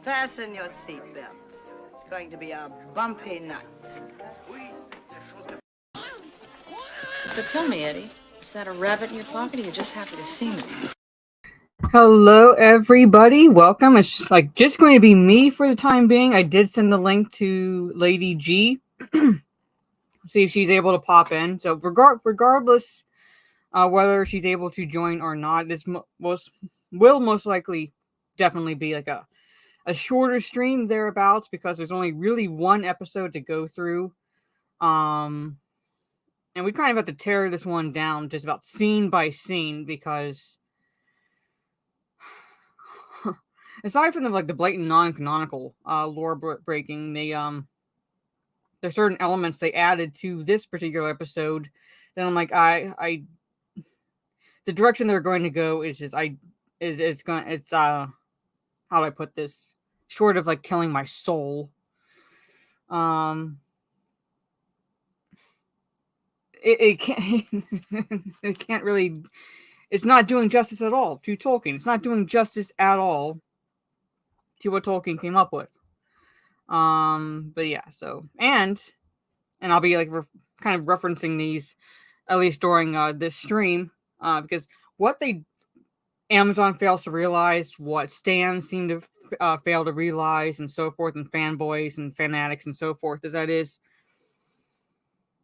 Fasten your seatbelts. It's going to be a bumpy night. But tell me, Eddie, is that a rabbit in your pocket or you're just happy to see me? Hello, everybody. Welcome. It's like just going to be me for the time being. I did send the link to Lady G. See if she's able to pop in. So regardless whether she's able to join or not, this will most likely definitely be like a shorter stream thereabouts because there's only really one episode to go through. And we kind of have to tear this one down just about scene by scene because aside from the blatant non-canonical lore breaking, there's certain elements they added to this particular episode. Then I'm like, the direction they're going to go is just how do I put this? Short of like killing my soul. It can't it can't really. It's not doing justice at all to Tolkien. It's not doing justice at all to what Tolkien came up with. But yeah, so and I'll be like kind of referencing these at least during this stream because what Amazon fails to realize, what stands seem to fail to realize, and so forth, and fanboys and fanatics and so forth, is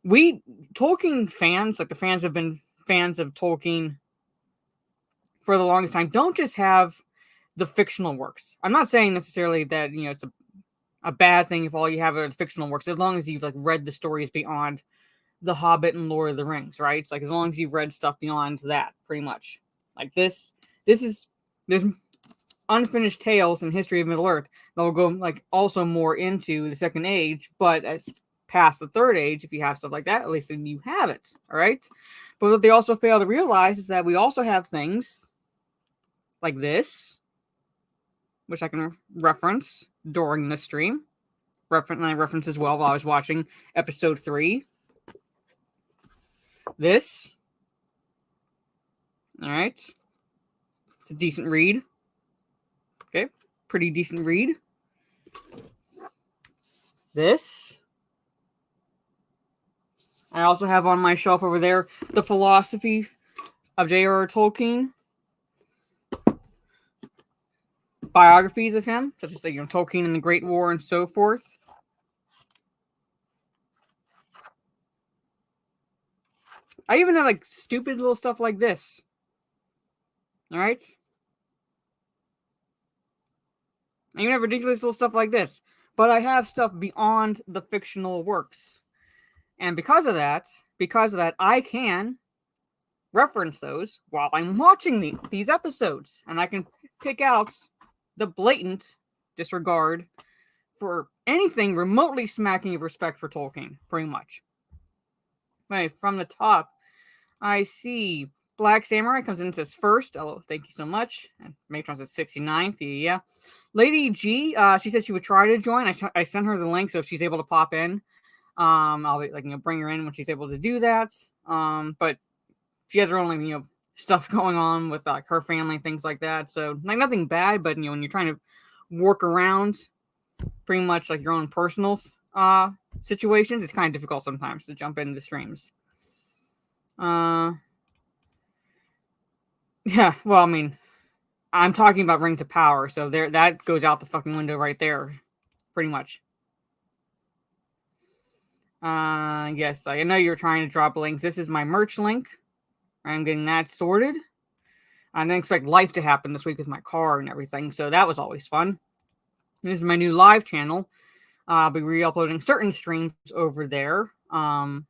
we Tolkien fans, like the fans have been fans of Tolkien for the longest time, don't just have the fictional works. I'm not saying necessarily that it's a bad thing if all you have are the fictional works, as long as you've like read the stories beyond The Hobbit and Lord of the Rings, right? It's like as long as you've read stuff beyond that, pretty much. Like there's unfinished tales in History of Middle Earth that will go like also more into the Second Age, but as past the Third Age, if you have stuff like that, at least then you have it, all right? But what they also fail to realize is that we also have things like this, which I can reference during the stream. I reference as well while I was watching episode 3. This. All right. It's a decent read. Okay. Pretty decent read. This. I also have on my shelf over there the philosophy of J.R.R. Tolkien. Biographies of him, such as Tolkien and the Great War and so forth. I even have like stupid little stuff like this. All right. I even have ridiculous little stuff like this. But I have stuff beyond the fictional works. And because of that, I can reference those while I'm watching these episodes. And I can pick out the blatant disregard for anything remotely smacking of respect for Tolkien, pretty much. Right, from the top, I see Black Samurai comes in and says first. Oh, thank you so much. And Matron says 69th. Yeah. Lady G, she said she would try to join. I sent her the link, so if she's able to pop in, I'll bring her in when she's able to do that. But she has her own stuff going on with like her family and things like that. So like nothing bad, but when you're trying to work around pretty much like your own personal situations, it's kind of difficult sometimes to jump into streams. Yeah, well, I mean, I'm talking about Rings of Power, so that goes out the fucking window right there, pretty much. Yes, I know you're trying to drop links. This is my merch link. I'm getting that sorted. I didn't expect life to happen this week with my car and everything, so that was always fun. This is my new live channel. I'll be re-uploading certain streams over there, and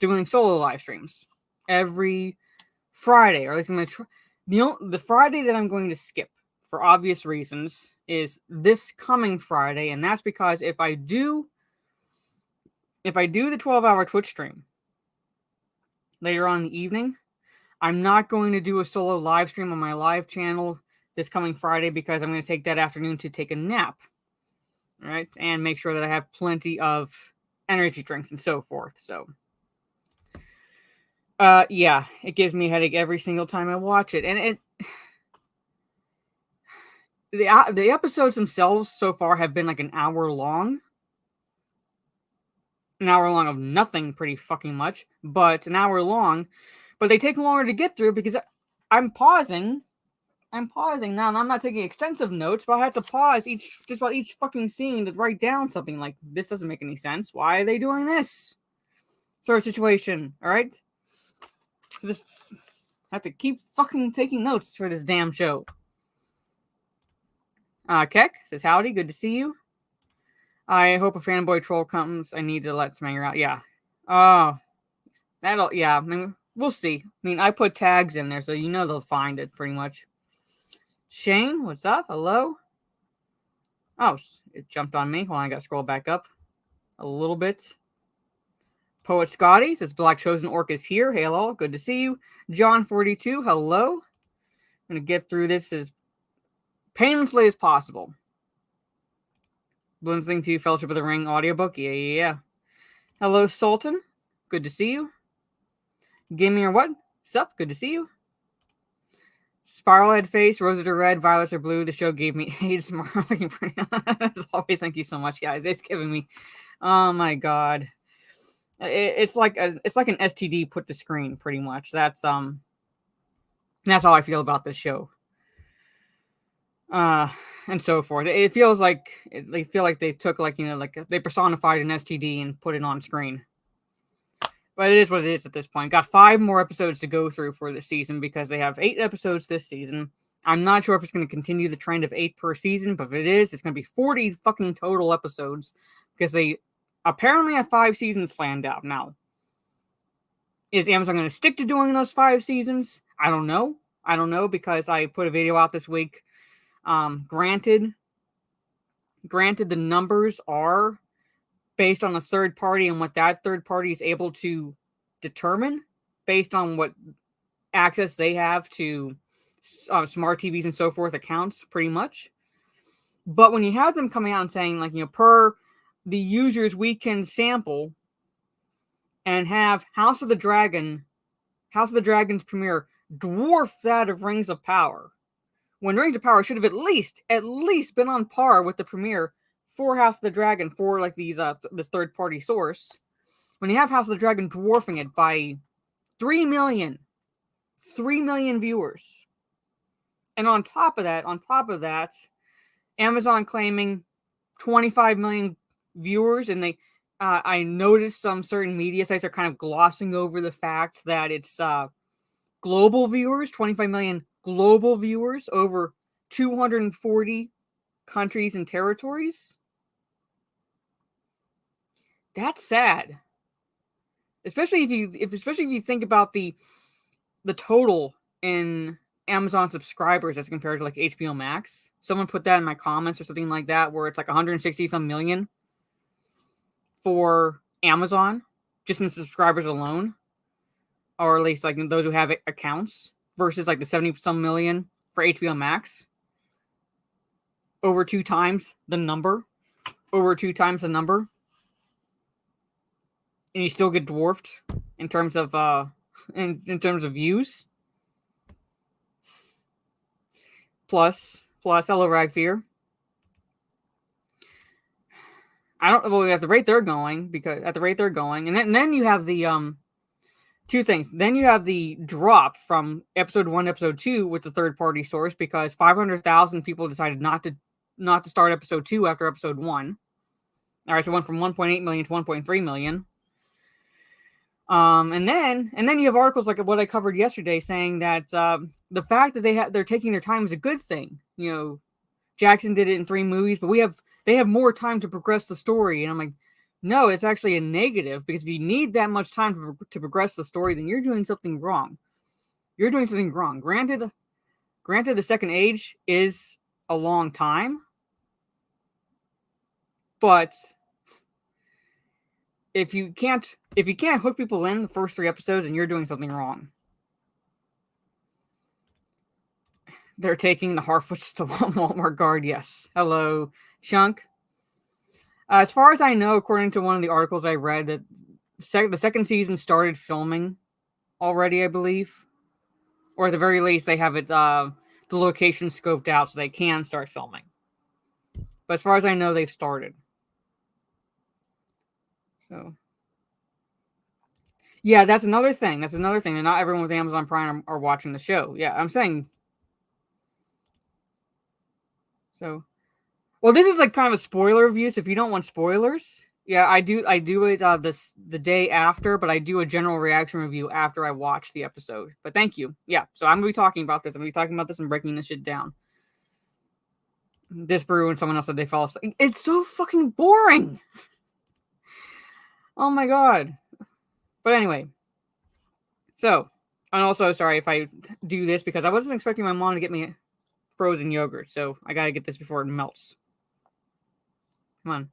doing solo live streams every Friday, or at least I'm going to try. The Friday that I'm going to skip, for obvious reasons, is this coming Friday, and that's because if I do the 12-hour Twitch stream later on in the evening, I'm not going to do a solo live stream on my live channel this coming Friday because I'm going to take that afternoon to take a nap, right, and make sure that I have plenty of energy drinks and so forth. So, yeah, it gives me a headache every single time I watch it, and the episodes themselves so far have been like an hour long of nothing pretty fucking much, but an hour long, but they take longer to get through because I'm pausing now, and I'm not taking extensive notes, but I have to pause just about each fucking scene to write down something like, this doesn't make any sense. Why are they doing this? Sort of situation, alright? So this, I have to keep fucking taking notes for this damn show. Keck says, howdy, good to see you. I hope a fanboy troll comes. I need to let Smanger out. Yeah. Yeah, I mean, we'll see. I mean, I put tags in there, so you know they'll find it, pretty much. Shane, what's up? Hello? Oh, it jumped on me. Hold on, I gotta scroll back up a little bit. Poet Scotty says, Black Chosen Orc is here. Hello, good to see you. John42, hello. I'm gonna get through this as painlessly as possible. Listening to Fellowship of the Ring audiobook. Yeah. Hello, Sultan. Good to see you. Gaming or what? Sup? Good to see you. Spiralhead face, roses are red, violets are blue. The show gave me age smart looking pretty. As always, thank you so much, guys. It's giving me. Oh my god. It's like an STD put to screen, pretty much. That's how I feel about this show. And so forth. It feels like they feel like they took they personified an STD and put it on screen. But it is what it is at this point. Got 5 more episodes to go through for this season because they have 8 episodes this season. I'm not sure if it's going to continue the trend of 8 per season, but if it is, it's going to be 40 fucking total episodes because they apparently have 5 seasons planned out. Now, is Amazon going to stick to doing those 5 seasons? I don't know because I put a video out this week. Granted, the numbers are based on a third party and what that third party is able to determine based on what access they have to smart TVs and so forth accounts, pretty much. But when you have them coming out and saying, per the users we can sample and have House of the Dragon's premiere dwarf that of Rings of Power, when Rings of Power should have at least been on par with the premiere for House of the Dragon for this third party source. When you have House of the Dragon dwarfing it by 3 million viewers, and on top of that, Amazon claiming 25 million viewers, and I noticed some certain media sites are kind of glossing over the fact that it's global viewers, 25 million global viewers over 240 countries and territories. That's sad. Especially if you think about the total in Amazon subscribers as compared to HBO Max. Someone put that in my comments or something like that, where it's 160 some million for Amazon, just in subscribers alone. Or at least those who have accounts, versus the 70 some million for HBO Max. Over 2 times the number. And you still get dwarfed in terms of in terms of views. Plus, hello Ragfear. At the rate they're going, and then you have the 2 things. Then you have the drop from episode 1 to episode 2 with the third party source because 500,000 people decided not to start episode 2 after episode 1. All right, so it went from 1.8 million to 1.3 million. And then you have articles like what I covered yesterday saying that the fact that they're taking their time is a good thing. Jackson did it in 3 movies, but they have more time to progress the story. And I'm like, no, it's actually a negative, because if you need that much time to progress the story, then you're doing something wrong. Granted, the second age is a long time, but if you can't hook people in the first 3 episodes, then you're doing something wrong. They're taking the Harfoots to Walmart guard. Yes. Hello, Chunk. As far as I know, according to one of the articles I read, that the second season started filming already, I believe. Or at the very least, they have it the location scoped out so they can start filming. But as far as I know, they've started. So, yeah, that's another thing. That not everyone with Amazon Prime are watching the show. Yeah, I'm saying. So, well, this is like kind of a spoiler review. So if you don't want spoilers, yeah, I do it the day after, but I do a general reaction review after I watch the episode. But thank you. Yeah, so I'm gonna be talking about this. I'm gonna be talking about this and breaking this shit down. This brew and someone else said they fell asleep. It's so fucking boring. Oh my god. But anyway. So, and also sorry if I do this because I wasn't expecting my mom to get me frozen yogurt, so I gotta get this before it melts. Come on.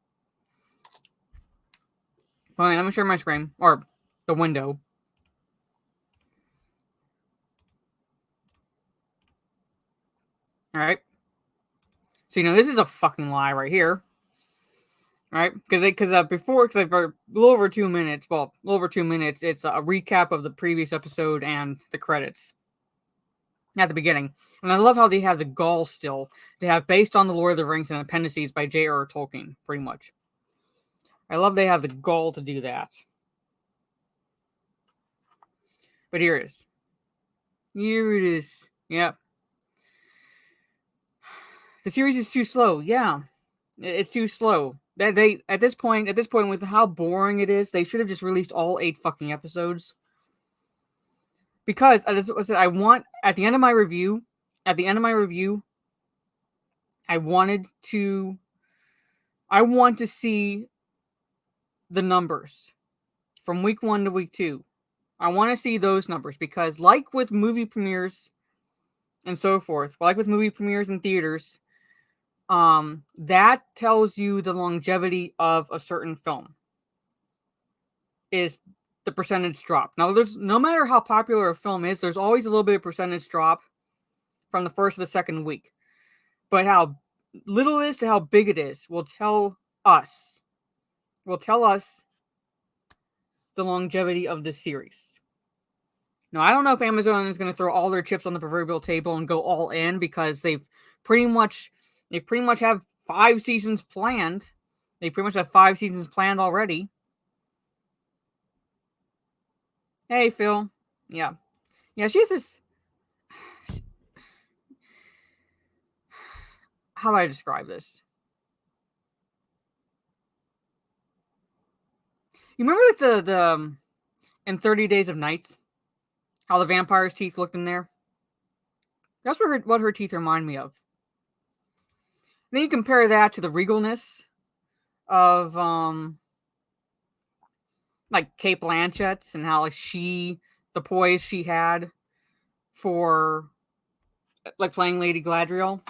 Fine, I'm gonna share my screen or the window. All right. So this is a fucking lie right here. Right? Because for a little over 2 minutes, it's a recap of the previous episode and the credits at the beginning. And I love how they have the gall still to have based on the Lord of the Rings and appendices by J.R.R. Tolkien, pretty much. I love they have the gall to do that. But here it is. Here it is. Yep. The series is too slow. Yeah. It's too slow. They at this point with how boring it is, they should have just released all 8 fucking episodes. Because as I said, I want at the end of my review, I want to see the numbers from week 1 to week 2. I want to see those numbers because like with movie premieres and so forth, like with movie premieres in theaters, that tells you the longevity of a certain film is the percentage drop. Now, there's no matter how popular a film is, there's always a little bit of percentage drop from the first to the second week. But how little it is to how big it is will tell us the longevity of the series. Now, I don't know if Amazon is going to throw all their chips on the proverbial table and go all in because they've pretty much have 5 seasons planned. They pretty much have 5 seasons planned already. Hey, Phil. Yeah. Yeah, she's this... How do I describe this? You remember like the in 30 Days of Night, how the vampire's teeth looked in there? That's what her teeth remind me of. And then you compare that to the regalness of like Cate Blanchett and how like the poise she had for like playing Lady Galadriel.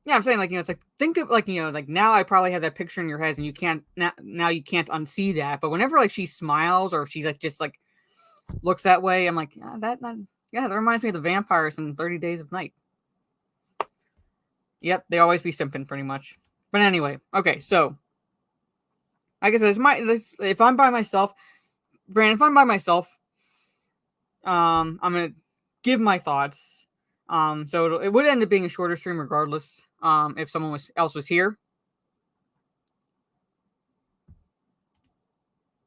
Yeah, I'm saying like it's like think of like like now I probably have that picture in your head and you can't now you can't unsee that. But whenever like she smiles or she like just like looks that way, I'm like that reminds me of the vampires in 30 Days of Night. Yep, they always be simping pretty much. But anyway, okay, so like I said, if I'm by myself, I'm gonna give my thoughts. So it would end up being a shorter stream regardless. If someone else was here.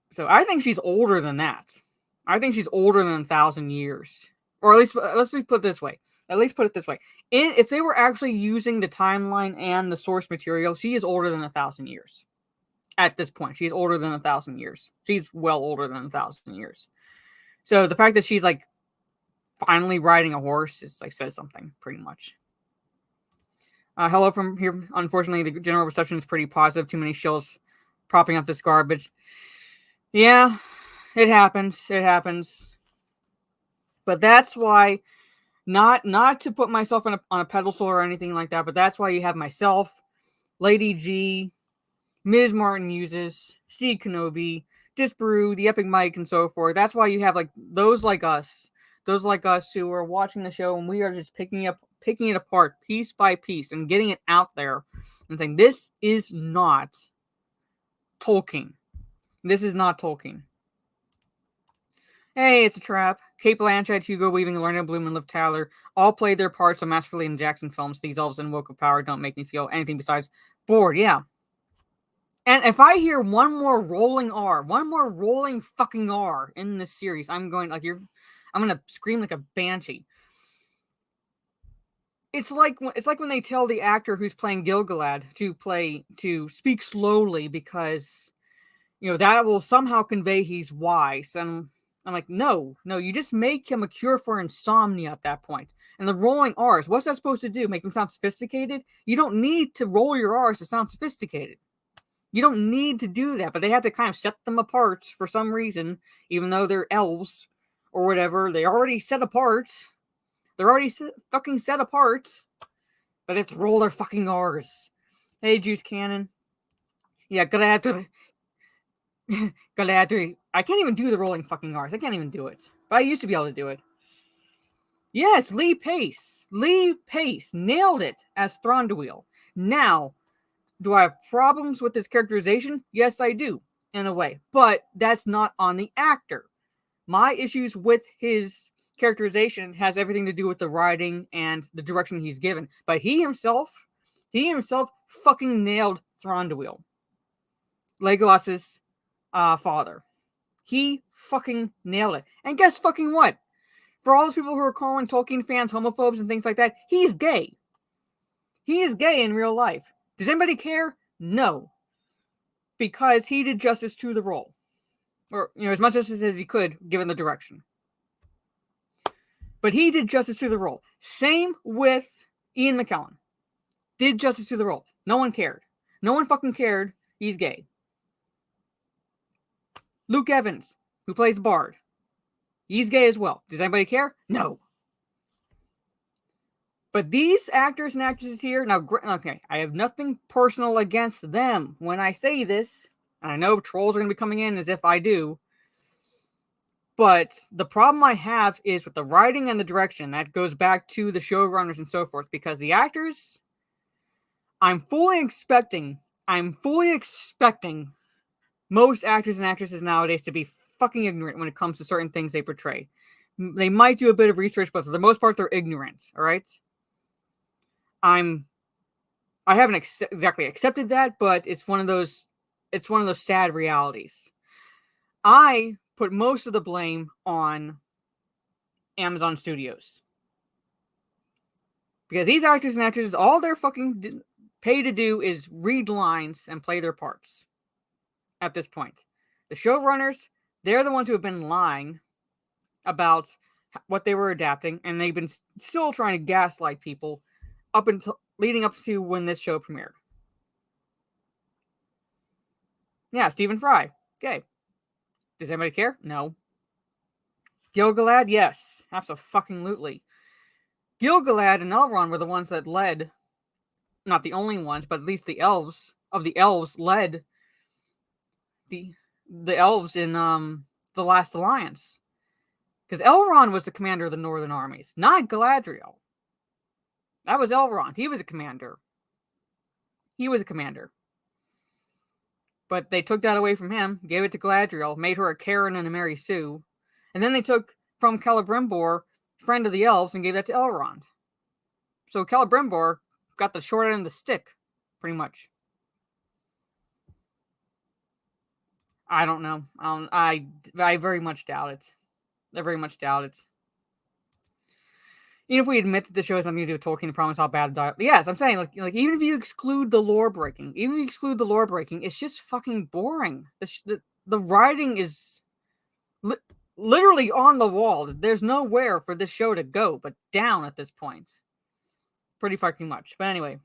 So I think she's older than that. I think she's older than 1,000 years, or at least let's put it this way. If they were actually using the timeline and the source material, she is older than 1,000 years. At this point, she's older than 1,000 years. She's well older than 1,000 years. So the fact that she's like finally riding a horse is like says something pretty much. Hello from here. Unfortunately, the general reception is pretty positive. Too many shills propping up this garbage. Yeah, it happens. But that's why, not to put myself on a pedestal or anything like that, but that's why you have myself, Lady G, Ms. Martin Uses, Steve Kenobi, Disparu, the Epic Mike, and so forth. That's why you have like those like us who are watching the show and we are just picking it apart piece by piece and getting it out there and saying this is not Tolkien. This is not Tolkien. Hey, it's a trap. Kate Blanchett, Hugo Weaving, Lorna Bloom, and Liv Tyler all played their parts so masterfully in Jackson films. These elves and Woke of Power don't make me feel anything besides bored. Yeah. And if I hear one more rolling R, one more rolling fucking R in this series, I'm gonna scream like a banshee. It's like when they tell the actor who's playing Gilgalad to speak slowly because that will somehow convey he's wise. And I'm like, no, you just make him a cure for insomnia at that point. And the rolling R's, what's that supposed to do? Make them sound sophisticated? You don't need to roll your R's to sound sophisticated. You don't need to do that, but they had to kind of set them apart for some reason, even though they're elves or whatever. They already set apart. They're already fucking set apart, but they have to roll their fucking R's. Hey, Juice Cannon. Yeah, Galadriel. Galadriel. I can't even do the rolling fucking R's. I can't even do it. But I used to be able to do it. Yes, Lee Pace. Lee Pace nailed it as Thranduil. Now, do I have problems with his characterization? Yes, I do, in a way. But that's not on the actor. My issues with his characterization has everything to do with the writing and the direction he's given. But he himself fucking nailed Thranduil, Legolas's father. He fucking nailed it. And guess fucking what? For all those people who are calling Tolkien fans homophobes and things like that, he's gay. He is gay in real life. Does anybody care? No. Because he did justice to the role. Or, as much justice as he could, given the direction. But he did justice to the role. Same with Ian McKellen. Did justice to the role. No one cared. No one fucking cared. He's gay. Luke Evans, who plays Bard. He's gay as well. Does anybody care? No. But these actors and actresses here, now, okay, I have nothing personal against them when I say this. And I know trolls are going to be coming in as if I do. But the problem I have is with the writing and the direction. That goes back to the showrunners and so forth. Because the actors, I'm fully expecting most actors and actresses nowadays to be fucking ignorant when it comes to certain things they portray. They might do a bit of research, but for the most part, they're ignorant. All right. I haven't exactly accepted that, but it's one of those sad realities. I put most of the blame on Amazon Studios. Because these actors and actresses, all they're fucking paid to do is read lines and play their parts. At this point. The showrunners, they're the ones who have been lying about what they were adapting, and they've been still trying to gaslight people up until leading up to when this show premiered. Yeah, Stephen Fry, gay. Does anybody care? No. Gilgalad, yes, absolutely. Gilgalad and Elrond were the ones that led, not the only ones, but at least the elves led the elves in the Last Alliance. Because Elrond was the commander of the Northern armies, not Galadriel. That was Elrond. He was a commander. But they took that away from him, gave it to Galadriel, made her a Karen and a Mary Sue. And then they took from Celebrimbor, friend of the elves, and gave that to Elrond. So Celebrimbor got the short end of the stick, pretty much. I don't know. I very much doubt it. I very much doubt it. Even if we admit that the show has nothing to do with Tolkien and promise how bad the dialogue. Yes, I'm saying, like even if you exclude the lore breaking, it's just fucking boring. The writing is literally on the wall. There's nowhere for this show to go but down at this point. Pretty fucking much. But anyway.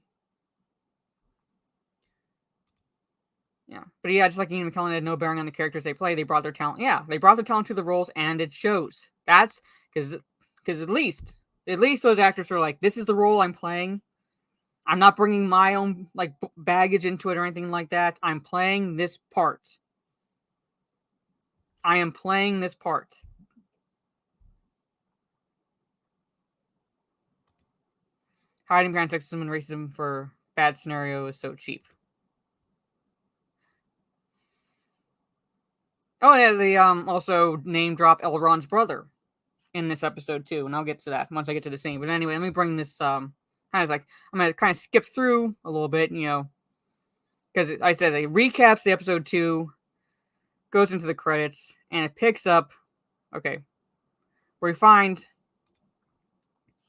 Yeah. But yeah, just like Ian McKellen had no bearing on the characters they play, they brought their talent. Yeah, they brought their talent to the roles, and it shows. That's because at least those actors are like, this is the role I'm playing. I'm not bringing my own like baggage into it or anything like that. I'm playing this part. I am playing this part. Hiding behind sexism and racism for bad scenario is so cheap. Oh yeah, they also name drop Elrond's brother in this episode too, and I'll get to that once I get to the scene. But anyway, let me bring this kind of like I'm gonna kind of skip through a little bit, because I said it recaps the episode 2, goes into the credits, and it picks up. Okay, where we find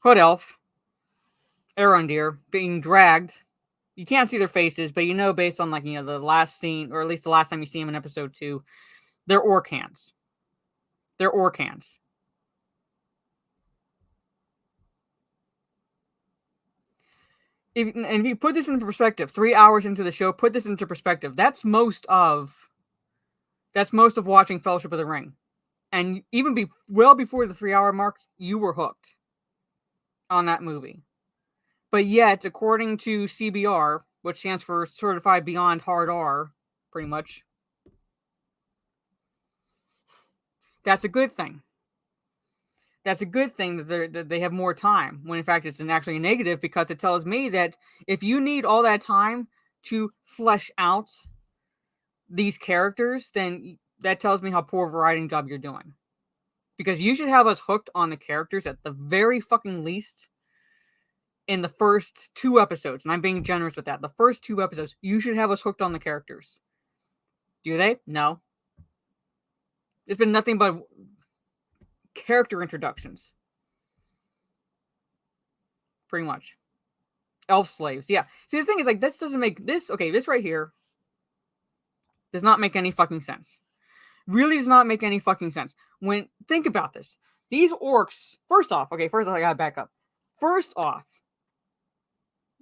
Hood Elf, Arondir being dragged. You can't see their faces, but based on the last scene, or at least the last time you see them in episode 2, they're orc hands. They're orc hands. If you put this into perspective, 3 hours into the show, put this into perspective. That's most of watching Fellowship of the Ring, and even well before the 3-hour mark, you were hooked on that movie. But yet, according to CBR, which stands for Certified Beyond Hard R, pretty much, that's a good thing. That's a good thing that they have more time, when in fact it's actually a negative, because it tells me that if you need all that time to flesh out these characters, then that tells me how poor of a writing job you're doing. Because you should have us hooked on the characters at the very fucking least in the first 2 episodes, and I'm being generous with that. The first 2 episodes, you should have us hooked on the characters. Do they? No. It's been nothing but character introductions. Pretty much. Elf slaves, yeah. See, the thing is, this doesn't make this... Okay, this right here does not make any fucking sense. Really does not make any fucking sense. Think about this. These orcs... First off, I gotta back up. First off,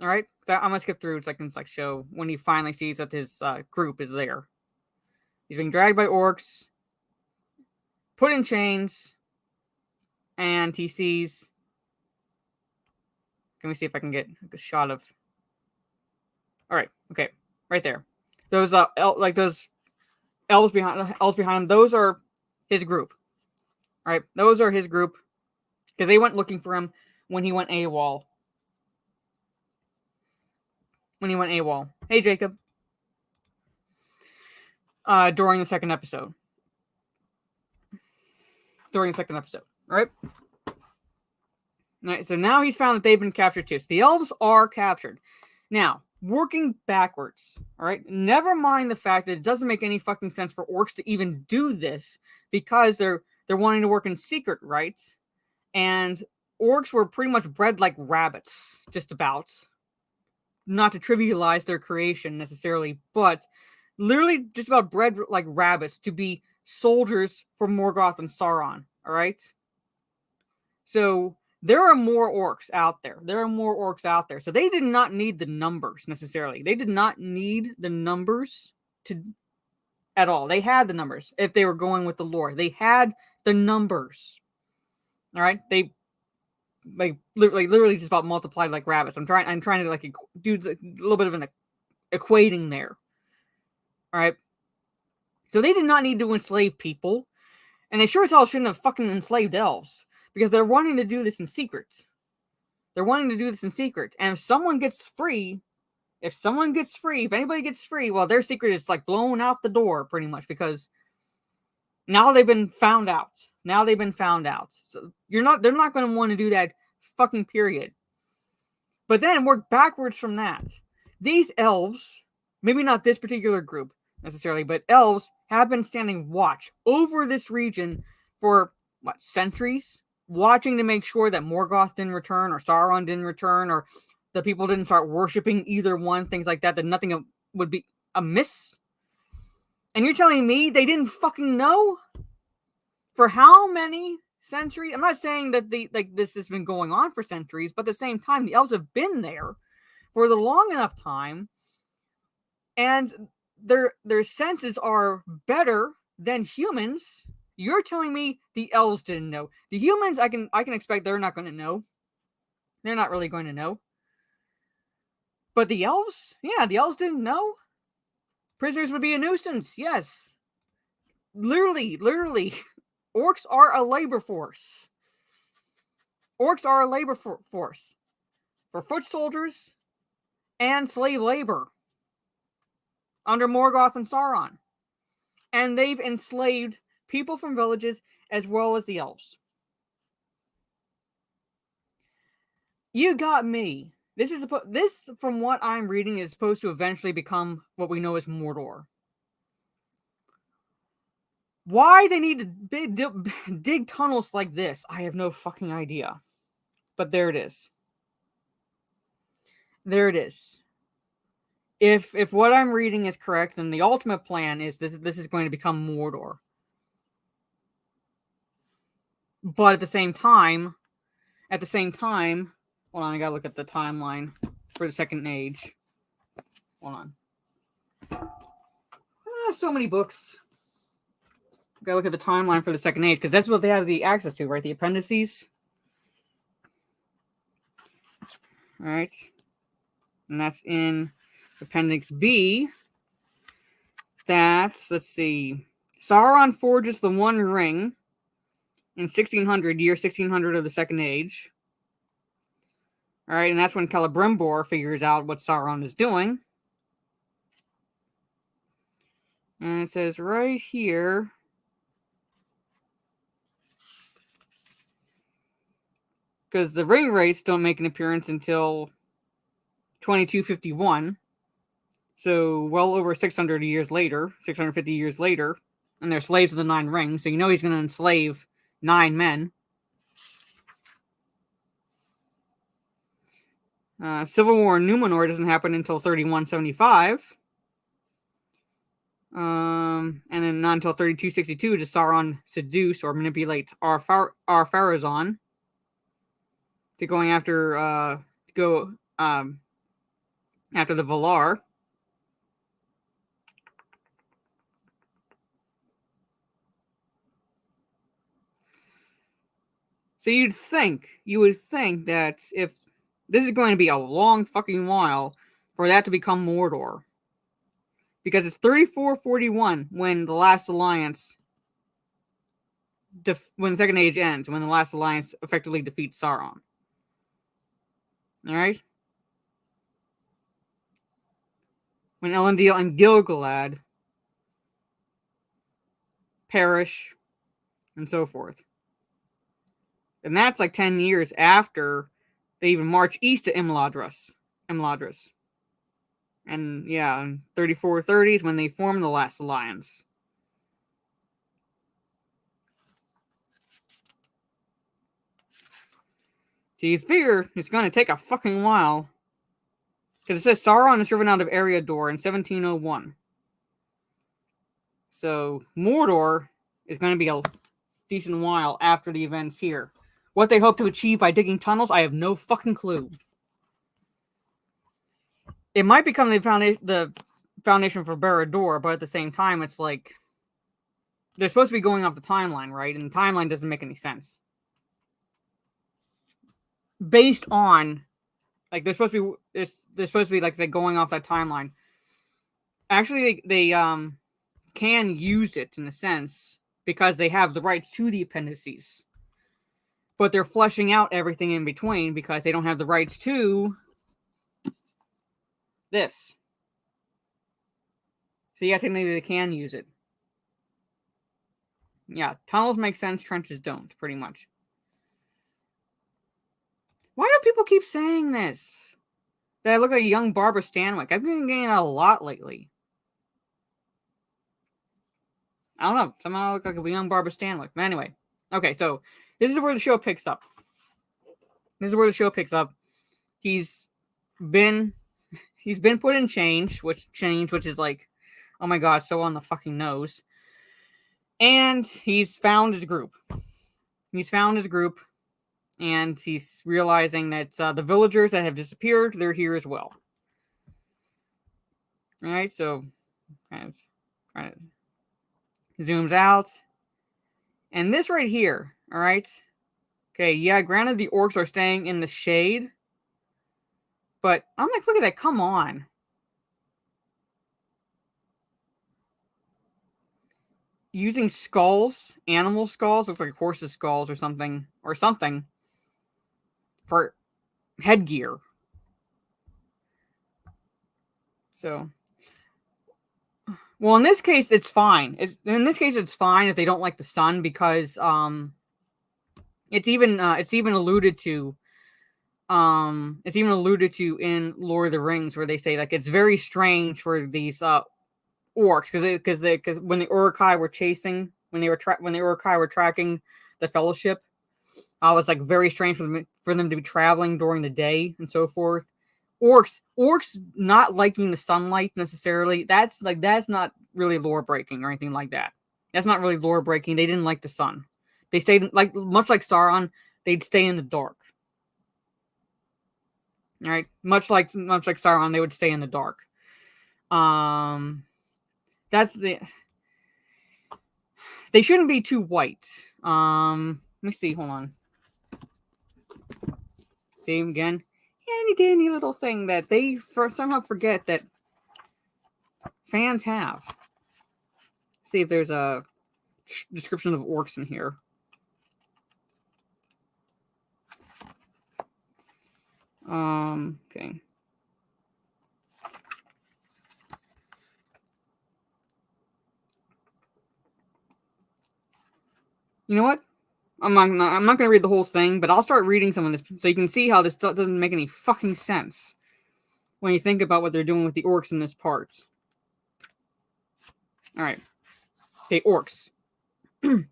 alright? I'm gonna skip through so I can show when he finally sees that his group is there. He's being dragged by orcs, put in chains, and he sees... Let me see if I can get a shot of... Alright, okay. Right there. Those those elves behind him, those are his group. Alright, those are his group. Because they went looking for him when he went AWOL. Hey, Jacob. During the second episode. Alright? Alright, so now he's found that they've been captured too. So the elves are captured. Now, working backwards, alright? Never mind the fact that it doesn't make any fucking sense for orcs to even do this, because they're wanting to work in secret, right? And orcs were pretty much bred like rabbits, just about. Not to trivialize their creation necessarily, but literally just about bred like rabbits to be soldiers for Morgoth and Sauron, alright? So there are more orcs out there. So they did not need the numbers necessarily. They did not need the numbers at all. They had the numbers if they were going with the lore. They had the numbers. All right? They literally just about multiplied like rabbits. I'm trying to do a little bit of an equating there. All right? So they did not need to enslave people, and they sure as hell shouldn't have fucking enslaved elves. Because they're wanting to do this in secret. And if someone gets free, if anybody gets free, well, their secret is blown out the door pretty much, because now they've been found out. So they're not going to want to do that fucking period. But then work backwards from that. These elves, maybe not this particular group necessarily, but elves have been standing watch over this region for centuries? Watching to make sure that Morgoth didn't return, or Sauron didn't return, or the people didn't start worshipping either one, things like that nothing would be amiss. And you're telling me they didn't fucking know? For how many centuries? I'm not saying that this has been going on for centuries, but at the same time, the elves have been there for the long enough time, and their senses are better than humans. You're telling me the elves didn't know. The humans, I can expect they're not going to know. They're not really going to know. But the elves? Yeah, the elves didn't know. Prisoners would be a nuisance, yes. Literally. Orcs are a labor force. For foot soldiers and slave labor. Under Morgoth and Sauron. And they've enslaved people from villages as well as the elves. You got me. This, from what I'm reading, is supposed to eventually become what we know as Mordor. Why they need to dig tunnels like this, I have no fucking idea. But there it is. There it is. If what I'm reading is correct, then the ultimate plan is this is going to become Mordor. But at the same time, hold on, I gotta look at the timeline for the Second Age. Hold on. So many books. Gotta look at the timeline for the Second Age, because that's what they have the access to, right? The appendices. Alright. And that's in Appendix B. That's, let's see. Sauron forges the One Ring in 1600, year 1600 of the Second Age. Alright, and that's when Celebrimbor figures out what Sauron is doing. And it says right here, because the ring wraiths don't make an appearance until 2251. So well over 600 years later, 650 years later, and they're slaves of the Nine Rings, so you know he's going to enslave 9 men. Civil War in Numenor doesn't happen until 3175. And then not until 3262 does Sauron seduce or manipulate Ar-Pharazôn to going after after the Valar. So you would think that if this is going to be a long fucking while for that to become Mordor. Because it's 3441 when the Last Alliance, when the Second Age ends, when the Last Alliance effectively defeats Sauron. Alright? When Elendil and Gil-galad perish, and so forth. And that's like 10 years after they even march east to Imladris. And yeah, in 3430s when they form the Last Alliance. So you figure it's going to take a fucking while. Because it says Sauron is driven out of Eriador in 1701. So Mordor is going to be a decent while after the events here. What they hope to achieve by digging tunnels, I have no fucking clue. It might become the foundation for Barad-dûr, but at the same time, it's like they're supposed to be going off the timeline, right? And the timeline doesn't make any sense. Based on, like, they're supposed to be like, say, going off that timeline. Actually, they can use it in a sense because they have the rights to the appendices. But they're fleshing out everything in between because they don't have the rights to this. So yeah, technically they can use it. Yeah, tunnels make sense, trenches don't, pretty much. Why do people keep saying this? That I look like a young Barbara Stanwyck. I've been getting that a lot lately. I don't know. Somehow I look like a young Barbara Stanwyck. But anyway. Okay, so this is where the show picks up. He's been put in change, which is like, oh my god, so on the fucking nose. And he's found his group. And he's realizing that the villagers that have disappeared, they're here as well. Alright, so kind of zooms out. And this right here, alright? Okay, yeah, granted the orcs are staying in the shade. But I'm like, look at that, come on. Using skulls, animal skulls, looks like horses' skulls or something, for headgear. So, Well, in this case, it's fine. In this case, it's fine if they don't like the sun because it's even alluded to. It's even alluded to in Lord of the Rings, where they say like it's very strange for these orcs because when the Uruk-hai were chasing when the Uruk-hai were tracking the Fellowship, it was like very strange for them to be traveling during the day and so forth. Orcs not liking the sunlight necessarily. That's not really lore breaking or anything like that. That's not really lore breaking. They didn't like the sun. They stayed like much like Sauron. They'd stay in the dark. All right, much like Sauron, they would stay in the dark. That's the. They shouldn't be too white. Let me see. Hold on. See him again. Handy dandy little thing that they somehow forget that fans have. See if there's a description of orcs in here. Okay. You know what? I'm not going to read the whole thing, but I'll start reading some of this so you can see how this doesn't make any fucking sense when you think about what they're doing with the orcs in this part. All right. Okay, orcs. All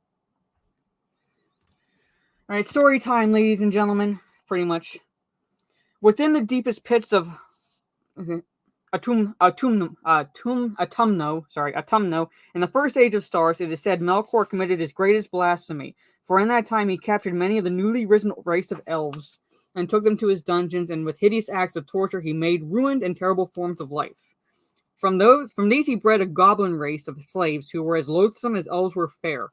right, story time, ladies and gentlemen. Pretty much. Within the deepest pits of Autumno, in the first age of stars, it is said Melkor committed his greatest blasphemy, for in that time he captured many of the newly risen race of elves, and took them to his dungeons, and with hideous acts of torture he made ruined and terrible forms of life. From these he bred a goblin race of slaves who were as loathsome as elves were fair.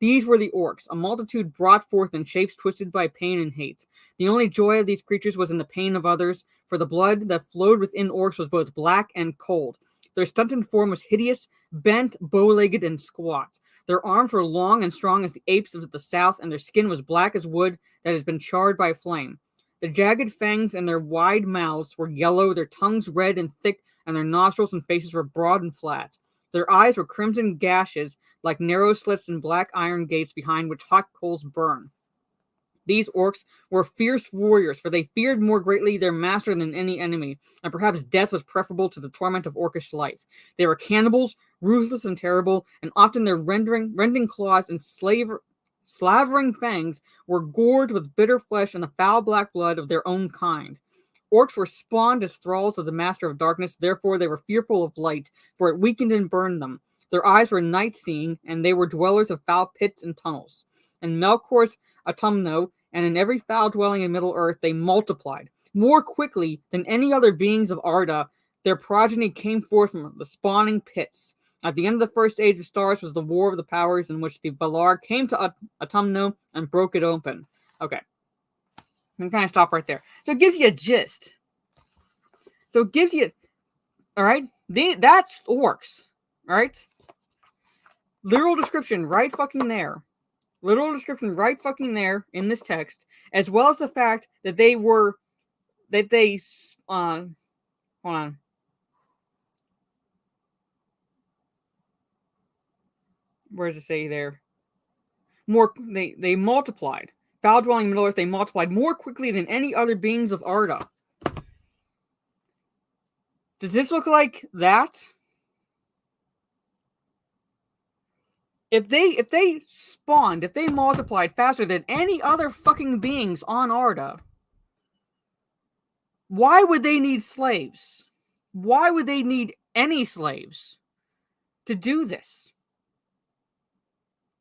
These were the orcs, a multitude brought forth in shapes twisted by pain and hate. The only joy of these creatures was in the pain of others, for the blood that flowed within orcs was both black and cold. Their stunted form was hideous, bent, bow-legged, and squat. Their arms were long and strong as the apes of the south, and their skin was black as wood that has been charred by flame. The jagged fangs in their wide mouths were yellow, their tongues red and thick, and their nostrils and faces were broad and flat. Their eyes were crimson gashes, like narrow slits and black iron gates behind which hot coals burn. These orcs were fierce warriors, for they feared more greatly their master than any enemy, and perhaps death was preferable to the torment of orcish life. They were cannibals, ruthless and terrible, and often their rending claws and slavering fangs were gored with bitter flesh and the foul black blood of their own kind. Orcs were spawned as thralls of the Master of Darkness, therefore they were fearful of light, for it weakened and burned them. Their eyes were night-seeing, and they were dwellers of foul pits and tunnels. In Melkor's Autumno, and in every foul dwelling in Middle-earth, they multiplied. More quickly than any other beings of Arda, their progeny came forth from the spawning pits. At the end of the first age of stars was the war of the powers in which the Valar came to Autumno and broke it open. Okay. I'm kind of stop right there. So it gives you a gist. So it gives you, all right? That's orcs, all right? Literal description right fucking there. Literal description right fucking there in this text, as well as the fact that hold on. Where does it say there? They multiplied. Foul-dwelling Middle-earth, they multiplied more quickly than any other beings of Arda. Does this look like that? If they spawned, if they multiplied faster than any other fucking beings on Arda, why would they need slaves? Why would they need any slaves to do this?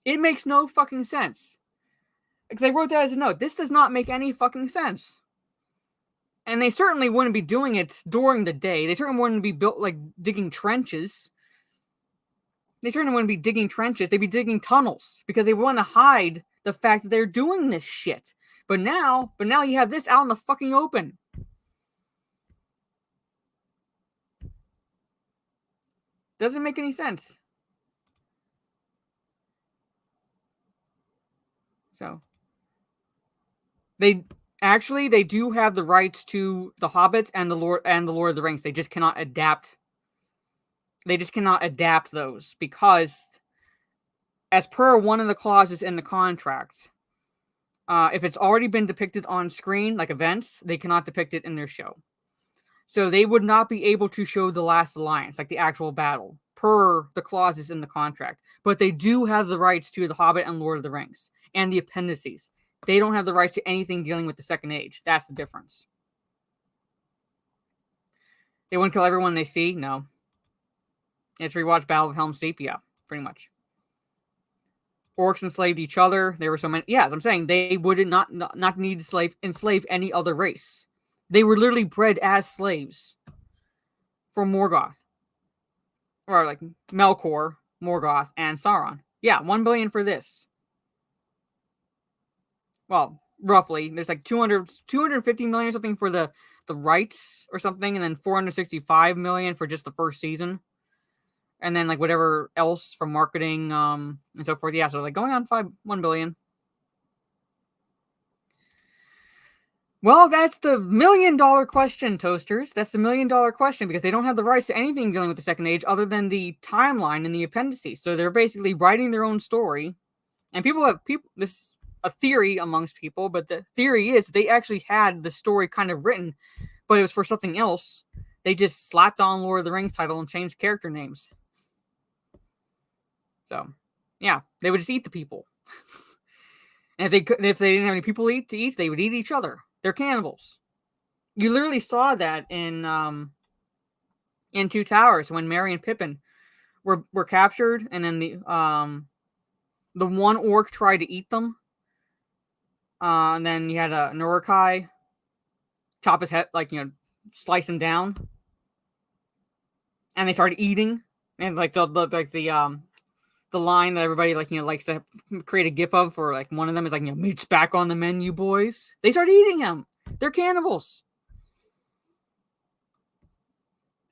It makes no fucking sense. Because I wrote that as a note. This does not make any fucking sense. And they certainly wouldn't be doing it during the day. They certainly wouldn't be digging trenches. They certainly wouldn't be digging trenches. They'd be digging tunnels because they want to hide the fact that they're doing this shit. But now you have this out in the fucking open. Doesn't make any sense. So they do have the rights to the Hobbits and the Lord of the Rings. They just cannot adapt They just cannot adapt those because, as per one of the clauses in the contract, if it's already been depicted on screen, like events, they cannot depict it in their show. So they would not be able to show the Last Alliance, like the actual battle, per the clauses in the contract. But they do have the rights to The Hobbit and Lord of the Rings, and the appendices. They don't have the rights to anything dealing with the Second Age. That's the difference. They wouldn't kill everyone they see? No. It's rewatch Battle of Helm's Deep? Yeah, pretty much. Orcs enslaved each other. There were so many. Yeah, as I'm saying, they would not need to enslave any other race. They were literally bred as slaves for Morgoth. Or like Melkor, Morgoth, and Sauron. Yeah, 1 billion for this. Well, roughly. There's like 250 million or something for the rights or something, and then 465 million for just the first season. And then like whatever else for marketing, and so forth. Yeah, so like going on 1 billion. Well, that's the $1 million question, Toasters. That's the $1 million question because they don't have the rights to anything dealing with the Second Age other than the timeline and the appendices. So they're basically writing their own story. And this is a theory amongst people, but the theory is they actually had the story kind of written, but it was for something else. They just slapped on Lord of the Rings title and changed character names. So, yeah, they would just eat the people. And if they didn't have any people to eat, they would eat each other. They're cannibals. You literally saw that in Two Towers when Merry and Pippin were captured, and then the one orc tried to eat them. And then you had an Uruk-hai chop his head, slice him down, and they started eating, and the line that everybody likes to create a gif of, for like one of them is like, meat's back on the menu, boys. They start eating him. They're cannibals.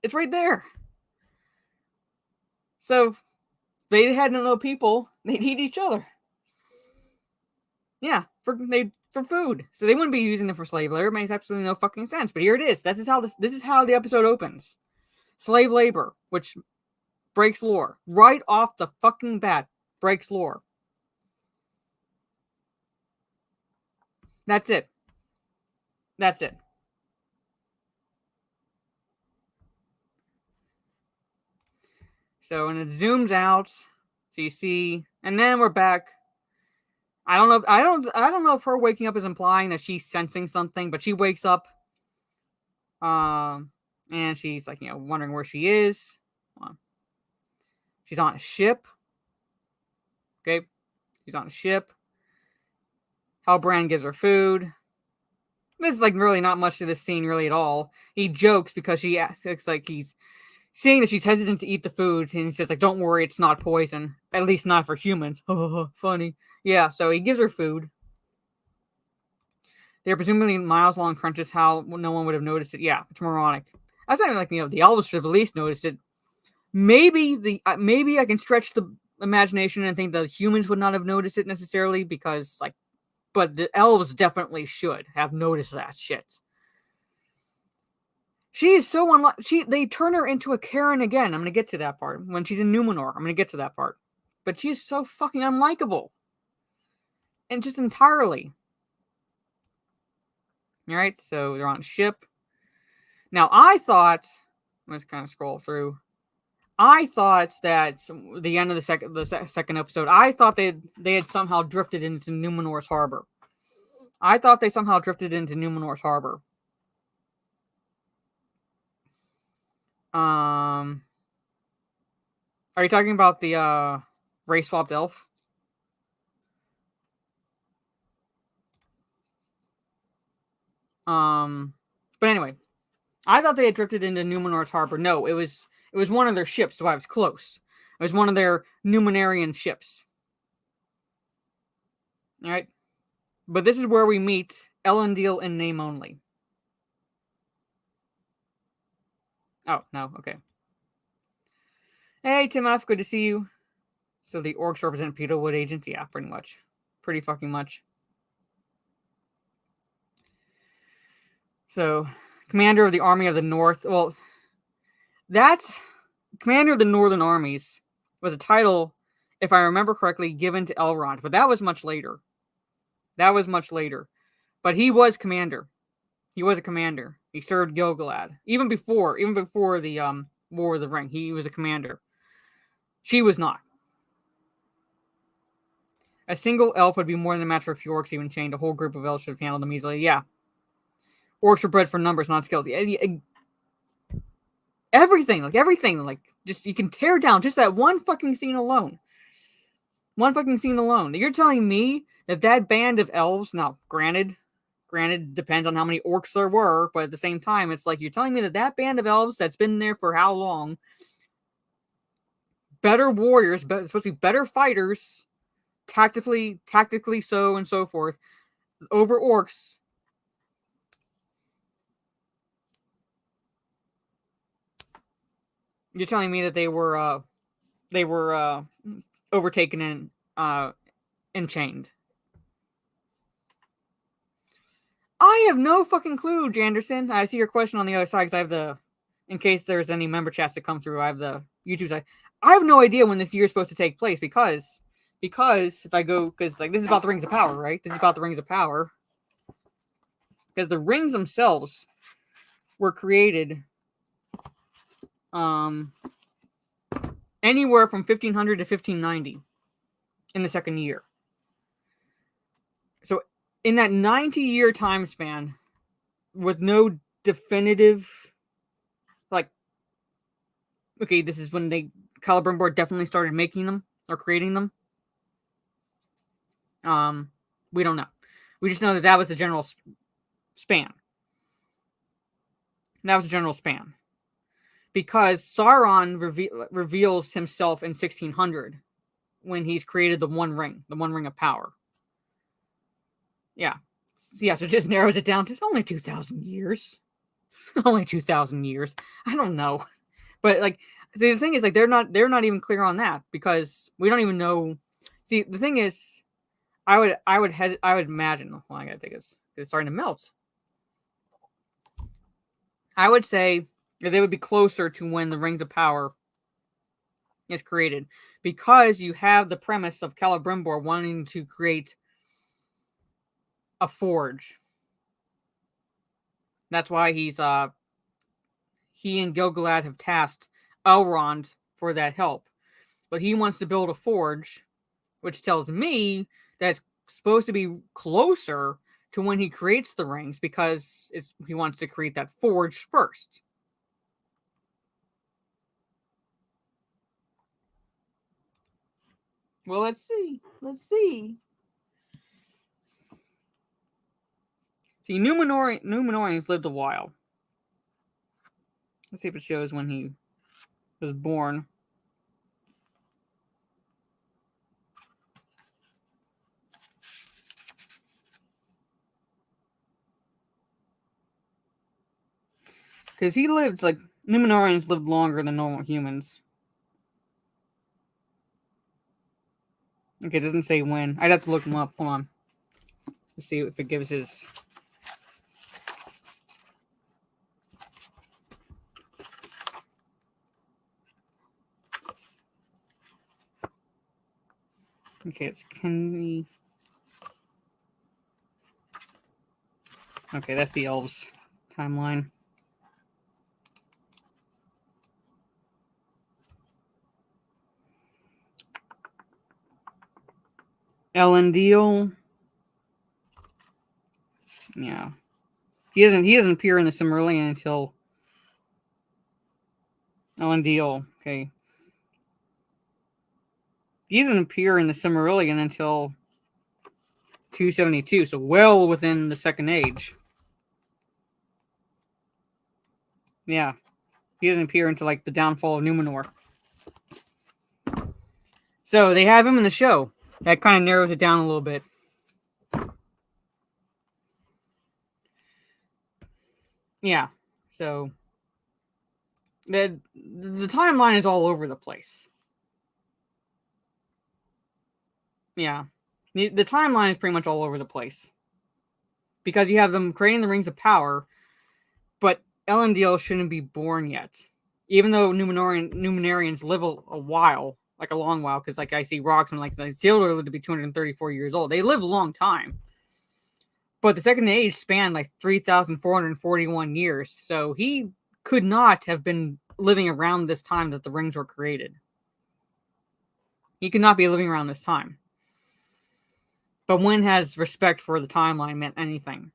It's right there. So they had no people. They'd eat each other. Yeah, for food. So they wouldn't be using them for slave labor. It makes absolutely no fucking sense. But here it is. This is how the episode opens. Slave labor, which breaks lore. Right off the fucking bat, breaks lore. That's it. So, and it zooms out, so you see, and then we're back. I don't know if her waking up is implying that she's sensing something, but she wakes up, and she's wondering where she is. She's on a ship. Okay, she's on a ship. Halbrand gives her food. This is really not much to this scene really at all. He jokes because she asks, he's seeing that she's hesitant to eat the food, and he says don't worry, it's not poison. At least not for humans. Funny. Yeah, so he gives her food. They're presumably miles-long trenches. How no one would have noticed it. Yeah, it's moronic. I was saying, the elves should have at least noticed it. Maybe I can stretch the imagination and think the humans would not have noticed it necessarily because, but the elves definitely should have noticed that shit. She is so unlike. They turn her into a Karen again. I'm going to get to that part. When she's in Numenor, I'm going to get to that part. But she is so fucking unlikable. And just entirely. Alright, so they're on a ship. Now, I thought... I'm just kind of scroll through. I thought that the end of the second episode, I thought they had somehow drifted into Numenor's harbor. Are you talking about the race swapped elf? But anyway, I thought they had drifted into Numenor's harbor. No, it was one of their ships, so I was close. It was one of their Numenorian ships. All right, but this is where we meet Elendil in name only. Oh no, okay. Hey Tim F, good to see you. So the orcs represent Peterwood agents? Yeah, pretty much. Pretty fucking much. So, commander of the Army of the North. Well, that's Commander of the Northern Armies was a title, if I remember correctly, given to Elrond, but that was much later. But he was commander. He was a commander. He served Gil-galad. Even before the War of the Ring, he was a commander. She was not. A single elf would be more than a match for a few orcs even chained. A whole group of elves should have handled them easily. Yeah. Orcs are bred for numbers, not skills. Everything. Just you can tear down just that one fucking scene alone. You're telling me that band of elves, now, granted, depends on how many orcs there were, but at the same time, it's like you're telling me that band of elves that's been there for how long, better warriors, but supposed to be better fighters, tactically so and so forth, over orcs. You're telling me that they were overtaken and chained. I have no fucking clue, Janderson. I see your question on the other side because I have in case there's any member chats that come through, I have the YouTube side. I have no idea when this year is supposed to take place because if I go, because like this is about the Rings of Power, right? This is about the Rings of Power. Because the rings themselves were created anywhere from 1500 to 1590 in the second year. So in that 90-year time span, with no definitive, like, okay, this is when Celebrimbor definitely started making them or creating them. We don't know. We just know that was the general span. That was the general span. Because Sauron reveals himself in 1600 when he's created the One Ring of Power. Yeah. So it just narrows it down to only 2,000 years. Only 2,000 years. I don't know. But like, see, the thing is, like, they're not even clear on that because we don't even know. See, the thing is, I would imagine. Well, I gotta take this. It's starting to melt. I would say that they would be closer to when the Rings of Power is created because you have the premise of Celebrimbor wanting to create a forge. That's why he and Gil-galad have tasked Elrond for that help. But he wants to build a forge, which tells me that it's supposed to be closer to when he creates the rings because he wants to create that forge first. Well, let's see. See, Númenóreans lived a while. Let's see if it shows when he was born. Because Númenóreans lived longer than normal humans. Okay, it doesn't say when. I'd have to look him up. Hold on. Let's see if it gives his... Okay, it's Kenny. Okay, that's the elves timeline. Elendil. Yeah. He doesn't appear in the Silmarillion until Elendil. Okay. He doesn't appear in the Silmarillion until 272, so well within the Second Age. Yeah. He doesn't appear until like the downfall of Númenor. So they have him in the show. That kind of narrows it down a little bit. Yeah. So the timeline is all over the place. Yeah. The timeline is pretty much all over the place. Because you have them creating the Rings of Power, but Elendil shouldn't be born yet. Even though Numenorians live a while, like a long while, because like I see rocks and like the Isildur lived to be 234 years old. They live a long time. But the Second Age spanned like 3,441 years, so he could not have been living around this time that the rings were created. He could not be living around this time. But when has respect for the timeline meant anything?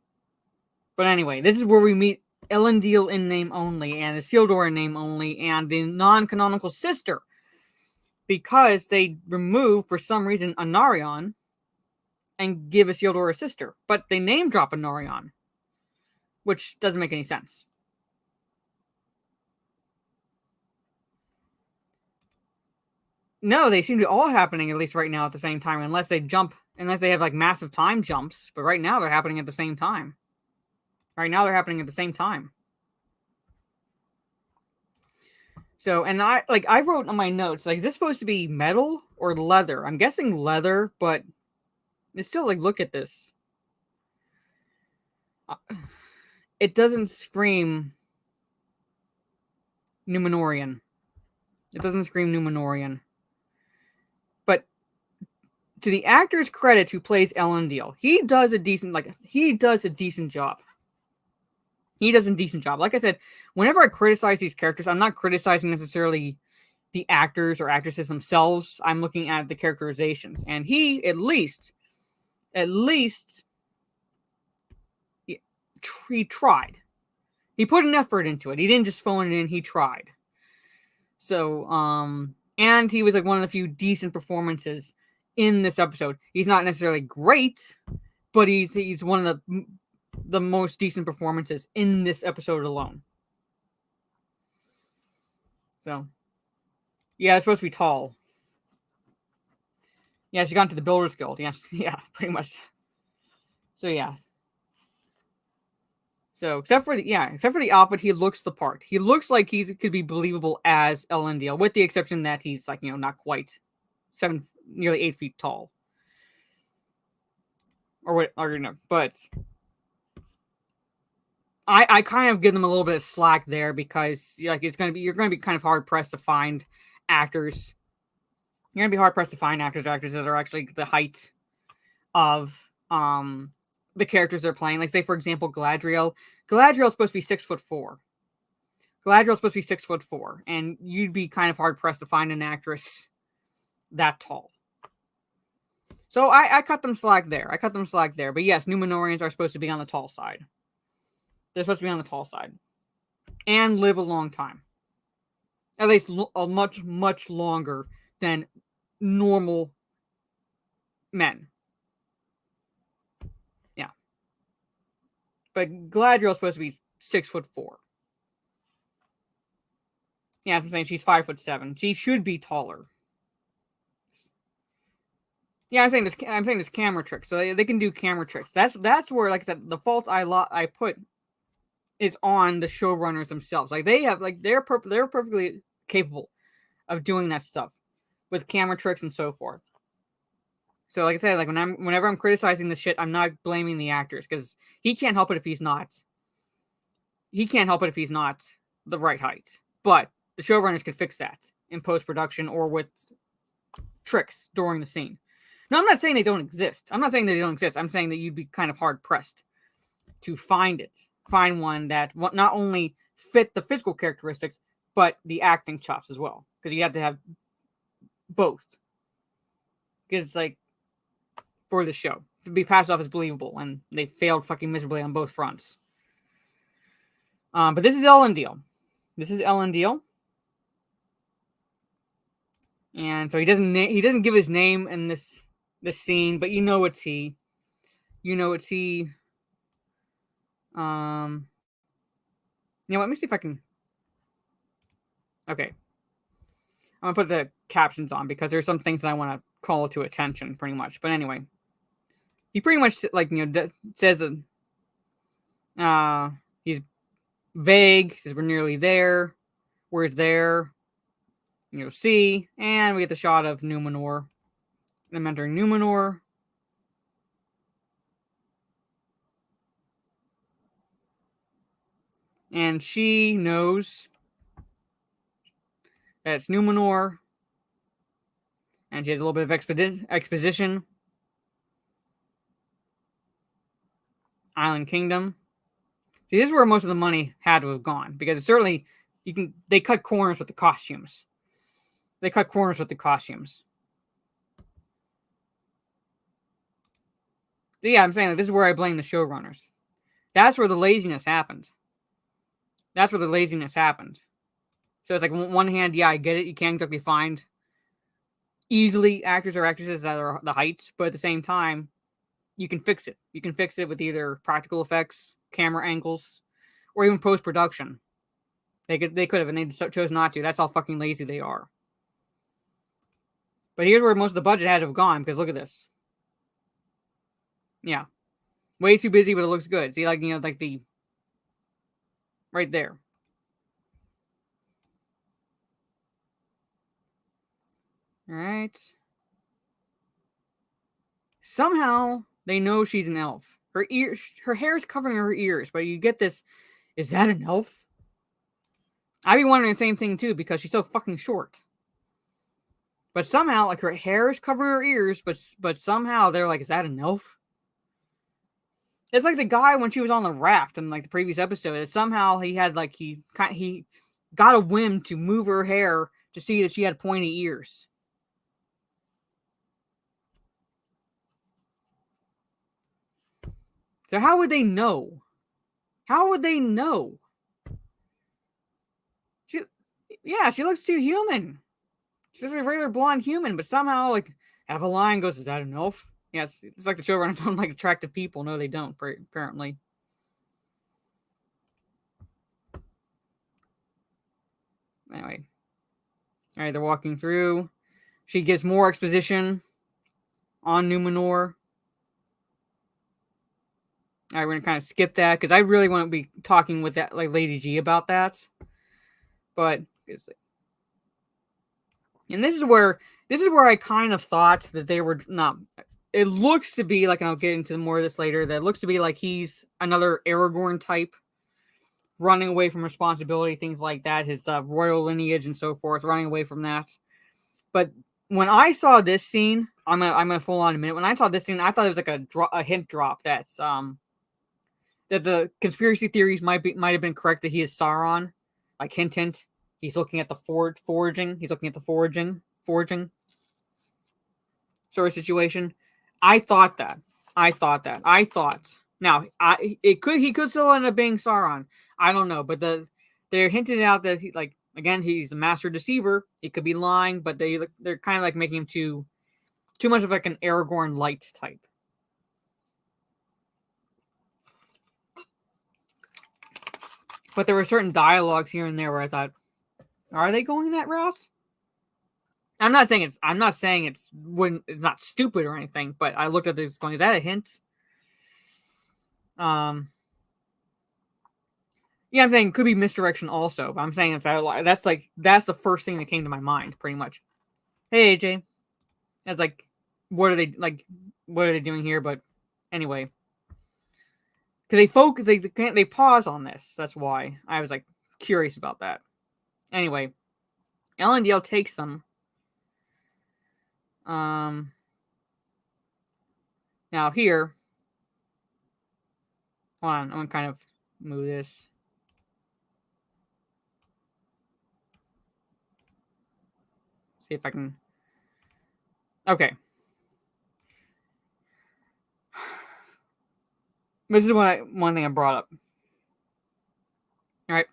But anyway, this is where we meet Elendil in name only, and Isildur in name only, and the non-canonical sister. Because they remove, for some reason, Anarion and give Isildur a sister. But they name drop Anarion, which doesn't make any sense. No, they seem to be all happening, at least right now, at the same time, unless they have like massive time jumps. But right now, they're happening at the same time. Right now, they're happening at the same time. So, and I wrote on my notes, like, is this supposed to be metal or leather? I'm guessing leather, but it's still like, look at this. It doesn't scream Numenorian. It doesn't scream Numenorian. But to the actor's credit who plays Elendil, he does a decent job. He does a decent job. Like I said, whenever I criticize these characters, I'm not criticizing necessarily the actors or actresses themselves. I'm looking at the characterizations. And he, at least, he tried. He put an effort into it. He didn't just phone it in. He tried. So, and he was like one of the few decent performances in this episode. He's not necessarily great, but he's one of the most decent performances in this episode alone. So, yeah, it's supposed to be tall. Yeah, she got into the Builders Guild. Yeah, pretty much. So yeah. So except for the outfit, he looks the part. He looks like he could be believable as Elendil, with the exception that he's like, not quite nearly 8 feet tall. But I kind of give them a little bit of slack there because you're gonna be kind of hard pressed to find actors. You're gonna be hard pressed to find actors or actresses that are actually the height of the characters they're playing. Like, say for example, Galadriel. Galadriel's supposed to be 6'4". Galadriel's supposed to be 6'4", and you'd be kind of hard pressed to find an actress that tall. So I cut them slack there. But yes, Numenorians are supposed to be on the tall side. They're supposed to be on the tall side. And live a long time. At least a much, much longer than normal men. Yeah. But Galadriel's supposed to be 6'4". Yeah, I'm saying she's 5'7". She should be taller. Yeah, I'm saying this camera tricks. So they can do camera tricks. That's where, like I said, the fault I put is on the showrunners themselves. Like, they're perfectly capable of doing that stuff with camera tricks and so forth. So like I said, like whenever I'm criticizing this shit, I'm not blaming the actors because he can't help it if he's not. He can't help it if he's not the right height. But the showrunners can fix that in post-production or with tricks during the scene. No, I'm not saying they don't exist. I'm saying that you'd be kind of hard-pressed to find one that not only fit the physical characteristics, but the acting chops as well. Because you have to have both. Because, like, for the show, to be passed off as believable, and they failed fucking miserably on both fronts. But this is Elendil. And so he doesn't give his name in this scene, but you know it's he. Let me see if I can. Okay. I'm gonna put the captions on because there's some things that I want to call to attention, pretty much. But anyway, he pretty much says that he's vague. He says we're nearly there. Where's there? See, and we get the shot of Numenor. Them entering Numenor. And she knows That's Numenor. And she has a little bit of exposition. Island Kingdom. See, this is where most of the money had to have gone, because certainly they cut corners with the costumes. So yeah, I'm saying that this is where I blame the showrunners. That's where the laziness happened. So it's like, on one hand, yeah, I get it. You can't exactly find easily actors or actresses that are the height, but at the same time, you can fix it. You can fix it with either practical effects, camera angles, or even post-production. They could have, and they chose not to. That's how fucking lazy they are. But here's where most of the budget had to have gone, because look at this. Yeah. Way too busy, but it looks good. See, like, like the... right there. Alright. Somehow, they know she's an elf. Her hair's covering her ears, but you get this, is that an elf? I'd be wondering the same thing too, because she's so fucking short. But somehow, like, her hair is covering her ears, but somehow they're like, is that an elf? It's like the guy when she was on the raft in, like, the previous episode. That somehow he had, like, he got a whim to move her hair to see that she had pointy ears. So how would they know? She looks too human. She's just a regular blonde human, but somehow, like, Eveline goes, is that an elf? Yes, it's like the showrunners don't like attractive people. No, they don't, apparently. Anyway. Alright, they're walking through. She gives more exposition on Numenor. Alright, we're gonna kind of skip that, because I really want to be talking with that, like, Lady G about that. But, and this is where I kind of thought that they were not. It looks to be like, and I'll get into more of this later, that it looks to be like he's another Aragorn type, running away from responsibility, things like that, his royal lineage and so forth, running away from that. But when I saw this scene, I'm gonna full on a minute. When I saw this scene, I thought it was like a hint drop that's that the conspiracy theories might have been correct, that he is Sauron, like hint. He's looking at the foraging. He's looking at the foraging sort of situation. I thought that. Now, he could still end up being Sauron. I don't know, but they're hinting out that he, like, again, he's a master deceiver. He could be lying, but they're kind of like making him too much of like an Aragorn light type. But there were certain dialogues here and there where I thought, are they going that route? I'm not saying it's not stupid or anything, but I looked at this going, is that a hint? Yeah, I'm saying it could be misdirection also, but I'm saying that's the first thing that came to my mind, pretty much. Hey, AJ. It's like, what are they doing here? But anyway, because they pause on this. That's why I was like curious about that. Anyway, Elendil takes them. Now here, hold on, I'm gonna kind of move this. See if I can. Okay. This is one thing I brought up. All right.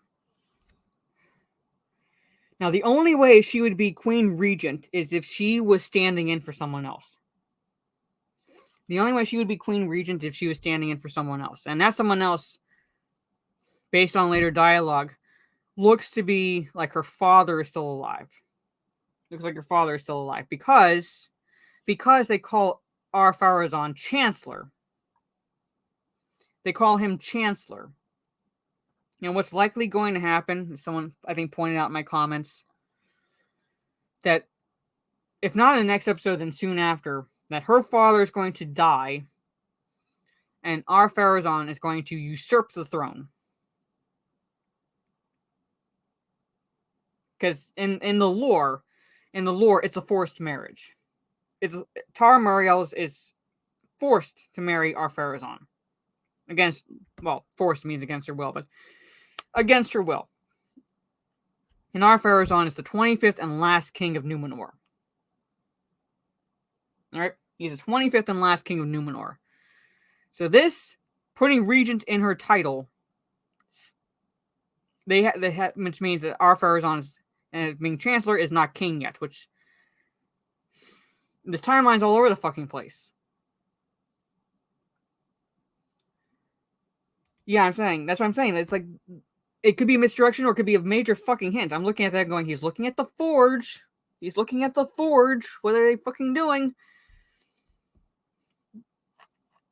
Now, the only way she would be Queen Regent is if she was standing in for someone else. The only way she would be Queen Regent if she was standing in for someone else. And that someone else, based on later dialogue, looks to be like her father is still alive. Looks like her father is still alive. Because they call Ar-Pharazôn Chancellor. They call him Chancellor. Now, what's likely going to happen, someone, I think, pointed out in my comments, that if not in the next episode, then soon after, that her father is going to die, and Ar-Pharazôn is going to usurp the throne. because in the lore, it's a forced marriage. Tara Muriel is forced to marry Ar-Pharazôn. Forced means against her will, but against her will. And Ar-Pharazôn is the 25th and last king of Numenor. Alright? He's the 25th and last king of Numenor. So this, putting regent in her title, which means that Ar-Pharazôn being chancellor is not king yet, which this timeline's all over the fucking place. Yeah, that's what I'm saying. It's like, it could be a misdirection or it could be a major fucking hint. I'm looking at that going, he's looking at the forge. He's looking at the forge. What are they fucking doing?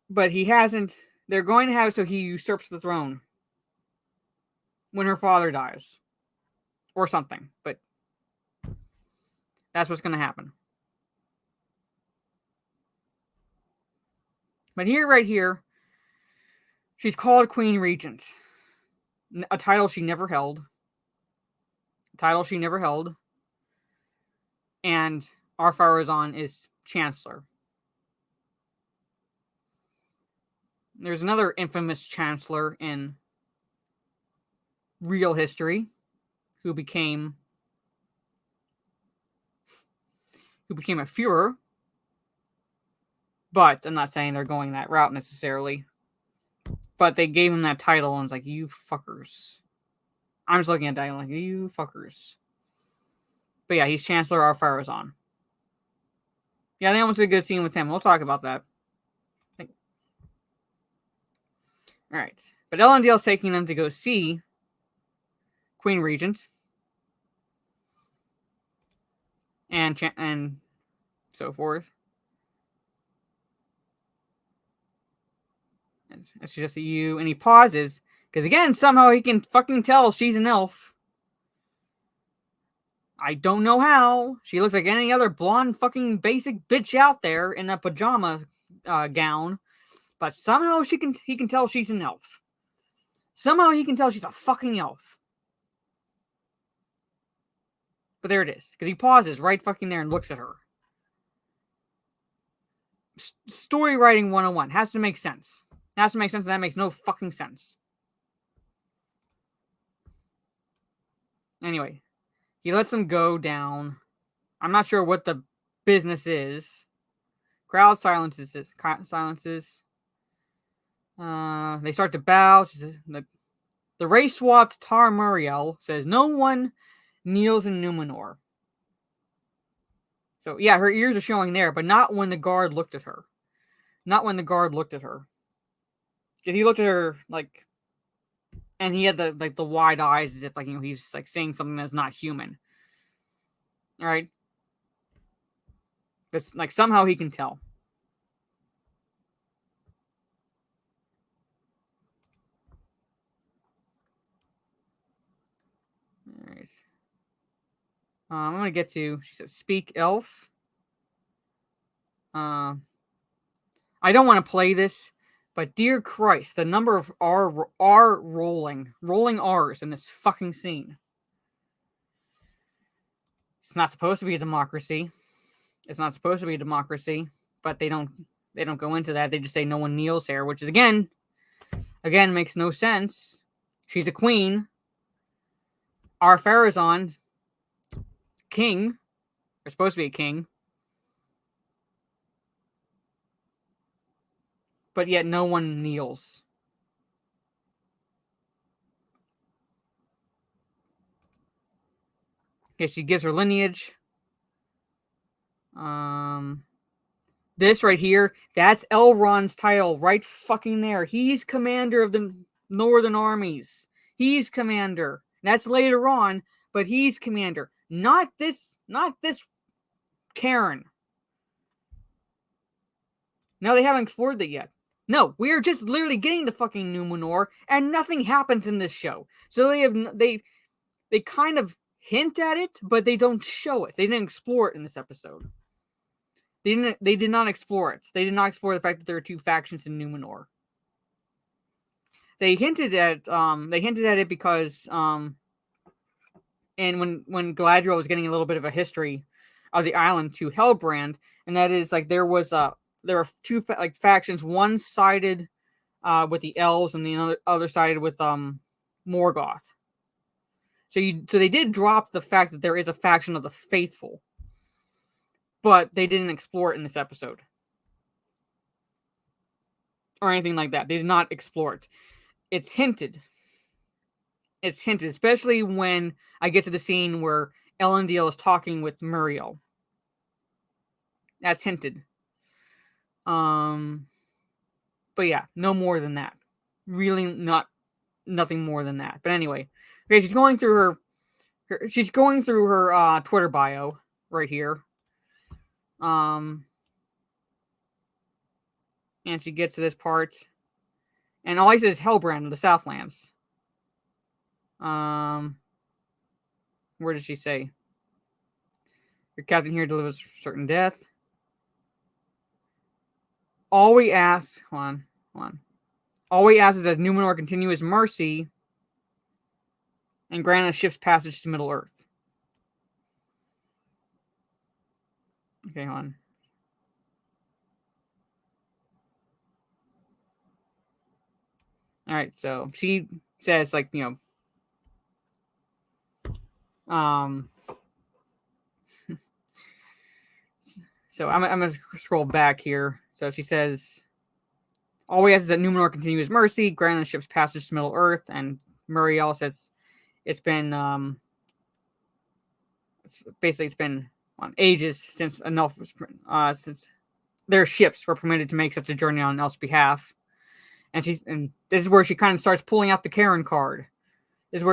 But he hasn't. They're going to have so he usurps the throne when her father dies. Or something. But that's what's going to happen. But right here, she's called Queen Regent. A title she never held. And Ar-Pharazôn is Chancellor. There's another infamous Chancellor in real history who became a Führer. But I'm not saying they're going that route necessarily. But they gave him that title and it's like, you fuckers. I'm just looking at that like, you fuckers. But yeah, he's Chancellor Ar-Pharazôn. Yeah, they almost did a good scene with him. We'll talk about that. Alright. But Elendil's taking them to go see Queen Regent. And so forth. And it's just you. And he pauses. Because again, somehow he can fucking tell she's an elf. I don't know how. She looks like any other blonde fucking basic bitch out there in a pajama gown. But somehow he can tell she's an elf. Somehow he can tell she's a fucking elf. But there it is. Because he pauses right fucking there and looks at her. Story writing 101. Has to make sense. Has to make sense, and that makes no fucking sense. Anyway. He lets them go down. I'm not sure what the business is. Crowd silences. They start to bow. The race-swapped Tar Muriel says, no one kneels in Numenor. So, yeah, her ears are showing there, but not when the guard looked at her. Because he looked at her, like, and he had the wide eyes as if, like, he's, like, saying something that's not human. Alright? But, like, somehow he can tell. Alright. I'm going to get to, she says, speak elf. I don't want to play this, but dear Christ, the number of rolling R's in this fucking scene. It's not supposed to be a democracy. But they don't go into that. They just say no one kneels here, which is again makes no sense. She's a queen. Ar-Pharazôn, king. They're supposed to be a king. But yet no one kneels. Okay, she gives her lineage. This right here, that's Elrond's title right fucking there. He's commander of the northern armies. He's commander. That's later on, but he's commander. Not this Karen. No, they haven't explored that yet. No, we are just literally getting to fucking Numenor, and nothing happens in this show. So they kind of hint at it, but they don't show it. They didn't explore it in this episode. They did not explore it. They did not explore the fact that there are two factions in Numenor. They hinted at it because and when Galadriel was getting a little bit of a history of the island to Hellbrand, and that is like there were two factions, one sided with the elves and the other sided with Morgoth. So they did drop the fact that there is a faction of the faithful, but they didn't explore it in this episode or anything like that. They did not explore it. It's hinted. It's hinted, especially when I get to the scene where Elendil is talking with Muriel. That's hinted. But yeah, no more than that. Really, nothing more than that. But anyway, okay, she's going through her Twitter bio right here. And she gets to this part, and all he says is Hellbrand of the Southlands. Where did she say? Your captain here delivers certain death. All we ask, hold on. All we ask is that Numenor continue his mercy and grant us ship's passage to Middle Earth. Okay, hold on. All right, so she says, like, you know, so I'm going to scroll back here. So she says, all we ask is that Numenor continue his mercy, grant the ship's passage to Middle Earth, and Muriel says it's been on ages since since their ships were permitted to make such a journey on an elf's behalf. And this is where she kind of starts pulling out the Karen card. It's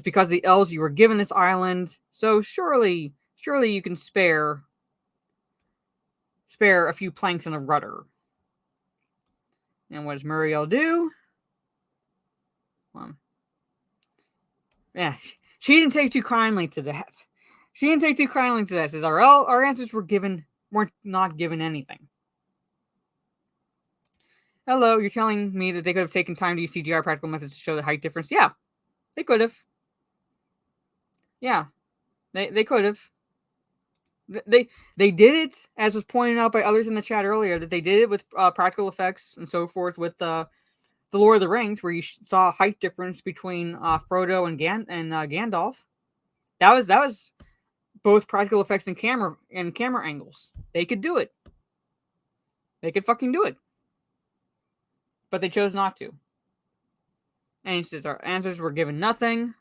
because the elves, you were given this island, so surely you can spare a few planks and a rudder. And what does Muriel do? Yeah, she didn't take too kindly to that. Says our answers weren't not given anything. Hello, you're telling me that they could have taken time to use CGI practical methods to show the height difference? Yeah, they could have. Yeah, they could have. They did it, as was pointed out by others in the chat earlier, that they did it with practical effects and so forth with the Lord of the Rings, where you saw a height difference between Frodo and Gandalf. That was both practical effects and camera angles. They could do it. They could fucking do it. But they chose not to. And he says our answers were given nothing.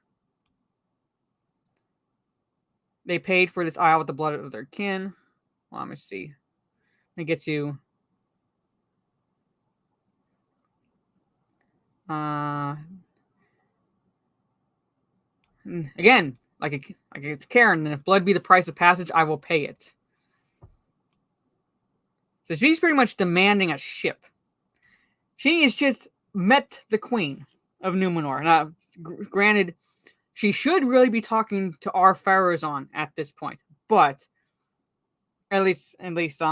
They paid for this isle with the blood of their kin. Well, let me see. It gets you. Again, like a Karen, then if blood be the price of passage, I will pay it. So she's pretty much demanding a ship. She has just met the Queen of Numenor. Now, granted, she should really be talking to our Pharazôn at this point, but at least both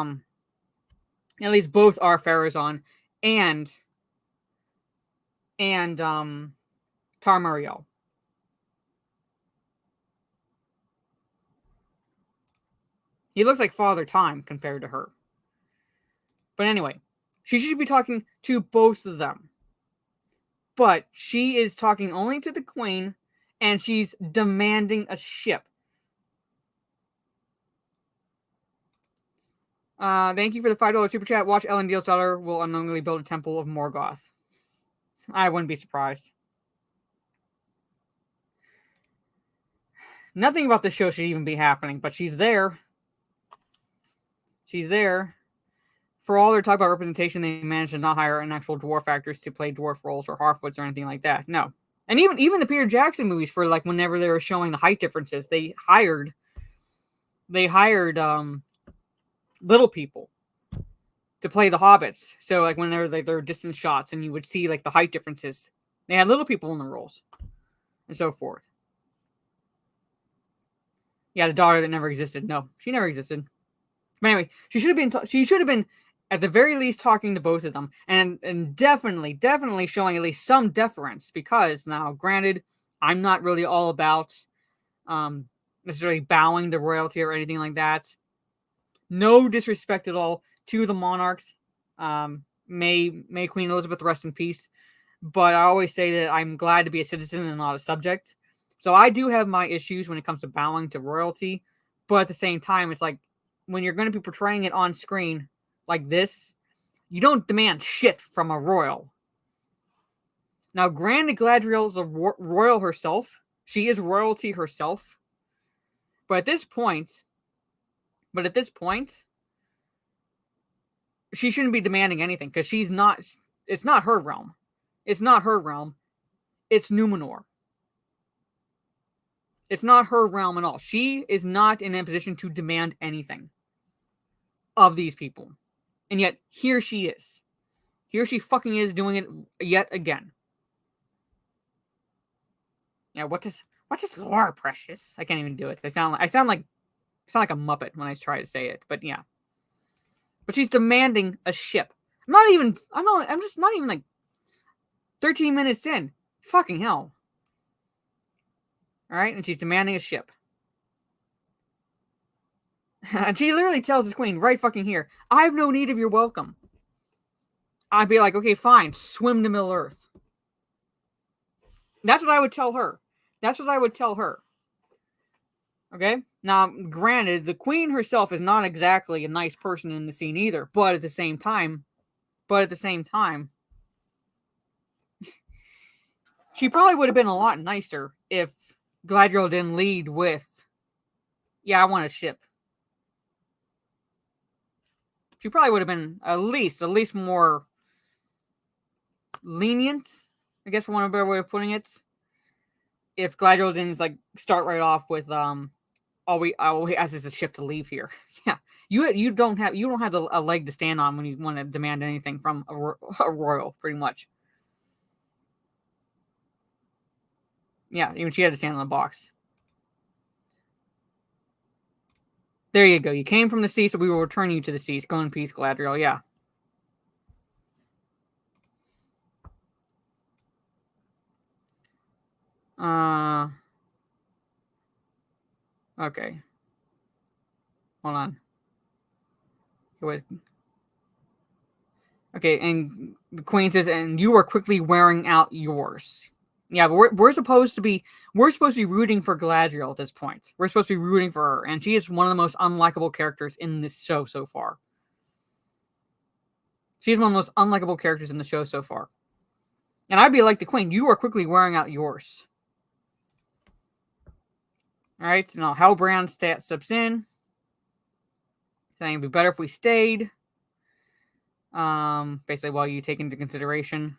our Pharazôn and Tarmariel. He looks like Father Time compared to her. But anyway, she should be talking to both of them. But she is talking only to the Queen, and she's demanding a ship. Thank you for the $5 super chat. Watch Elendil's daughter will unknowingly build a temple of Morgoth. I wouldn't be surprised. Nothing about this show should even be happening, but she's there. She's there. For all their talk about representation, they managed to not hire an actual dwarf actress to play dwarf roles or Harfoots or anything like that. No. And even the Peter Jackson movies, for like whenever they were showing the height differences, they hired little people to play the hobbits. So like whenever there were distance shots and you would see like the height differences, they had little people in the roles and so forth. Yeah, the daughter that never existed. No, she never existed. But anyway, she should have been at the very least talking to both of them, and definitely showing at least some deference, because now, granted, I'm not really all about necessarily bowing to royalty or anything like that. No disrespect at all to the monarchs. May Queen Elizabeth rest in peace. But I always say that I'm glad to be a citizen and not a subject. So I do have my issues when it comes to bowing to royalty. But at the same time, it's like when you're going to be portraying it on screen like this, you don't demand shit from a royal. Now, granted, Galadriel is a royal herself. She is royalty herself. But at this point, she shouldn't be demanding anything because she's not. It's not her realm. It's not her realm. It's Numenor. It's not her realm at all. She is not in a position to demand anything of these people. And yet, here she is. Here she fucking is doing it yet again. Yeah, what does Laura Precious? I can't even do it. I sound like a Muppet when I try to say it, but yeah. But she's demanding a ship. I'm just not even like 13 minutes in. Fucking hell. Alright, and she's demanding a ship. And she literally tells his queen right fucking here, I have no need of your welcome. I'd be like, okay, fine, swim to Middle Earth. That's what I would tell her. Okay? Now, granted, the queen herself is not exactly a nice person in the scene either, but at the same time, she probably would have been a lot nicer if Galadriel didn't lead with, yeah, I want a ship. She probably would have been at least more lenient, I guess, for one of a better way of putting it. If Galadriel didn't like start right off with all we ask is a ship to leave here. Yeah, you don't have a leg to stand on when you want to demand anything from a royal, pretty much. Yeah, even she had to stand on the box. There you go. You came from the sea, so we will return you to the seas. Go in peace, Galadriel. Yeah. Okay. Hold on. Okay, and the queen says, and you are quickly wearing out yours. Yeah, but we're supposed to be rooting for Galadriel at this point. We're supposed to be rooting for her, and she is one of the most unlikable characters in this show so far. She's one of the most unlikable characters in the show so far. And I'd be like the queen, you are quickly wearing out yours. Alright, so now Halbrand steps in. Saying it'd be better if we stayed. Basically, while you take into consideration.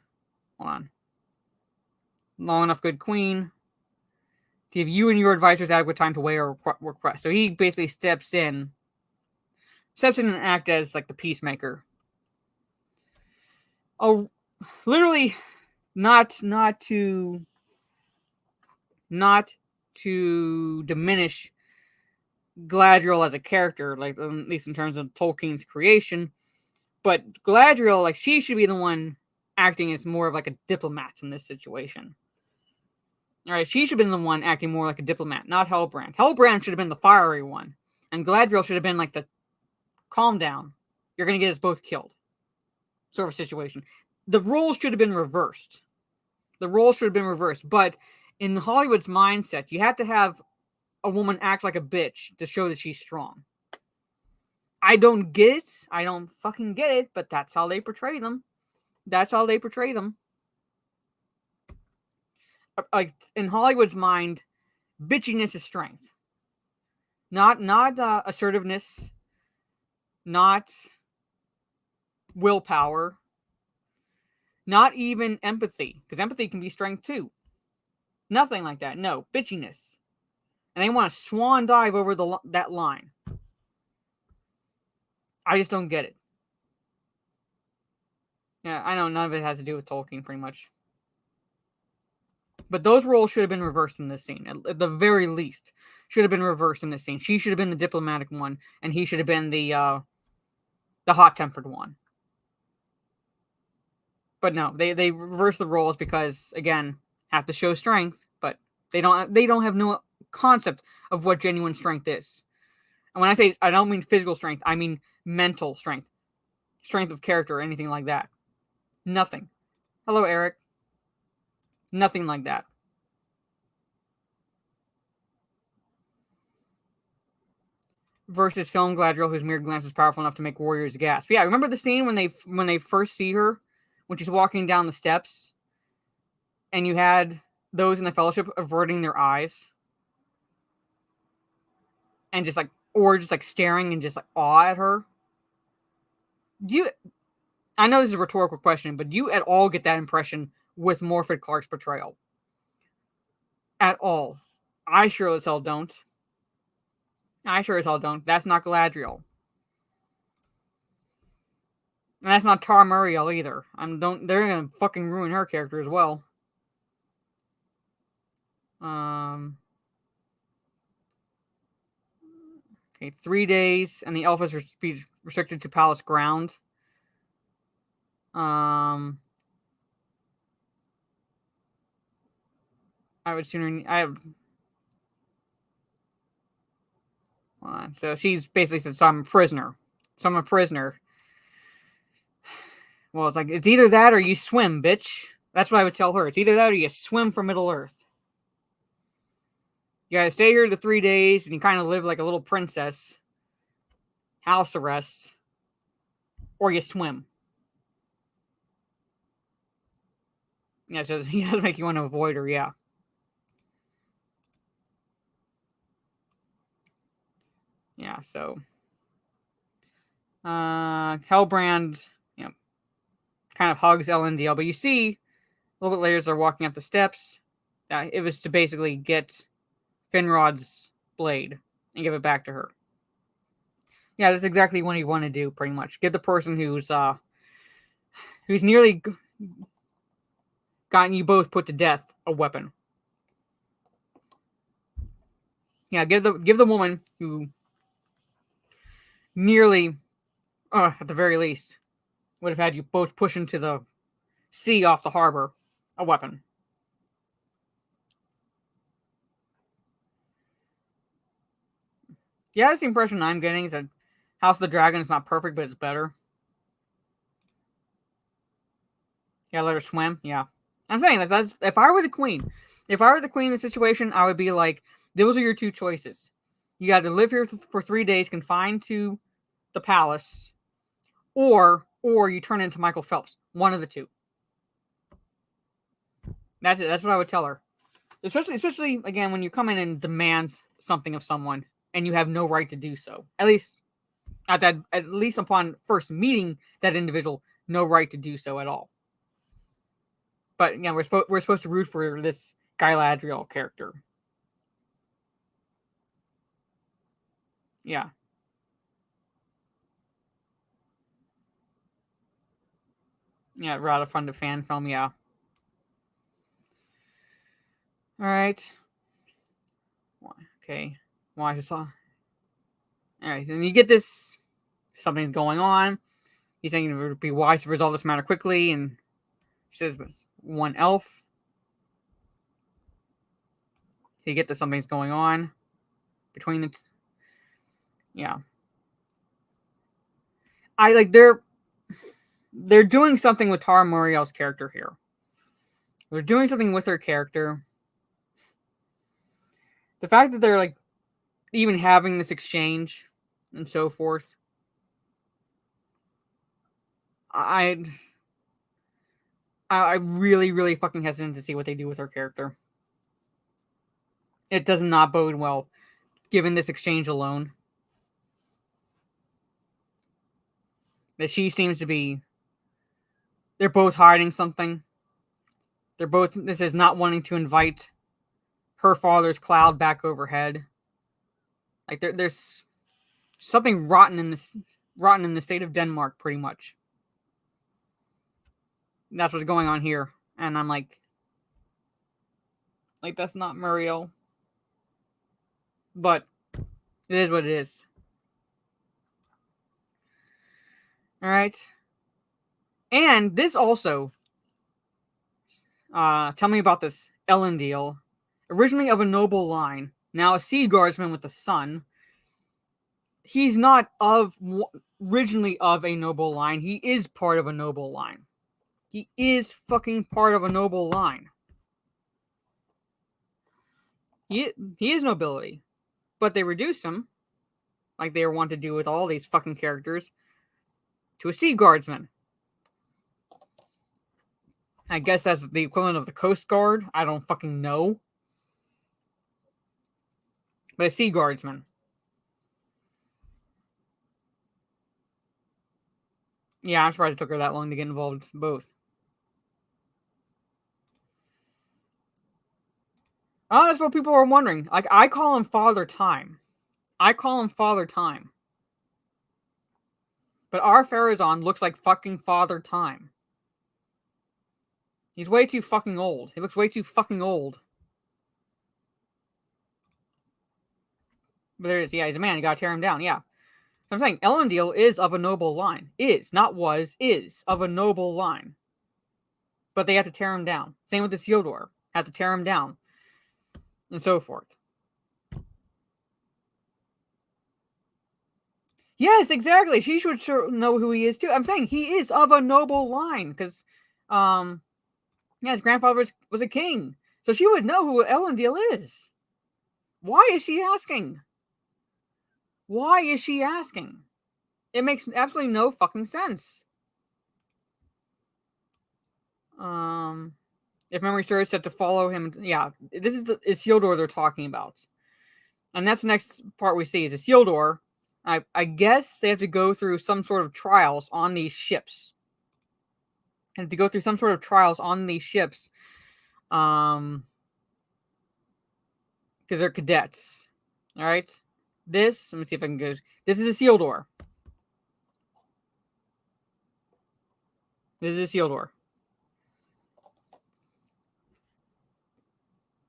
Hold on. Long enough, good queen. To give you and your advisors adequate time to weigh our request. So he basically steps in and act as like the peacemaker. Oh, literally, not to diminish Galadriel as a character, like at least in terms of Tolkien's creation, but Galadriel, like, she should be the one acting as more of like a diplomat in this situation. All right, she should have been the one acting more like a diplomat, not Halbrand. Halbrand should have been the fiery one, and Galadriel should have been like the calm down. You're gonna get us both killed sort of situation. The roles should have been reversed. But in Hollywood's mindset, you have to have a woman act like a bitch to show that she's strong. I don't get it. I don't fucking get it, but that's how they portray them. Like, in Hollywood's mind, bitchiness is strength. Not assertiveness, not willpower, not even empathy, because empathy can be strength too. Nothing like that. No, bitchiness. And they want to swan dive over that line. I just don't get it. Yeah, I know none of it has to do with Tolkien, pretty much. But those roles should have been reversed in this scene. At the very least, should have been reversed in this scene. She should have been the diplomatic one, and he should have been the hot-tempered one. But no, they reverse the roles because, again, have to show strength. But They don't have no concept of what genuine strength is. And when I say, I don't mean physical strength, I mean mental strength. Strength of character or anything like that. Nothing. Hello, Eric. Nothing like that. Versus film Galadriel, whose mere glance is powerful enough to make warriors gasp. Yeah, remember the scene when they first see her, when she's walking down the steps, and you had those in the Fellowship averting their eyes, and just like staring and just like awe at her. I know this is a rhetorical question, but do you at all get that impression with Morfydd Clark's portrayal? At all? I sure as hell don't. That's not Galadriel. And that's not Tar Muriel either. They're gonna fucking ruin her character as well. Okay, 3 days, and the elf is restricted to palace ground. I would sooner. Hold on. So she's basically said, "So I'm a prisoner. Well, it's either that or you swim, bitch. That's what I would tell her. It's either that or you swim for Middle Earth. You gotta stay here the 3 days, and you kind of live like a little princess. House arrest, or you swim. Yeah, so he does make you want to avoid her. Yeah. Yeah. So, Hellbrand, kind of hugs Elendil, but you see a little bit later as they're walking up the steps, it was to basically get Finrod's blade and give it back to her. Yeah, that's exactly what you want to do, pretty much. Give the person who's nearly gotten you both put to death a weapon. Yeah, give the woman who nearly, at the very least, would have had you both push into the sea off the harbor a weapon. Yeah, that's the impression I'm getting, is that House of the Dragon is not perfect, but it's better. Yeah, let her swim. Yeah. I'm saying that's if I were the queen in the situation, I would be like, those are your two choices. You got to live here for 3 days, confined to the palace, or you turn into Michael Phelps. One of the two. That's it. That's what I would tell her. Especially again, when you come in and demand something of someone and you have no right to do so. At least upon first meeting that individual, no right to do so at all. But we're supposed to root for this Galadriel character. Yeah. Yeah, rather fun to fan film, yeah. Alright. Okay. Well, I just saw. Alright, then you get this. Something's going on. He's saying it would be wise to resolve this matter quickly, and she says, one elf. You get that something's going on between the yeah. They're doing something with Tara Muriel's character here. They're doing something with her character. The fact that they're even having this exchange and so forth. I really, really fucking hesitant to see what they do with her character. It does not bode well, given this exchange alone. That she seems to be. They're both hiding something. This is not wanting to invite her father's cloud back overhead. There's something rotten in the state of Denmark, pretty much. And that's what's going on here. And I'm like, that's not Muriel. But it is what it is. Alright. And this also, tell me about this Elendil Originally of a noble line, now a sea guardsman with the sun. He's not originally of a noble line. He is part of a noble line. He is fucking part of a noble line. He is nobility. But they reduce him, like they want to do with all these fucking characters, to a sea guardsman. I guess that's the equivalent of the Coast Guard. I don't fucking know. But a sea guardsman. Yeah, I'm surprised it took her that long to get involved in both. Oh, that's what people are wondering. Like, I call him Father Time. But our Farazan looks like fucking Father Time. He's way too fucking old. He looks way too fucking old. But there it is. Yeah, he's a man. You gotta tear him down. Yeah. So I'm saying Elendil is of a noble line. Is. Not was. Is. Of a noble line. But they have to tear him down. Same with the Isildur. Have to tear him down. And so forth. Yes, exactly. She should sure know who he is too. I'm saying he is of a noble line. Because, yeah, his grandfather was a king. So she would know who Elendil is. Why is she asking? Why is she asking? It makes absolutely no fucking sense. If memory serves, set to follow him. Yeah, this is the Isildur they're talking about. And that's the next part we see is Isildur. I guess they have to go through some sort of trials on these ships. Because they're cadets. All right. Let me see if I can go. This is Isildur.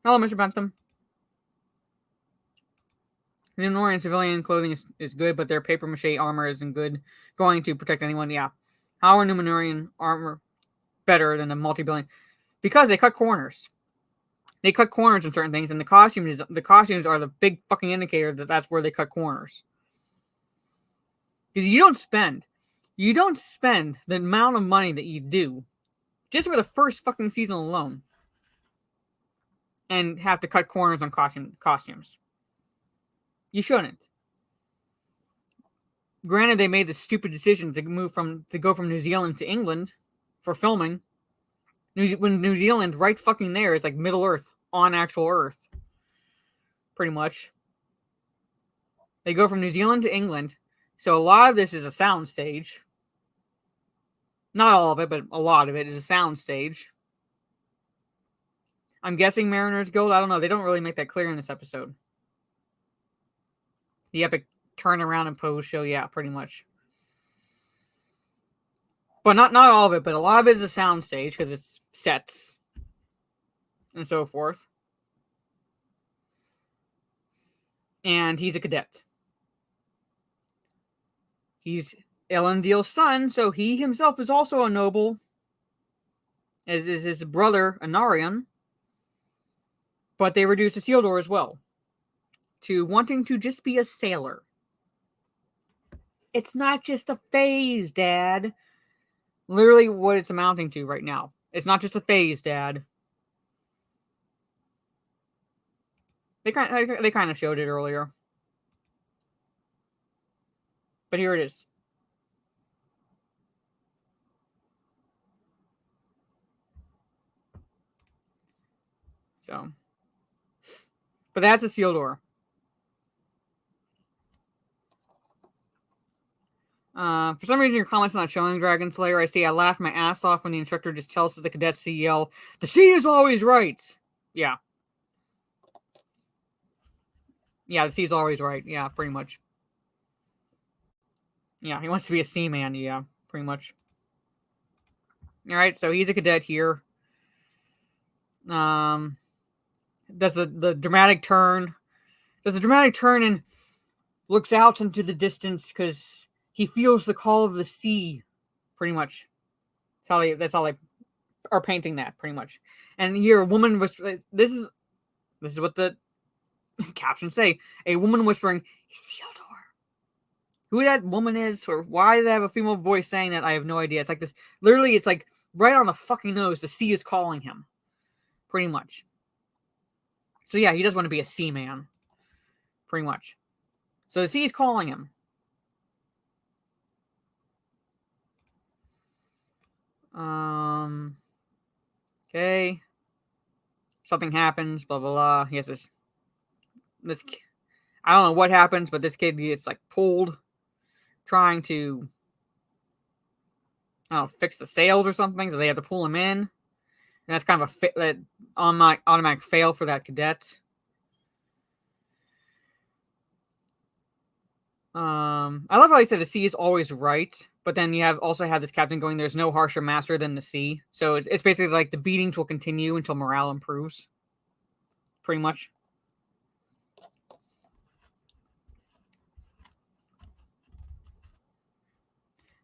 Hello, Mr. Bentham. The Numenorean civilian clothing is good, but their papier-mâché armor isn't going to protect anyone. Yeah. How are Numenorean armor better than the multi-billion? Because they cut corners. They cut corners in certain things, and the costumes are the big fucking indicator that that's where they cut corners. Because you don't spend the amount of money that you do just for the first fucking season alone and have to cut corners on costumes. You shouldn't. Granted, they made the stupid decision to go from New Zealand to England for filming. When New Zealand, right fucking there, is like Middle Earth, on actual Earth. Pretty much. They go from New Zealand to England, so a lot of this is a sound stage. Not all of it, but a lot of it is a sound stage. I'm guessing Mariners Guild, I don't know, they don't really make that clear in this episode. The epic turnaround and pose show, yeah, pretty much. But not all of it, but a lot of it is a sound stage because it's sets and so forth. And he's a cadet. He's Elendil's son, so he himself is also a noble, as is his brother Anarion. But they reduce Isildur as well to wanting to just be a sailor. It's not just a phase, Dad. Literally what it's amounting to right now. It's not just a phase, Dad. They kind of showed it earlier. But here it is. So. But that's Isildur. For some reason, your comments not showing Dragon Slayer. I see. I laughed my ass off when the instructor just tells the cadets to yell, "The sea is always right." Yeah. Yeah, the sea is always right. Yeah, pretty much. Yeah, he wants to be a seaman. Yeah, pretty much. All right, so he's a cadet here. Does the dramatic turn? Does the dramatic turn and looks out into the distance because he feels the call of the sea, pretty much. That's how they are painting that, pretty much. And here, a woman was. This is This is what the captions say. A woman whispering, Isildur. Who that woman is, or why they have a female voice saying that, I have no idea. It's like this, literally, it's like right on the fucking nose. The sea is calling him. Pretty much. So yeah, he does want to be a sea man. Pretty much. So the sea is calling him. Okay. Something happens, blah, blah, blah. He has this, I don't know what happens, but this kid gets, like, pulled, trying to, I don't know, fix the sails or something, so they have to pull him in. And that's kind of that automatic fail for that cadet. I love how he said the sea is always right, but then you also have this captain going, there's no harsher master than the sea. So it's basically like the beatings will continue until morale improves. Pretty much.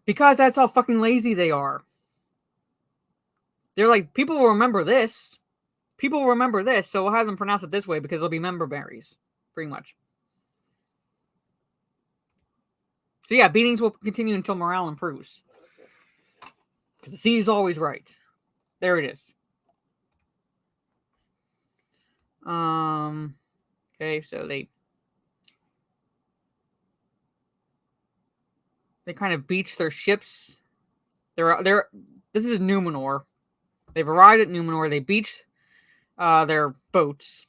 Because that's how fucking lazy they are. They're like, people will remember this. People will remember this, so we'll have them pronounce it this way because it'll be member berries. Pretty much. So yeah, beatings will continue until morale improves. Because the sea is always right. There it is. Okay, so they kind of beach their ships. This is Numenor. They've arrived at Numenor. They beach their boats.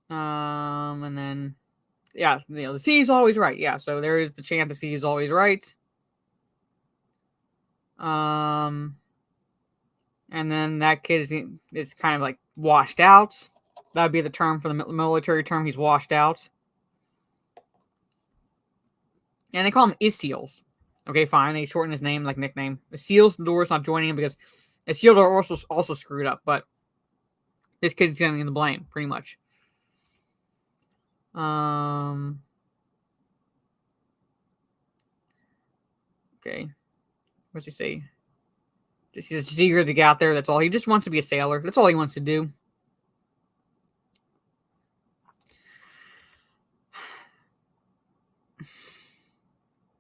And then, yeah, the sea is always right. Yeah, so there is the chance the sea is always right. And then that kid is kind of like washed out. That would be the term for the military term. He's washed out. And they call him Iseals. Okay, fine. They shorten his name, like nickname. Isildur is not joining him because Isildur also screwed up, but this kid's getting the blame, pretty much. Okay. What's he say? He's just eager to get out there. That's all. He just wants to be a sailor. That's all he wants to do.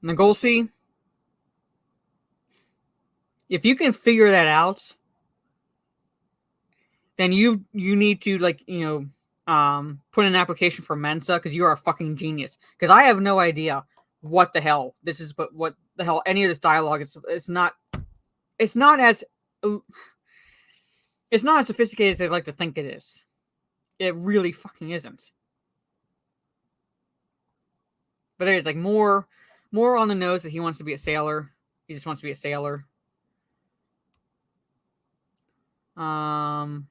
Nagolsi, if you can figure that out, then you need to, like, put in an application for Mensa because you are a fucking genius. Because I have no idea what the hell this is, but what the hell any of this dialogue is. It's not as sophisticated as they like to think it is. It really fucking isn't. But there's like more on the nose that he wants to be a sailor. He just wants to be a sailor. Pass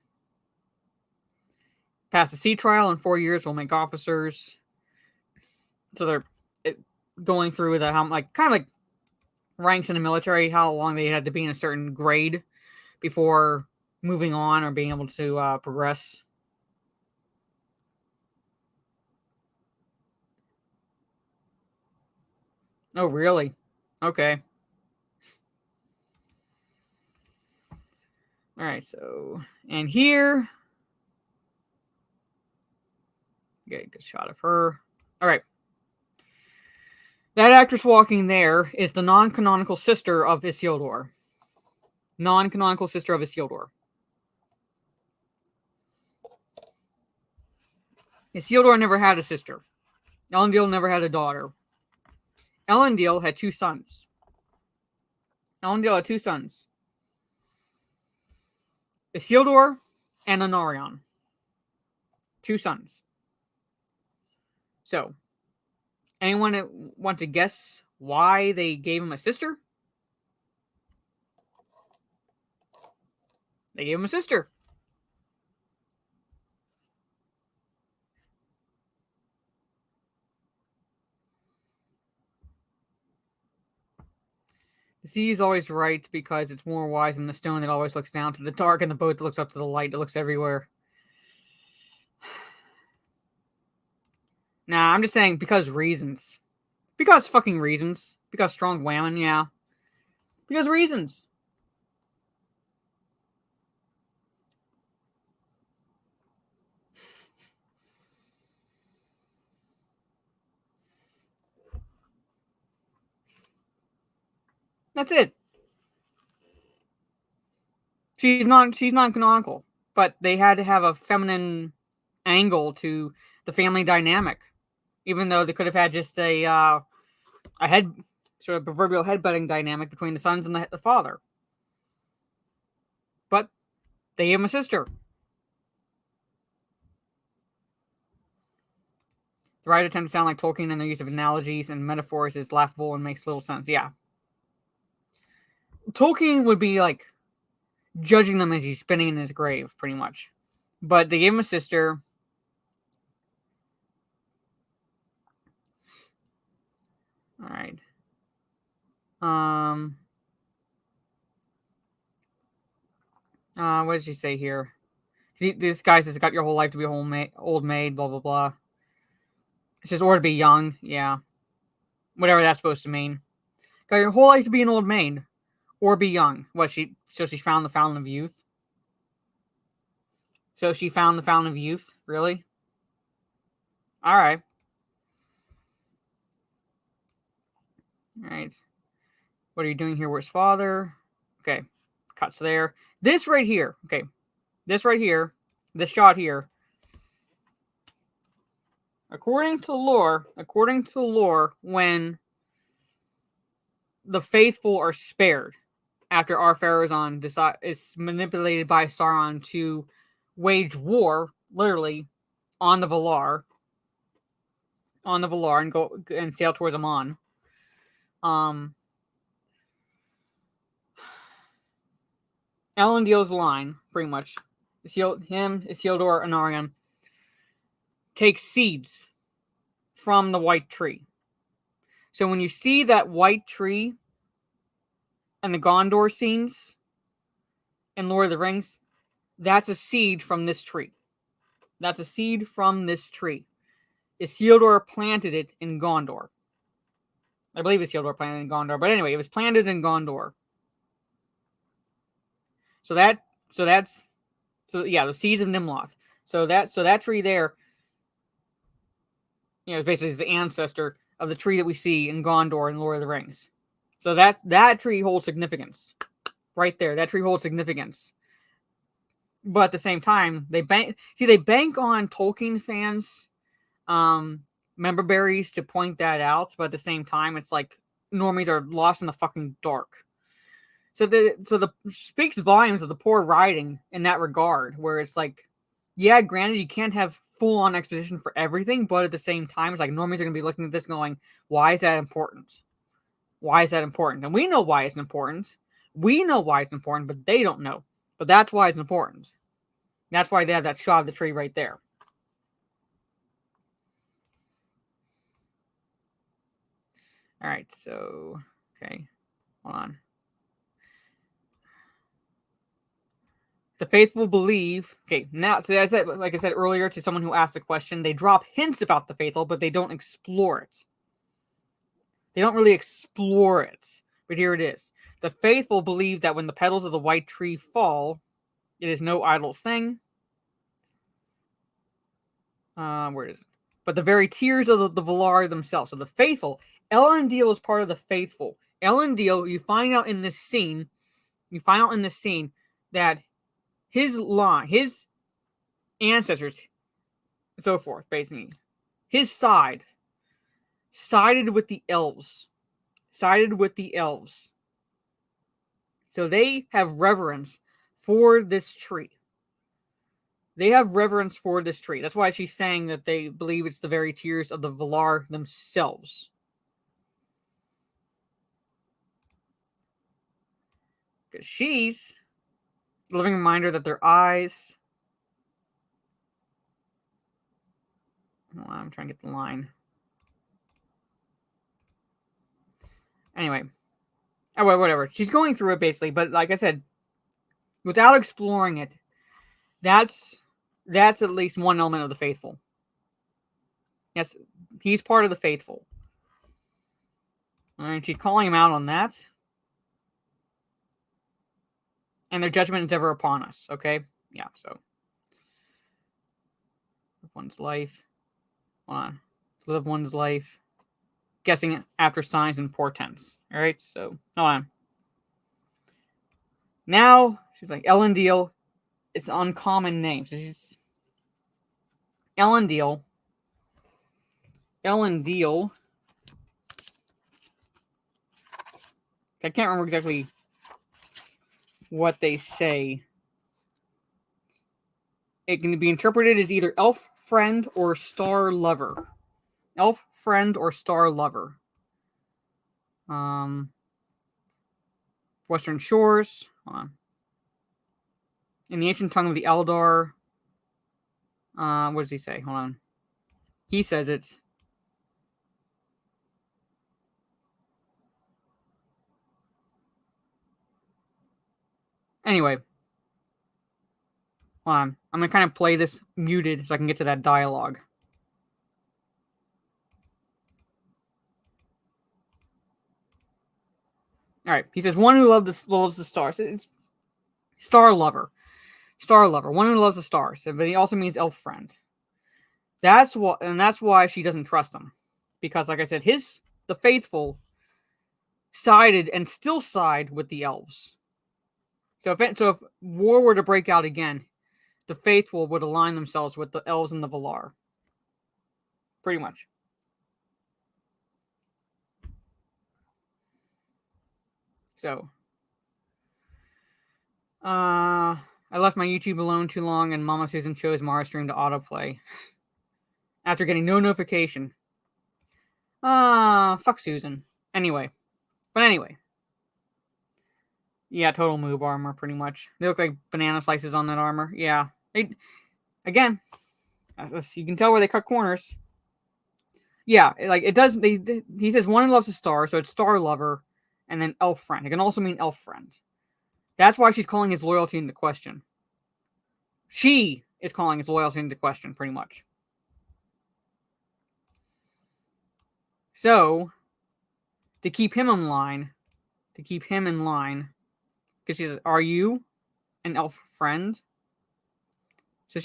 the sea trial in 4 years. Will make officers. So they're going through the kind of like ranks in the military, how long they had to be in a certain grade before moving on or being able to progress. Oh, really? Okay. All right, so, and here, get a good shot of her. All right. That actress walking there is the non-canonical sister of Isildur. Non-canonical sister of Isildur. Isildur never had a sister. Elendil never had a daughter. Elendil had 2 sons. Elendil had 2 sons. Isildur and Anarion. 2 sons. So, anyone want to guess why they gave him a sister? They gave him a sister. The sea is always right because it's more wise than the stone that always looks down to the dark and the boat that looks up to the light that looks everywhere. Nah, I'm just saying because reasons. Because fucking reasons. Because strong whammon, yeah. Because reasons. That's it. She's non-canonical, but they had to have a feminine angle to the family dynamic, even though they could have had just a head, sort of proverbial headbutting dynamic between the sons and the father. But they gave him a sister. The writer tends to sound like Tolkien, and their use of analogies and metaphors is laughable and makes little sense. Yeah. Tolkien would be like judging them as he's spinning in his grave, pretty much. But they gave him a sister. All right. What did she say here? This guy says, got your whole life to be an old maid, blah, blah, blah. It says, or to be young. Yeah. Whatever that's supposed to mean. Got your whole life to be an old maid. Or be young. So she found the fountain of youth? So she found the fountain of youth? Really? Alright. Alright. What are you doing here? Where's father? Okay. Cuts there. This right here. Okay. This right here. This shot here. According to lore, when the faithful are spared after Ar-Pharazôn is manipulated by Sauron to wage war, literally, on the Valar, and go and sail towards Amon. Elendil's line, pretty much, Isildur, and Aryan, take seeds from the white tree. So when you see that white tree and the Gondor scenes in Lord of the Rings, that's a seed from this tree. That's a seed from this tree. Isildur planted it in Gondor. I believe Isildur planted it in Gondor, but anyway, it was planted in Gondor. The seeds of Nimloth. So that tree there, basically is the ancestor of the tree that we see in Gondor in Lord of the Rings. So that tree holds significance. Right there, that tree holds significance. But at the same time, they bank on Tolkien fans member berries to point that out, but at the same time, it's like normies are lost in the fucking dark. So the speaks volumes of the poor writing in that regard, where it's like, yeah, granted, you can't have full-on exposition for everything, but at the same time, it's like normies are going to be looking at this going, why is that important? Why is that important? And we know why it's important. We know why it's important, but they don't know. But that's why it's important. That's why they have that shot of the tree right there. All right, so, okay, hold on. The faithful believe. Okay, now, so like I said earlier to someone who asked the question, they drop hints about the faithful, but they don't explore it. They don't really explore it. But here it is. The faithful believe that when the petals of the white tree fall, it is no idle thing. Where is it? But the very tears of the Valar themselves. So the faithful. Elendil is part of the faithful. Elendil, you find out in this scene that his ancestors, and so forth, basically, his sided with the elves. So they have reverence for this tree. That's why she's saying that they believe it's the very tears of the Valar themselves. Because she's a living reminder that their eyes... Hold on, I'm trying to get the line. Anyway. Oh, well, whatever. She's going through it, basically. But like I said, without exploring it, that's at least one element of the faithful. Yes, he's part of the faithful. And she's calling him out on that. And their judgment is ever upon us, okay? Yeah, so. One's life. Hold on. Live one's life. Guessing after signs and portents. Alright, so, hold on. Now she's like, Elendil is an uncommon name. So she's Elendil. Elendil. I can't remember exactly what they say. It can be interpreted as either elf friend or star lover. Elf friend or star lover. Western Shores. Hold on. In the ancient tongue of the Eldar. What does he say? Hold on. He says it's. Anyway. Hold on. I'm going to kind of play this muted so I can get to that dialogue. Alright. He says, one who loves the stars. It's star lover. Star lover. One who loves the stars. But he also means elf friend. That's why she doesn't trust him. Because, like I said, the faithful sided and still side with the elves. So if war were to break out again, the faithful would align themselves with the elves and the Valar. Pretty much. So, I left my YouTube alone too long, and Mama Susan chose Mara Stream to autoplay after getting no notification. Fuck Susan. Anyway. Yeah, total moob armor, pretty much. They look like banana slices on that armor. Yeah. Again, you can tell where they cut corners. Yeah, like it does. He says one who loves a star, so it's star lover, and then elf friend. It can also mean elf friend. That's why she's calling his loyalty into question. She is calling his loyalty into question, pretty much. So, to keep him in line, because she says, "Are you an elf friend?" So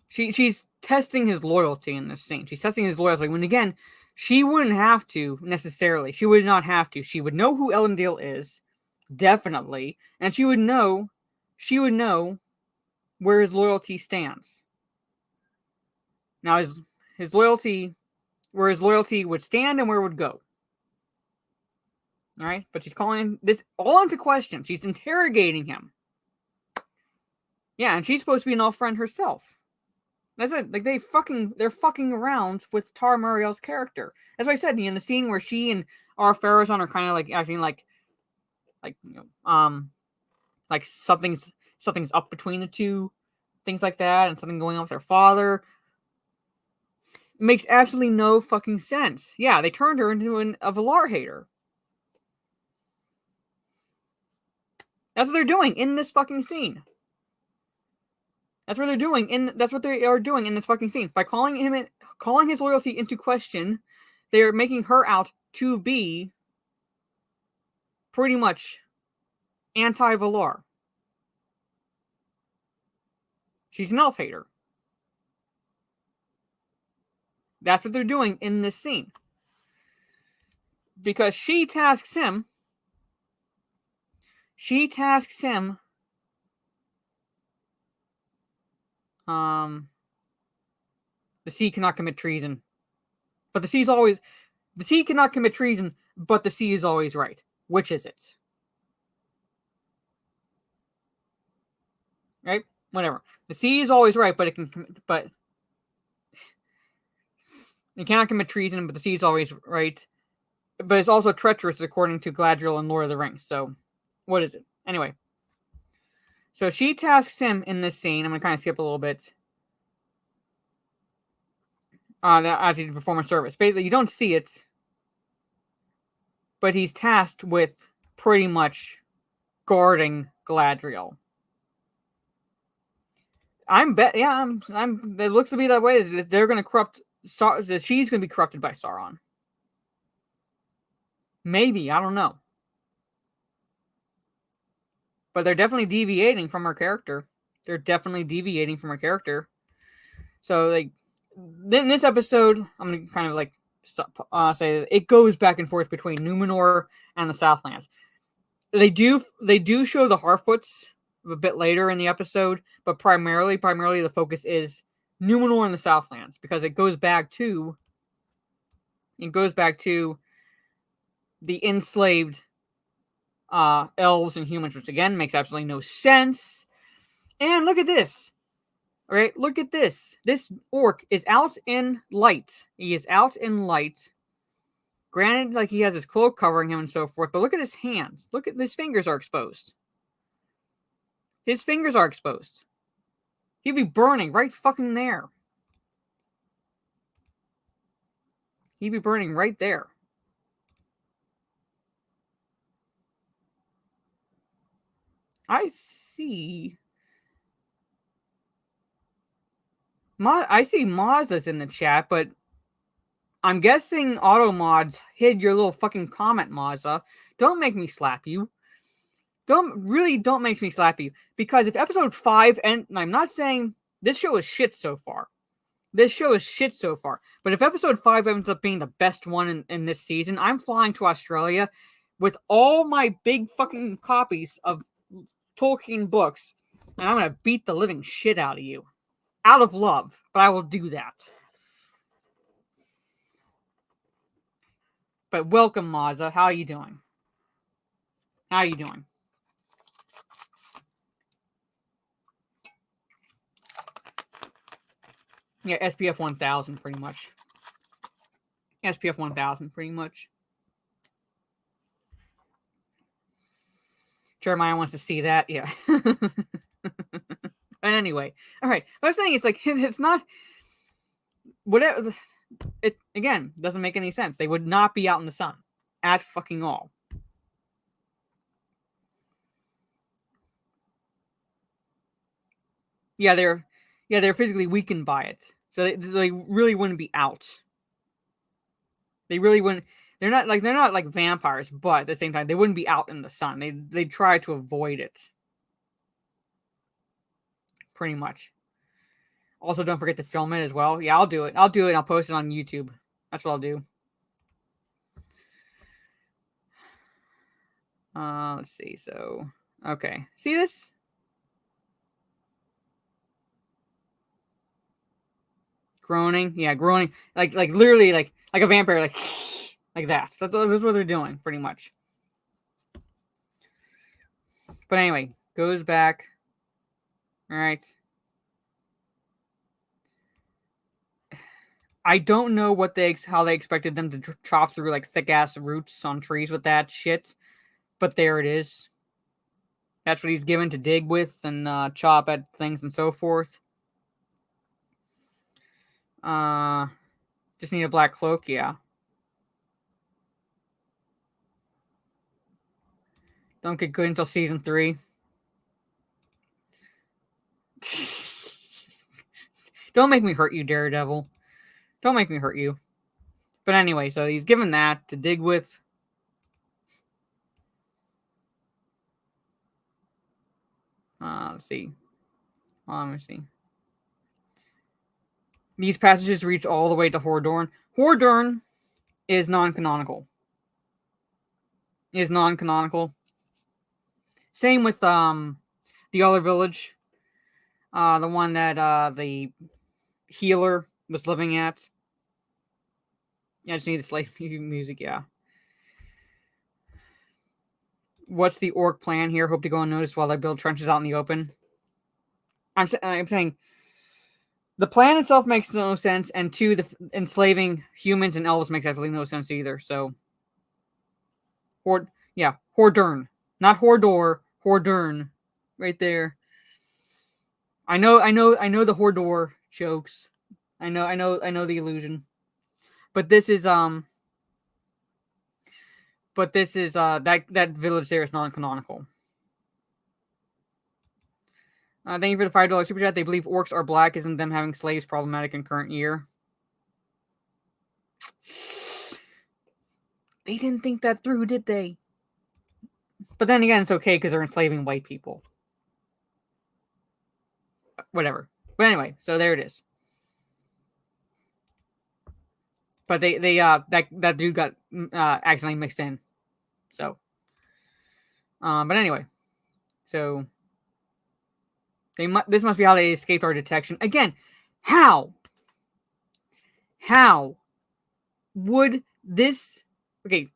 she's testing his loyalty in this scene. She's testing his loyalty when, again, she wouldn't have to necessarily. She would not have to. She would know who Elendil is, definitely, and she would know where his loyalty stands. Now, his loyalty, where his loyalty would stand and where it would go. All right, but she's calling this all into question. She's interrogating him. Yeah, and she's supposed to be an elf friend herself. That's it. Like they're fucking around with Tara Muriel's character. That's what I said in the scene where she and R. Farazan are kind of like acting like like something's up between the two, things like that, and something going on with their father. It makes absolutely no fucking sense. Yeah, they turned her into a Valar hater. That's what they're doing in this fucking scene. That's what they're doing that's what they are doing in this fucking scene. By calling his loyalty into question, they're making her out to be pretty much anti-Valar. She's an elf hater. That's what they're doing in this scene. Because she tasks him the sea cannot commit treason. But the sea cannot commit treason, but the sea is always right. Which is it? Right? Whatever. The sea is always right, but it cannot commit treason, but the sea is always right. But it's also treacherous according to Galadriel and Lord of the Rings. So, what is it? Anyway. So she tasks him in this scene. I'm going to kind of skip a little bit. As he perform a service. Basically, you don't see it. But he's tasked with pretty much guarding Galadriel. It looks to be that way. They're going to corrupt. She's going to be corrupted by Sauron. Maybe, I don't know. But they're definitely deviating from her character. So, like, in this episode, I'm going to kind of, like, say it goes back and forth between Numenor and the Southlands. They do show the Harfoots a bit later in the episode, but primarily the focus is Numenor and the Southlands, because it goes back to the enslaved elves and humans, which again makes absolutely no sense. And look at this. All right, look at this. This orc is out in light. He is out in light. Granted, like, he has his cloak covering him and so forth, but look at his hands. Look at his fingers are exposed. His fingers are exposed. He'd be burning right fucking there. He'd be burning right there. I see. I see Mazda's in the chat, but I'm guessing auto mods hid your little fucking comment, Mazda. Don't make me slap you. Don't make me slap you. Because if episode 5, and I'm not saying this show is shit so far. This show is shit so far. But if episode 5 ends up being the best one in this season, I'm flying to Australia with all my big fucking copies of Tolkien books, and I'm gonna beat the living shit out of you. Out of love, but I will do that. But welcome, Mazda. How are you doing? How are you doing? Yeah, SPF 1000, pretty much. SPF 1000, pretty much. Jeremiah wants to see that, yeah. But anyway, all right. What I'm saying is, like, it's not whatever. It again doesn't make any sense. They would not be out in the sun at fucking all. Yeah, they're physically weakened by it, so they really wouldn't be out. They really wouldn't. They're not like vampires, but at the same time, they wouldn't be out in the sun. They try to avoid it. Pretty much. Also, don't forget to film it as well. Yeah, I'll do it. I'll post it on YouTube. That's what I'll do. Let's see. So, okay. See this? Groaning. Yeah, groaning. Like literally like a vampire, like that. That's what they're doing, pretty much. But anyway, goes back. All right. I don't know how they expected them to chop through like thick ass roots on trees with that shit, but there it is. That's what he's given to dig with and chop at things and so forth. Just need a black cloak, yeah. Don't get good until season 3. Don't make me hurt you, Daredevil. Don't make me hurt you. But anyway, so he's given that to dig with. Let's see. Let me see. These passages reach all the way to Hordorn. Hordorn is non-canonical. Same with the other village. The one that the healer was living at. Yeah, I just need the slave music, yeah. What's the orc plan here? Hope to go unnoticed while I build trenches out in the open. I'm saying the plan itself makes no sense, and 2, the enslaving humans and elves makes absolutely no sense either. So, Hordern, not Hordor, Hordern, right there. I know the Hordor jokes. I know the illusion, but this is that village there is non-canonical. Thank you for the $5 super chat. They believe orcs are black. Isn't them having slaves problematic in current year? They didn't think that through, did they? But then again, it's okay because they're enslaving white people. Whatever. But anyway, so there it is. But that dude got accidentally mixed in. So, but anyway, so this must be how they escaped our detection. Again, how would this? Okay,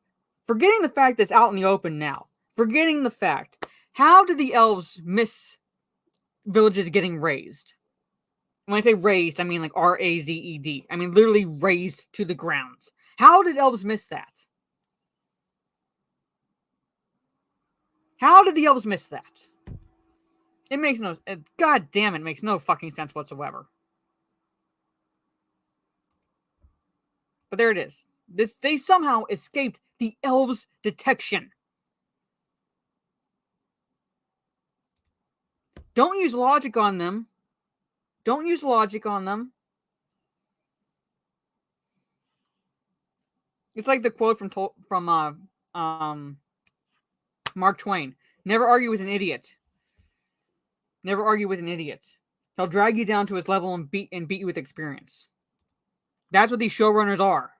forgetting the fact that it's out in the open now. Forgetting the fact, how did the elves miss villages getting razed? When I say raised, I mean like R-A-Z-E-D. I mean literally razed to the ground. How did elves miss that? How did the elves miss that? It makes no... God damn it, makes no fucking sense whatsoever. But there it is. They somehow escaped the elves' detection. Don't use logic on them. Don't use logic on them. It's like the quote from Mark Twain. Never argue with an idiot. Never argue with an idiot. He'll drag you down to his level and beat you with experience. That's what these showrunners are.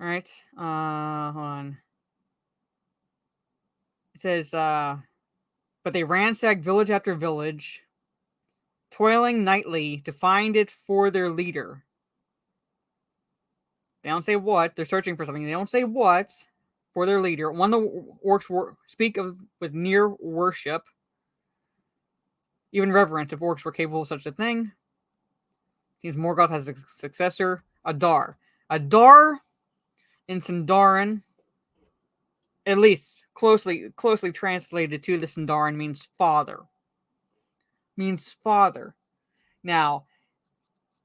All right. Hold on. It says, but they ransacked village after village, toiling nightly to find it for their leader. They don't say what. They're searching for something. They don't say what for their leader. One of the orcs speak of with near worship, even reverence, if orcs were capable of such a thing. Seems Morgoth has a successor, Adar. Adar in Sindarin, at least closely translated to the Sindarin, means father. Means father. Now,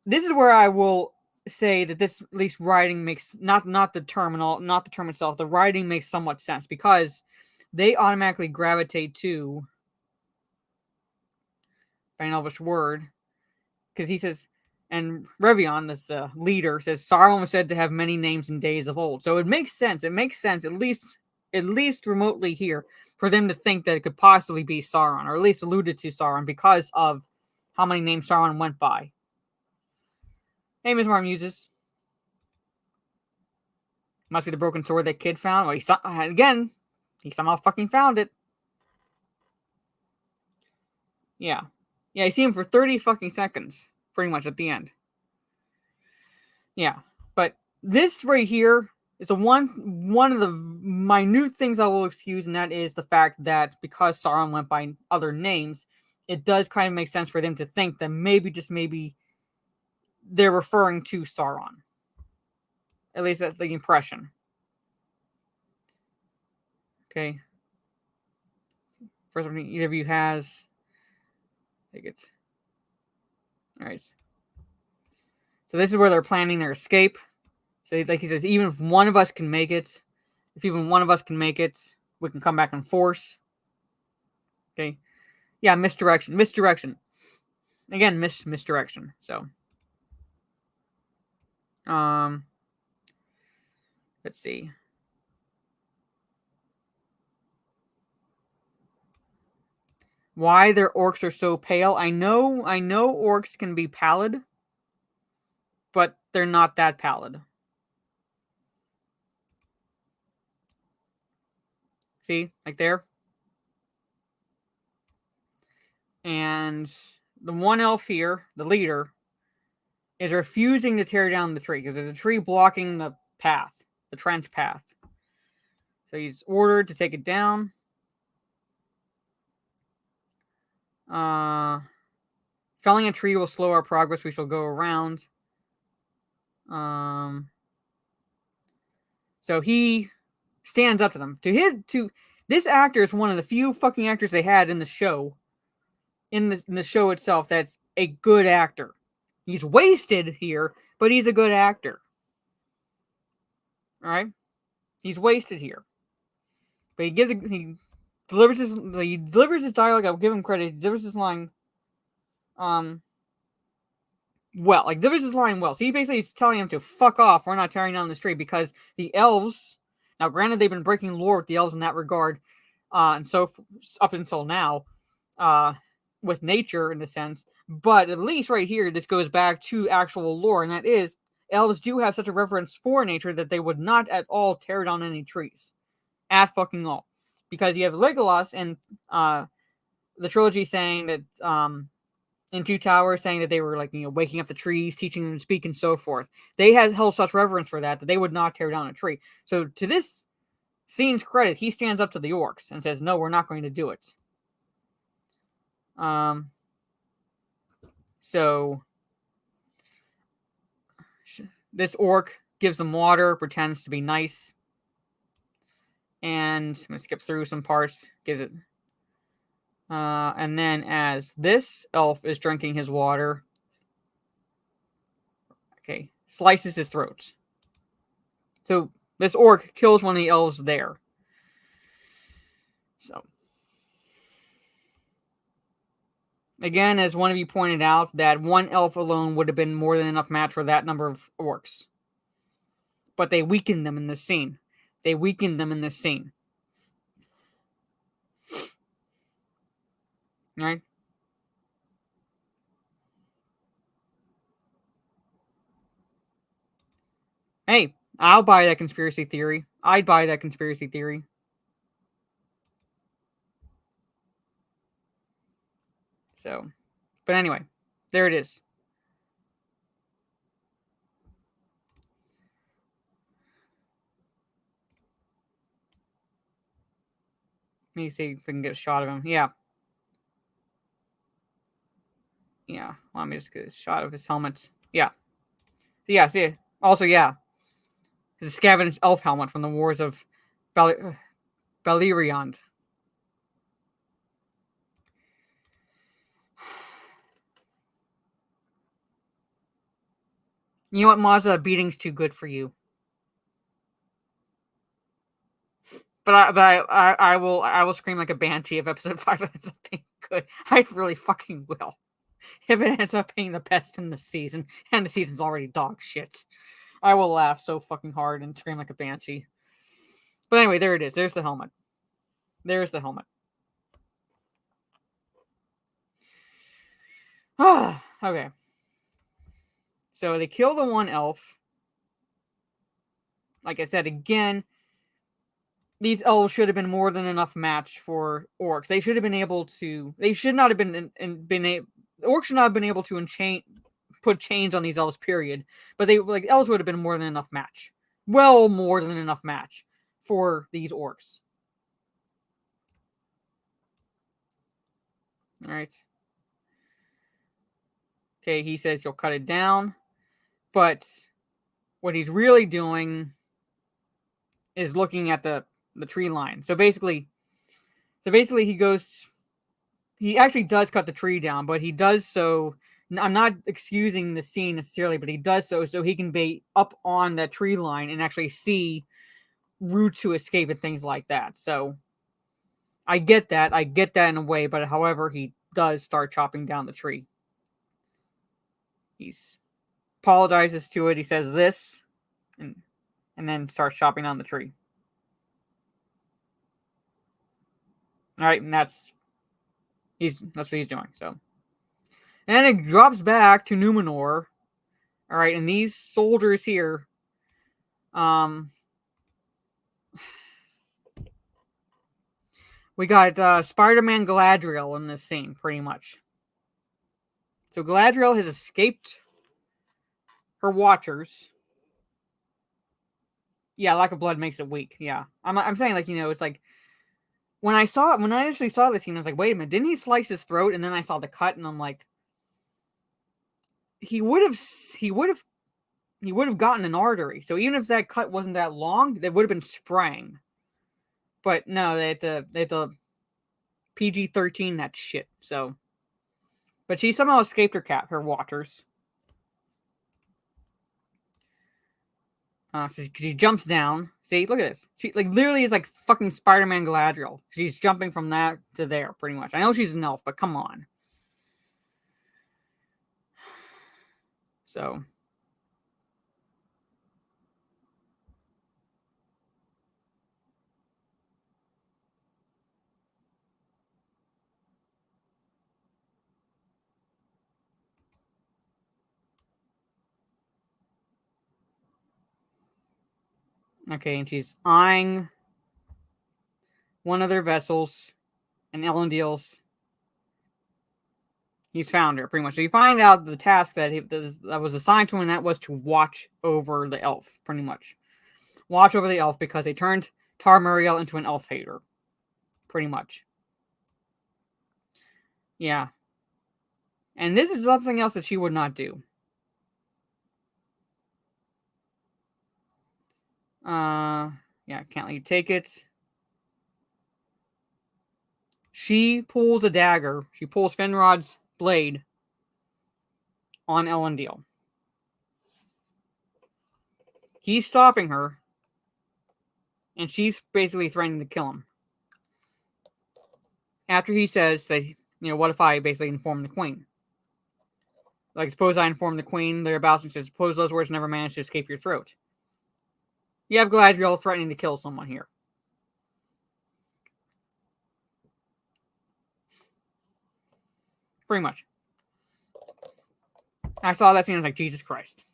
this is where I will say that this at least writing makes not the term itself. The writing makes somewhat sense because they automatically gravitate to an Elvish word, because he says, and Revion, this leader, says Sauron was said to have many names in days of old. So it makes sense. It makes sense, at least remotely here, for them to think that it could possibly be Sauron, or at least alluded to Sauron, because of how many names Sauron went by. Hey, Ms. Marm uses. Must be the broken sword that kid found. Well, he somehow fucking found it. Yeah. Yeah, you see him for 30 fucking seconds, pretty much at the end. Yeah. But this right here is one of the minute things I will excuse, and that is the fact that because Sauron went by other names, it does kind of make sense for them to think that maybe, just maybe, they're referring to Sauron. At least that's the impression. Okay. First one either of you has. Take it. Alright. So this is where they're planning their escape. So like he says, even if one of us can make it, we can come back in force. Okay. Yeah, misdirection. Again, misdirection. So let's see. Why their orcs are so pale? I know orcs can be pallid, but they're not that pallid. See, like there. And the one elf here, the leader, is refusing to tear down the tree because there's a tree blocking the path, the trench path. So he's ordered to take it down. Felling a tree will slow our progress. We shall go around. So he stands up to them. This actor is one of the few fucking actors they had in the show. In the show itself, that's a good actor. He's wasted here, but he's a good actor. All right, he's wasted here, but he delivers his dialogue. I'll give him credit. He delivers his line, delivers his line well. So he basically is telling him to fuck off. We're not tearing down the street because the elves. Now, granted, they've been breaking lore with the elves in that regard, and so up until now, with nature in a sense, but at least right here, this goes back to actual lore, and that is, elves do have such a reverence for nature that they would not at all tear down any trees. At fucking all. Because you have Legolas and the trilogy saying that in Two Towers saying that they were like, waking up the trees, teaching them to speak and so forth. They had held such reverence for that they would not tear down a tree. So to this scene's credit, he stands up to the orcs and says, no, we're not going to do it. So this orc gives them water, pretends to be nice. And I'm going to skip through some parts. Gives it. And then as this elf is drinking his water, okay, slices his throat. So this orc kills one of the elves there. So again, as one of you pointed out, that one elf alone would have been more than enough match for that number of orcs. But they weakened them in this scene. They weakened them in this scene. Right? Hey, I'll buy that conspiracy theory. I'd buy that conspiracy theory. So, but anyway, there it is. Let me see if we can get a shot of him. Yeah. Yeah. Let me just get a shot of his helmet. Yeah. So yeah, see. Also, yeah. His scavenged elf helmet from the wars of Beleriand. You know what, Mazda? Beating's too good for you. But I will scream like a banshee if episode 5 ends up being good. I really fucking will. If it ends up being the best in the season, and the season's already dog shit, I will laugh so fucking hard and scream like a banshee. But anyway, there it is. There's the helmet. There's the helmet. Okay. So they kill the one elf. Like I said, again, these elves should have been more than enough match for orcs. They should have been able to. They should not have been orcs should not have been able to put chains on these elves. Period. But elves would have been more than enough match. Well, more than enough match for these orcs. All right. Okay, he says he'll cut it down, but what he's really doing is looking at the tree line. So basically he actually does cut the tree down, but he does so. I'm not excusing the scene necessarily, but he does so he can be up on that tree line and actually see routes to escape and things like that. So I get that in a way, but however, he does start chopping down the tree. He apologizes to it. He says this, and then starts chopping down the tree. All right, and that's what he's doing. So, and it drops back to Numenor. All right, and these soldiers here, we got Spider-Man Galadriel in this scene, pretty much. So Galadriel has escaped her Watchers. Yeah, lack of blood makes it weak. Yeah, I'm saying, like, it's like when I initially saw this scene, I was like, wait a minute, didn't he slice his throat? And then I saw the cut, and I'm like, he would have gotten an artery. So even if that cut wasn't that long, they would have been spraying. But no, they had to PG-13 that shit. So, but she somehow escaped her Watchers. So she jumps down. See, look at this. She literally is like fucking Spider-Man Galadriel. She's jumping from that to there, pretty much. I know she's an elf, but come on. So. Okay, and she's eyeing one of their vessels, and Elendil's. He's found her, pretty much. So you find out the task that was assigned to him, and that was to watch over the elf, pretty much. Watch over the elf because they turned Tar Muriel into an elf hater. Pretty much. Yeah. And this is something else that she would not do. Yeah, can't let you take it. She pulls a dagger. She pulls Finrod's blade on Elendil. He's stopping her, and she's basically threatening to kill him. After he says that, what if I basically inform the queen? Like, suppose I inform the queen thereabouts and says, suppose those words never managed to escape your throat. You have Galadriel threatening to kill someone here. Pretty much. I saw that scene and I was like, Jesus Christ.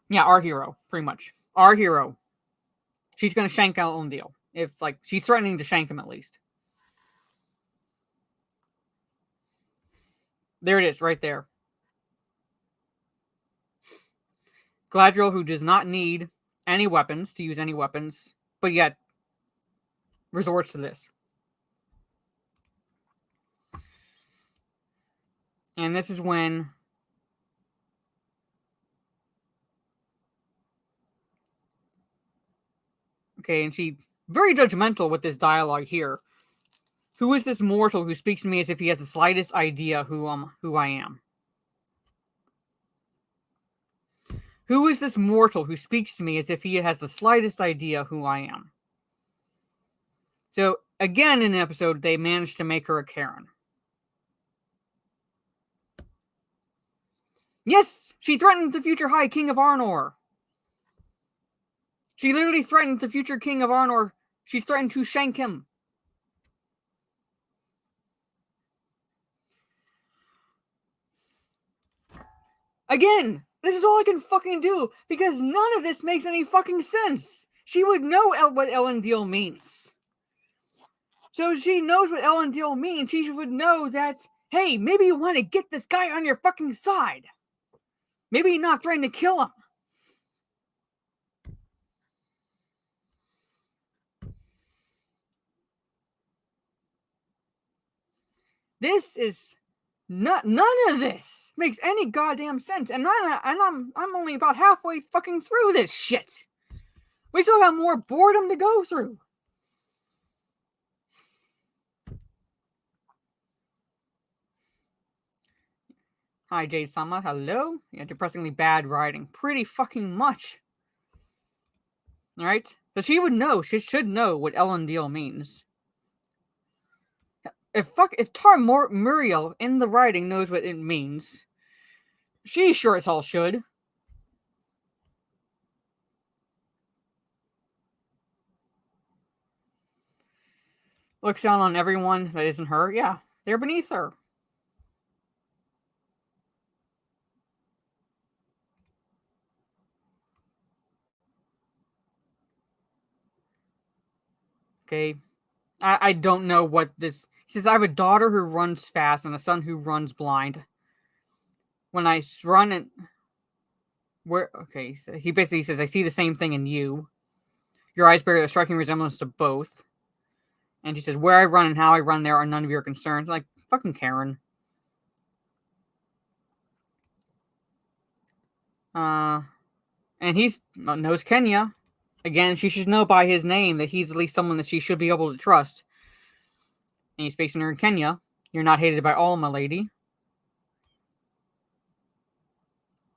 Yeah, our hero, pretty much. Our hero. She's going to shank Elendil. If, she's threatening to shank him at least. There it is, right there. Galadriel, who does not need any weapons, to use any weapons, but yet resorts to this. And this is when okay, and she very judgmental with this dialogue here. Who is this mortal who speaks to me as if he has the slightest idea who I am? Who is this mortal who speaks to me as if he has the slightest idea who I am? So, again in the episode, they managed to make her a Karen. Yes! She threatened the future High King of Arnor! She literally threatened the future King of Arnor. She threatened to shank him. Again, this is all I can fucking do, because none of this makes any fucking sense. She would know what Elendil means. So she knows what Elendil means. She would know that, hey, maybe you want to get this guy on your fucking side. Maybe you're not threatening to kill him. This is none of this makes any goddamn sense. And I'm only about halfway fucking through this shit. We still got more boredom to go through. Hi, Jade Sama. Hello. Yeah, depressingly bad writing. Pretty fucking much. Alright? So she would know. She should know what Elendil means. If Tar Muriel in the writing knows what it means, she sure as hell should. Looks down on everyone that isn't her. Yeah, they're beneath her. Okay. I don't know what this... He says, I have a daughter who runs fast and a son who runs blind. When I run and... Okay, so he basically says, I see the same thing in you. Your eyes bear a striking resemblance to both. And she says, where I run and how I run there are none of your concerns. Like, fucking Karen. And he knows Kenya. Again, she should know by his name that he's at least someone that she should be able to trust. And he's facing her in Kenya. You're not hated by all, my lady.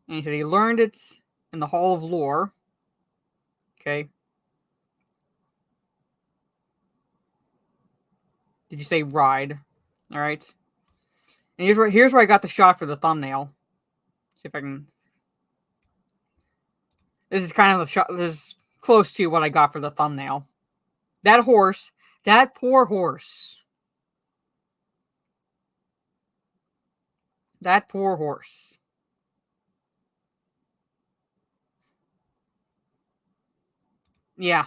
And he said he learned it in the Hall of Lore. Okay. Did you say ride? All right. And here's where I got the shot for the thumbnail. See if I can. This is kind of the shot. This is close to what I got for the thumbnail. That horse. That poor horse. That poor horse. Yeah.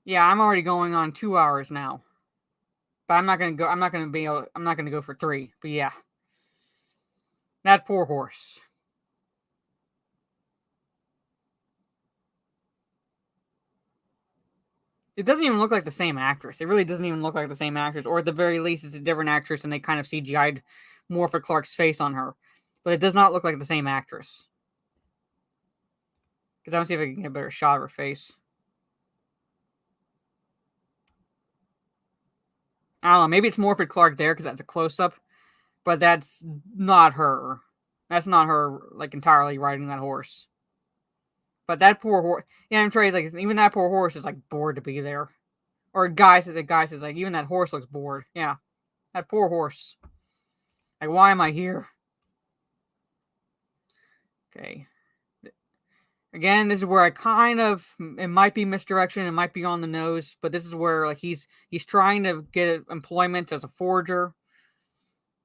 Yeah, I'm already going on 2 hours now. But I'm not gonna go for 3. But yeah. That poor horse. It doesn't even look like the same actress. It really doesn't even look like the same actress. Or at the very least, it's a different actress and they kind of CGI'd Morpher Clark's face on her. But it does not look like the same actress. Because I want to see if I can get a better shot of her face. I don't know. Maybe it's Morpher Clark there because that's a close-up. But that's not her. That's not her, like, entirely riding that horse. But that poor horse... Yeah, I'm sure like, even that poor horse is, like, bored to be there. Or guy says, like, even that horse looks bored. Yeah. That poor horse. Like, why am I here? Okay. Again, this is where I kind of... It might be misdirection. It might be on the nose. But this is where, like, he's trying to get employment as a forger.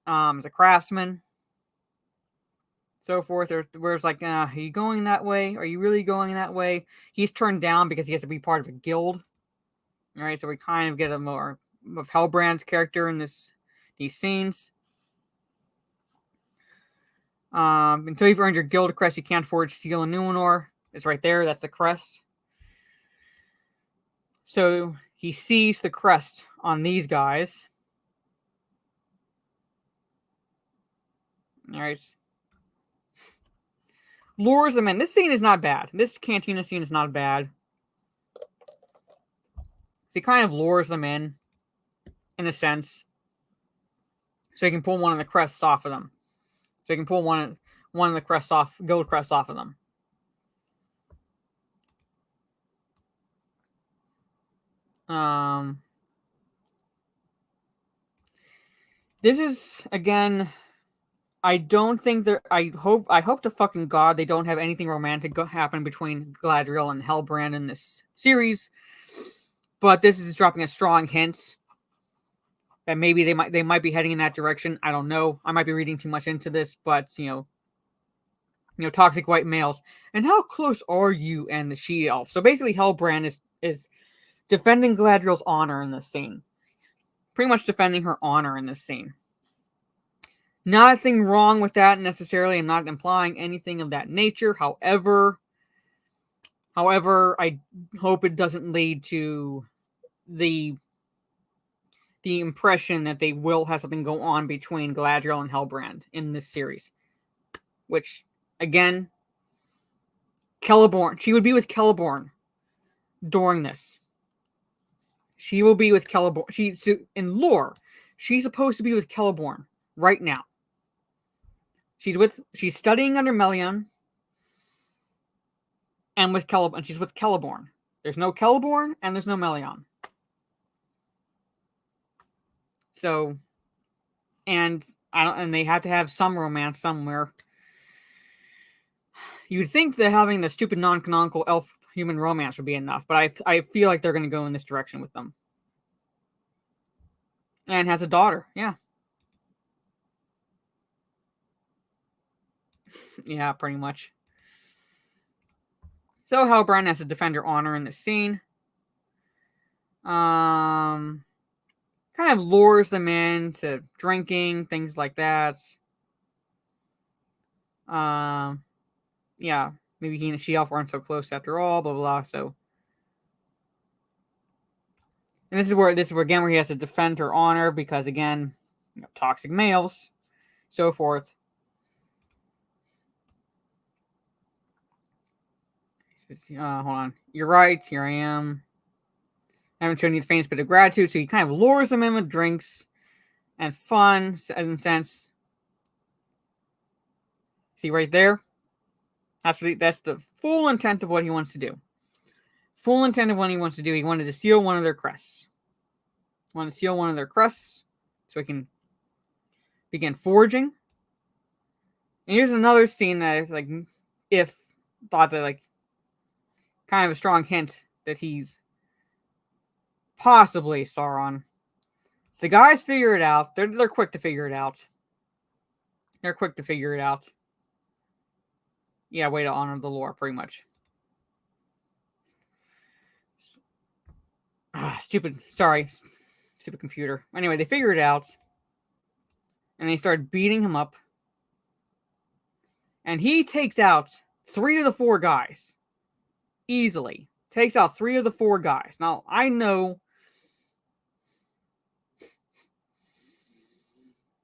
As a craftsman. So forth, where it's like, are you going that way? Are you really going that way? He's turned down because he has to be part of a guild. All right, so we kind of get a more of Hellbrand's character in these scenes. Until you've earned your guild crest, you can't forge steel in Numenor. It's right there. That's the crest. So he sees the crest on these guys. All right. Lures them in. This scene is not bad. This cantina scene is not bad. So he kind of lures them in a sense. So he can pull one of the crests off of them. So he can pull one of the crests off, gold crests off of them. This is, again, I don't think there. I hope to fucking God they don't have anything romantic happen between Galadriel and Hellbrand in this series. But this is dropping a strong hint that maybe they might be heading in that direction. I don't know. I might be reading too much into this, but you know, toxic white males. And how close are you and the she-elf? So basically, Hellbrand is defending Galadriel's honor in this scene. Pretty much defending her honor in this scene. Nothing wrong with that necessarily. I'm not implying anything of that nature. However, I hope it doesn't lead to the impression that they will have something go on between Galadriel and Hellbrand in this series. Which, again, Celeborn. She would be with Celeborn during this. She will be with Celeborn. In lore, she's supposed to be with Celeborn right now. She's studying under Melian. And she's with Celeborn. There's no Celeborn and there's no Melian. So, and they have to have some romance somewhere. You'd think that having the stupid non-canonical elf-human romance would be enough, but I feel like they're going to go in this direction with them. And has a daughter, yeah. Yeah, pretty much. So Hellbrand has to defend her honor in this scene. Kind of lures them into drinking, things like that. Yeah, maybe he and the she-elf aren't so close after all, blah, blah, blah, so. And this is where again, where he has to defend her honor, because, again, toxic males, so forth. He says, hold on. You're right, here I am. I haven't shown you the faintest bit of gratitude, so he kind of lures them in with drinks and fun, in a sense. See right there? That's the full intent of what he wants to do. Full intent of what he wants to do. He wanted to steal one of their crests. So he can begin forging. And here's another scene that is like, if thought that like, kind of a strong hint that he's possibly Sauron. So the guys figure it out. They're quick to figure it out. Yeah, way to honor the lore, pretty much. Stupid computer. Anyway, they figure it out, and they start beating him up, and he takes out 3 of the 4 guys. Easily. Takes out 3 of the 4 guys. Now, I know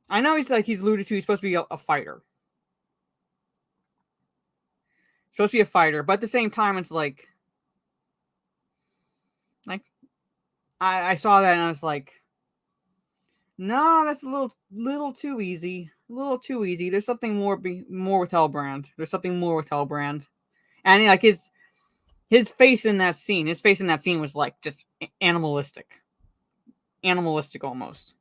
he's alluded to, he's supposed to be a fighter. Supposed to be a fighter, but at the same time, it's like I saw that and I was like, no, that's a little too easy. A little too easy. There's something more with Hellbrand. There's something more with Hellbrand. And like his face in that scene, was like just animalistic. Animalistic almost.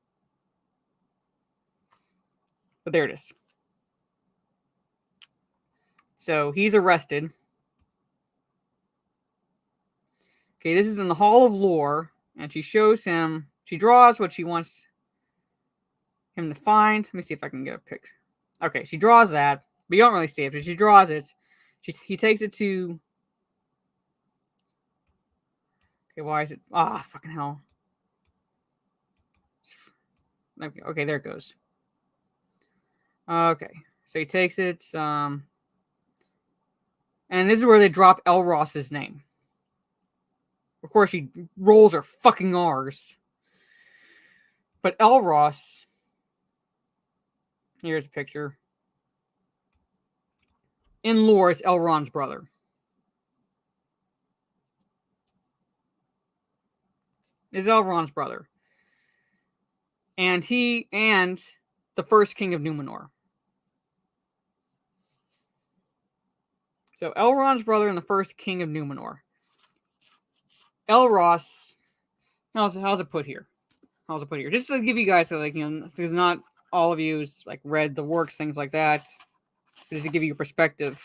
But there it is. So he's arrested. Okay, this is in the Hall of Lore, and she draws what she wants him to find. Let me see if I can get a picture. Okay, she draws that, but you don't really see it, but she draws it. He takes it to... Okay, why is it... fucking hell. Okay, there it goes. Okay, so he takes it, and this is where they drop Elros's name. Of course, she rolls her fucking R's. But Elros... Here's a picture. In lore, it's Elrond's brother. Is Elrond's brother. And he and the first king of Numenor. So Elrond's brother and the first king of Numenor. Elros, how's it put here? Just to give you guys, because not all of you like read the works, things like that. Just to give you a perspective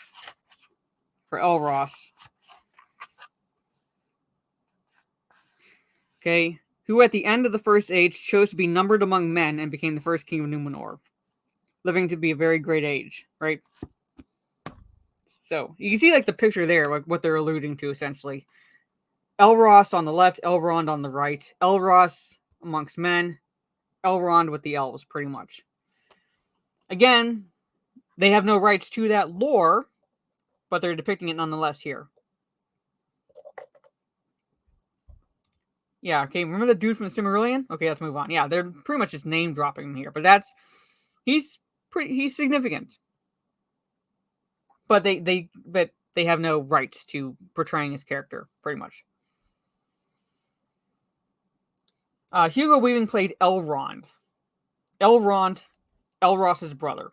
for Elros. Okay, who at the end of the First Age chose to be numbered among men and became the first king of Numenor, living to be a very great age, right? So you can see like the picture there, like what they're alluding to essentially. Elros on the left, Elrond on the right. Elros amongst men, Elrond with the elves, pretty much. Again, they have no rights to that lore, but they're depicting it nonetheless here. Yeah, okay, remember the dude from the Silmarillion? Okay, let's move on. Yeah, they're pretty much just name dropping him here, but he's significant. But they have no rights to portraying his character, pretty much. Hugo Weaving played Elrond. Elros's brother.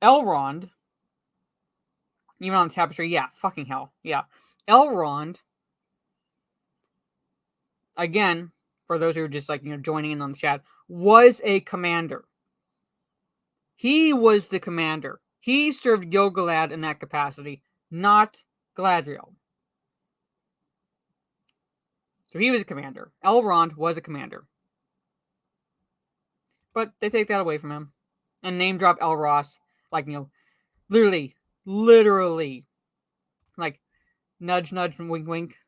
Elrond, even on the tapestry, yeah, fucking hell, yeah. Elrond, again, for those who are just joining in on the chat, was a commander. He was the commander. He served Gil-galad in that capacity, not Galadriel. So he was a commander. Elrond was a commander. But they take that away from him. And name drop Elros. Literally. Like, nudge, nudge, wink, wink.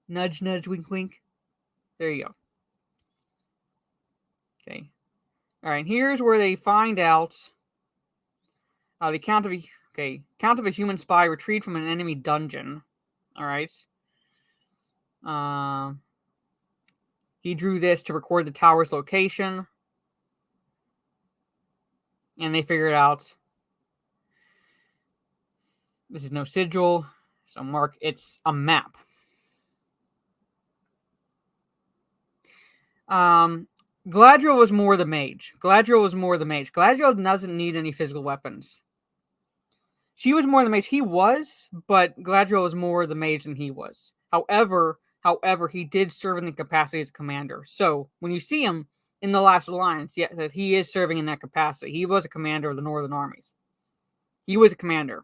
Nudge, nudge, wink, wink. There you go. Okay. Alright, here's where they find out the account of a human spy retrieved from an enemy dungeon. Alright. He drew this to record the tower's location. And they figured out this is no sigil. So mark, it's a map. Galadriel was more the mage. Galadriel doesn't need any physical weapons. She was more the mage. He was, but Galadriel was more the mage than he was. However, he did serve in the capacity as commander. So when you see him in the last alliance, yeah, that he is serving in that capacity. He was a commander of the Northern armies. He was a commander.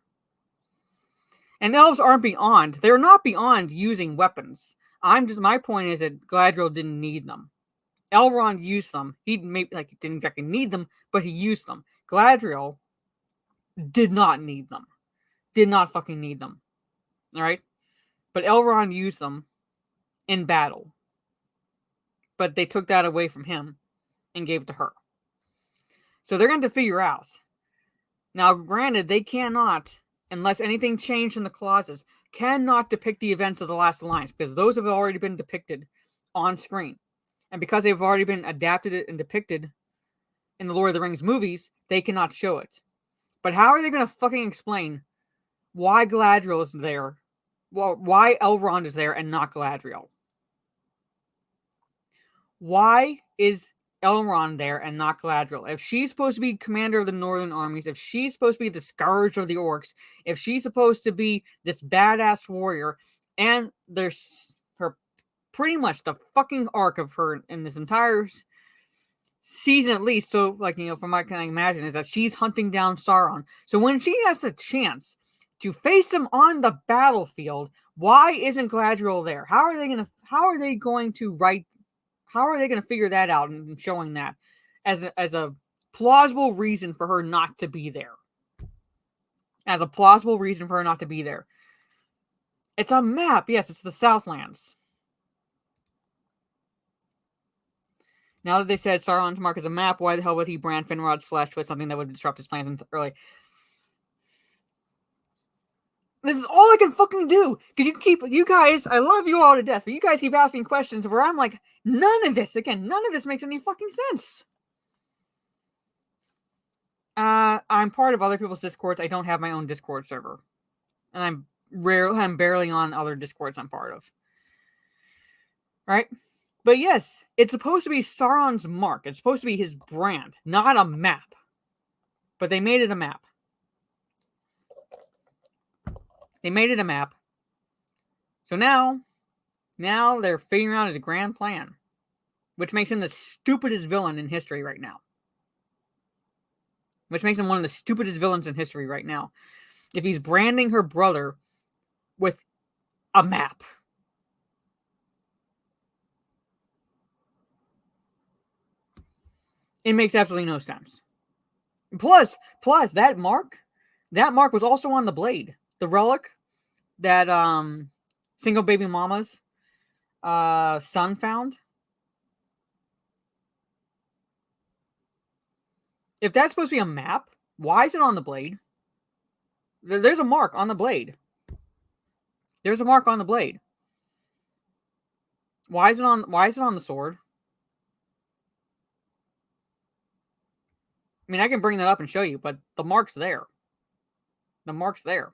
And elves aren't beyond. They're not beyond using weapons. My point is that Galadriel didn't need them. Elrond used them. He didn't exactly need them, but he used them. Galadriel did not need them. Did not fucking need them. All right? but Elrond used them in battle. But they took that away from him and gave it to her. So they're going to figure out. Now, granted, they cannot, unless anything changed in the clauses, cannot depict the events of the Last Alliance, because those have already been depicted on screen. And because they've already been adapted and depicted in the Lord of the Rings movies, they cannot show it. But how are they going to fucking explain why Galadriel is there? Well, why Elrond is there and not Galadriel? Why is Elrond there and not Galadriel? If she's supposed to be commander of the northern armies, if she's supposed to be the scourge of the orcs, if she's supposed to be this badass warrior, and there's her pretty much the fucking arc of her in this entire season at least, so like, you know, from what I can imagine, is that she's hunting down Sauron. So when she has the chance to face him on the battlefield, why isn't Galadriel there? How are they going to figure that out and showing that as a plausible reason for her not to be there? As a plausible reason for her not to be there. It's a map. Yes, it's the Southlands. Now that they said Sauron's mark is a map, why the hell would he brand Finrod's flesh with something that would disrupt his plans early? This is all I can fucking do. Because you guys, I love you all to death, but you guys keep asking questions where I'm like, none of this makes any fucking sense. I'm part of other people's Discords. I don't have my own Discord server. And I'm barely on other Discords I'm part of. Right? But yes, it's supposed to be Sauron's mark. It's supposed to be his brand, not a map. But they made it a map. They made it a map. So now they're figuring out his grand plan, which makes him the stupidest villain in history right now. Which makes him one of the stupidest villains in history right now. If he's branding her brother with a map. It makes absolutely no sense. Plus, that mark was also on the blade. The relic that single baby mama's son found. If that's supposed to be a map, why is it on the blade? There's a mark on the blade. There's a mark on the blade. Why is it on the sword? I mean, I can bring that up and show you, but the mark's there. The mark's there.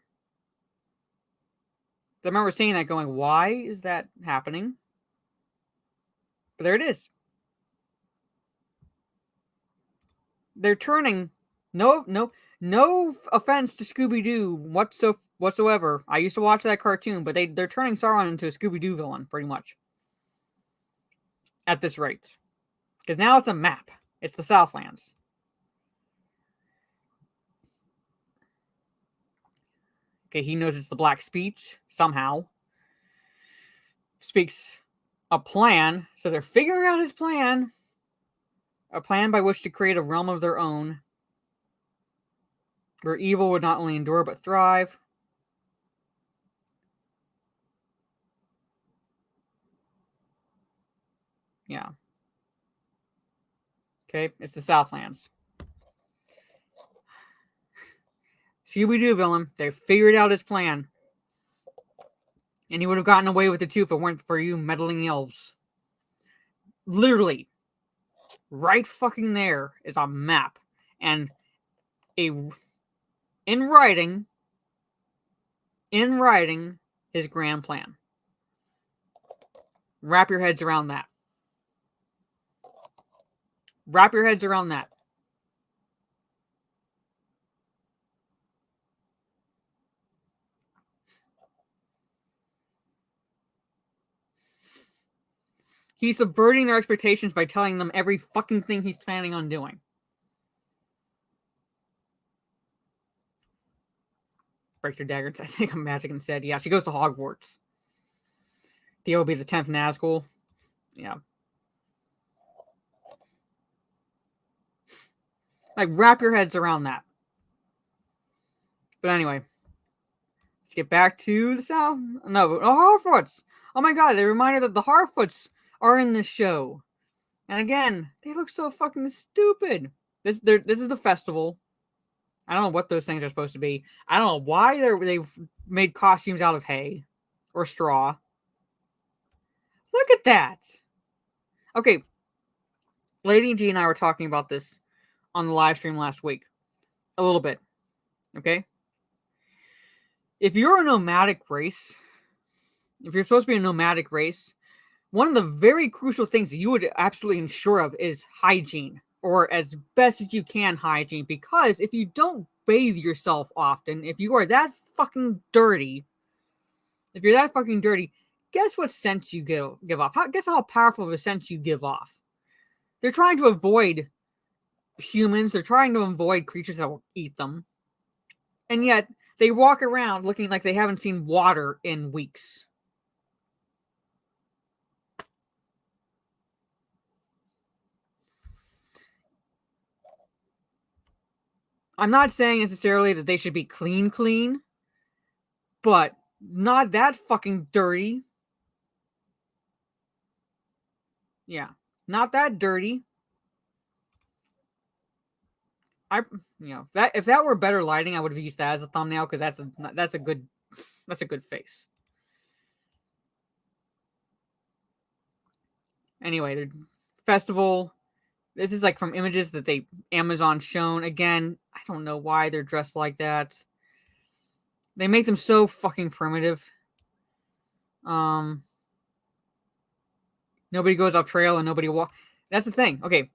I remember seeing that going, why is that happening? But there it is. They're turning, no offense to Scooby-Doo whatsoever. I used to watch that cartoon, but they're turning Sauron into a Scooby-Doo villain, pretty much. At this rate. Because now it's a map. It's the Southlands. Okay, he knows it's the Black Speech, somehow. Speaks a plan, so they're figuring out his plan. A plan by which to create a realm of their own, where evil would not only endure, but thrive. Yeah. Okay, it's the Southlands. Scooby-Doo villain, they figured out his plan. And he would have gotten away with it too if it weren't for you meddling elves. Literally. Right fucking there is a map. And in writing, his grand plan. Wrap your heads around that. Wrap your heads around that. He's subverting their expectations by telling them every fucking thing he's planning on doing. Breaks her dagger. I think I'm magic instead. Yeah, she goes to Hogwarts. Theo will be the 10th Nazgul. Yeah. Like, wrap your heads around that. But anyway. get back to the south. No, Harfoots. Oh my god, they reminded that the Harfoots are in this show. And again, they look so fucking stupid. This is the festival. I don't know what those things are supposed to be. I don't know why they've made costumes out of hay or straw. Look at that. Okay, Lady G and I were talking about this on the live stream last week. A little bit. Okay? If you're a nomadic race, if you're supposed to be a nomadic race, one of the very crucial things that you would absolutely ensure of is hygiene, or as best as you can hygiene, because if you don't bathe yourself often, if you are that fucking dirty, guess what scent you give off? Guess how powerful of a scent you give off. They're trying to avoid humans. They're trying to avoid creatures that will eat them. And yet, they walk around looking like they haven't seen water in weeks. I'm not saying necessarily that they should be clean, but not that fucking dirty. Yeah, not that dirty. That if that were better lighting, I would have used that as a thumbnail because that's a good face. Anyway, the festival. This is like from images that Amazon shown. Again, I don't know why they're dressed like that. They make them so fucking primitive. Nobody goes off trail and nobody walks. That's the thing. Okay.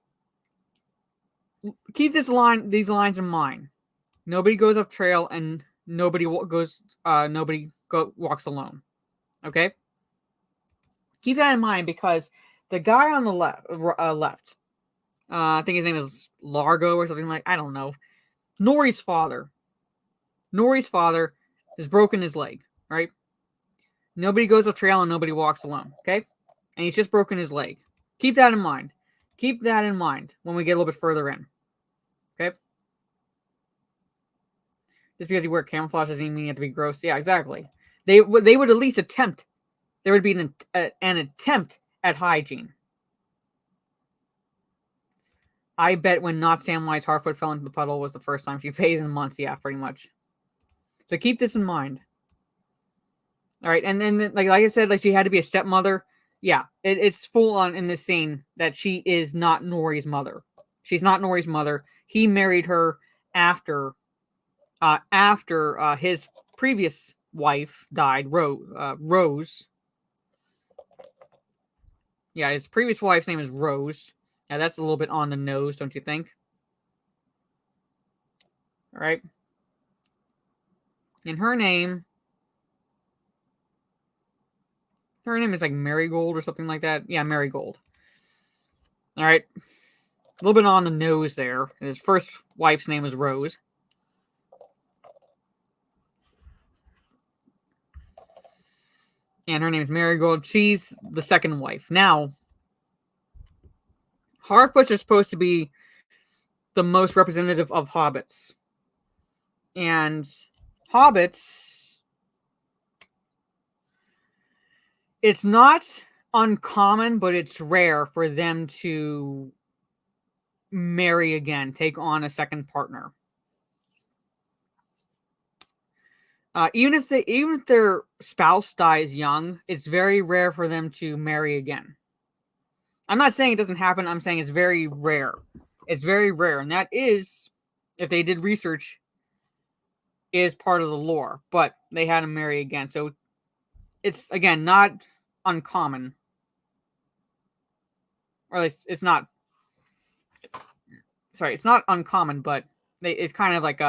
Keep these lines in mind. Nobody goes off trail and nobody walks alone. Okay? Keep that in mind because the guy on the left, I think his name is Largo or something like, I don't know. Nori's father has broken his leg, right? Nobody goes off trail and nobody walks alone, okay? And he's just broken his leg. Keep that in mind. Keep that in mind when we get a little bit further in, okay? Just because you wear camouflage doesn't mean you have to be gross. Yeah, exactly. They would at least attempt. There would be an attempt at hygiene. I bet when not Samwise Harfoot fell into the puddle was the first time she bathed in months. Yeah, pretty much. So keep this in mind. All right, and then like I said, like she had to be a stepmother. Yeah, it's full on in this scene that she is not Nori's mother. She's not Nori's mother. He married her after his previous wife died, Rose. Yeah, his previous wife's name is Rose. Now that's a little bit on the nose, don't you think? All right. And her name is like Marigold or something like that. Yeah, Marigold. All right. A little bit on the nose there. His first wife's name is Rose. And her name is Marigold. She's the second wife. Now, Harfoots are supposed to be the most representative of hobbits. And hobbits, it's not uncommon, but it's rare for them to marry again, take on a second partner. Even if their spouse dies young, it's very rare for them to marry again. I'm not saying it doesn't happen. I'm saying it's very rare. It's very rare, and that is, if they did research, is part of the lore. But they had them marry again, so it's again not uncommon, or at least it's not. Sorry, it's not uncommon, but it's kind of like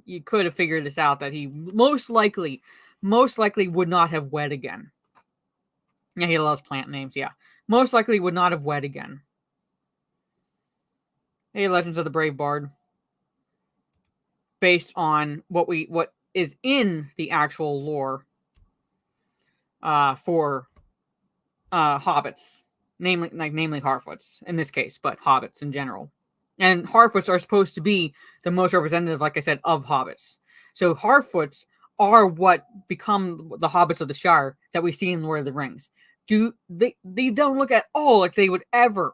you could have figured this out that he most likely would not have wed again. Yeah, he loves plant names. Yeah, most likely would not have wed again. Hey, Legends of the Brave Bard, based on what is in the actual lore for hobbits, namely Harfoots in this case, but hobbits in general. And Harfoots are supposed to be the most representative, like I said, of hobbits. So Harfoots are what become the hobbits of the Shire that we see in Lord of the Rings. They don't look at all like they would ever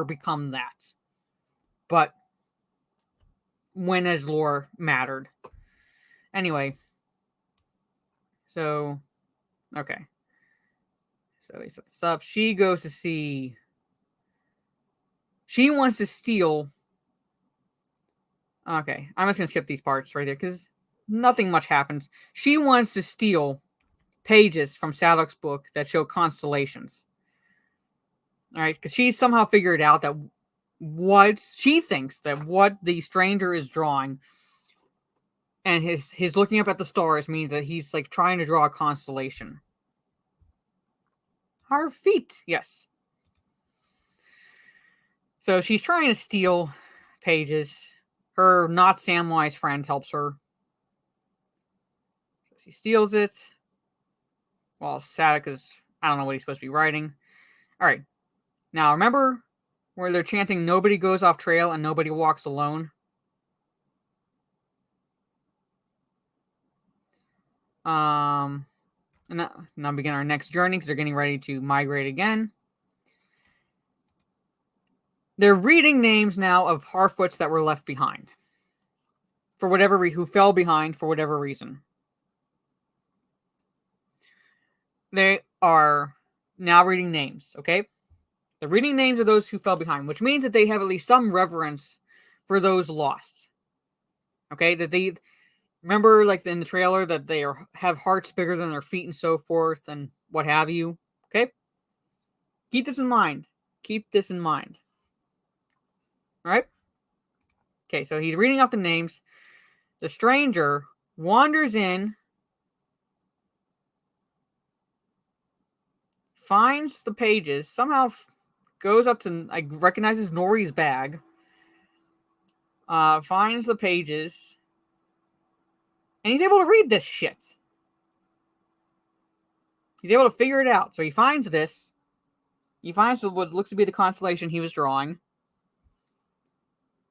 become that. But when as lore mattered. Anyway. So, okay. So we set this up. She goes to see. She wants to steal. Okay, I'm just going to skip these parts right there because nothing much happens. She wants to steal pages from Sadok's book that show constellations. All right, because she somehow figured out that what she thinks that what the stranger is drawing and his looking up at the stars means that he's like trying to draw a constellation. Her feet, yes. So she's trying to steal pages. Her not Samwise friend helps her. So she steals it. While Sadok is, I don't know what he's supposed to be writing. All right. Now, remember where they're chanting, nobody goes off trail and nobody walks alone? And now begin our next journey because they're getting ready to migrate again. They're reading names now of Harfoots that were left behind. For whatever reason, who fell behind for whatever reason. They are now reading names, okay? They're reading names of those who fell behind, which means that they have at least some reverence for those lost. Okay? That they remember, like in the trailer, that they have hearts bigger than their feet and so forth and what have you. Okay? Keep this in mind. Keep this in mind. All right? Okay, so he's reading off the names. The stranger wanders in, finds the pages, somehow goes up to, recognizes Nori's bag, finds the pages, and he's able to read this shit. He's able to figure it out. So he finds this. He finds what looks to be the constellation he was drawing.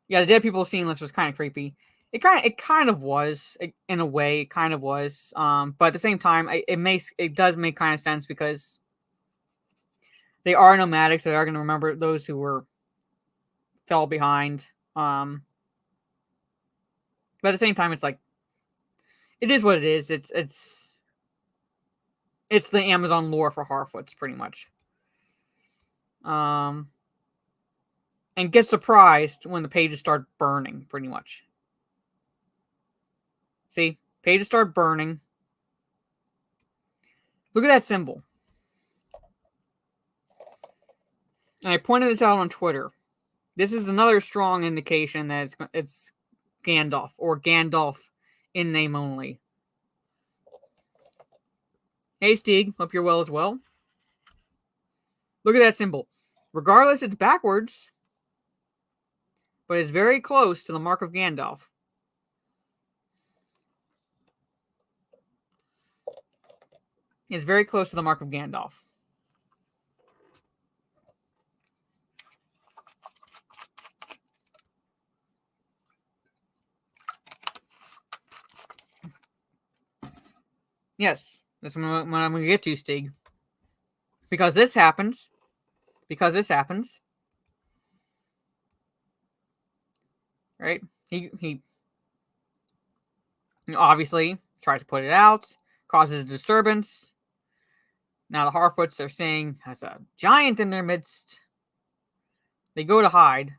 Yeah, the dead people scene list was kind of creepy. It kind of was in a way. It kind of was. But at the same time, it does make kind of sense because they are nomadic, so they are going to remember those who fell behind. But at the same time, it's like it is what it is. It's the Amazon lore for Harfoots, pretty much. And get surprised when the pages start burning, pretty much. See? Pages start burning. Look at that symbol. And I pointed this out on Twitter. This is another strong indication that it's Gandalf, or Gandalf in name only. Hey, Stieg. Hope you're well as well. Look at that symbol. Regardless, it's backwards, but it's very close to the mark of Gandalf. It's very close to the mark of Gandalf. Yes, that's what I'm going to get to, Stieg. Because this happens. Right? He obviously tries to put it out, causes a disturbance. Now the Harfoots are saying has a giant in their midst. They go to hide.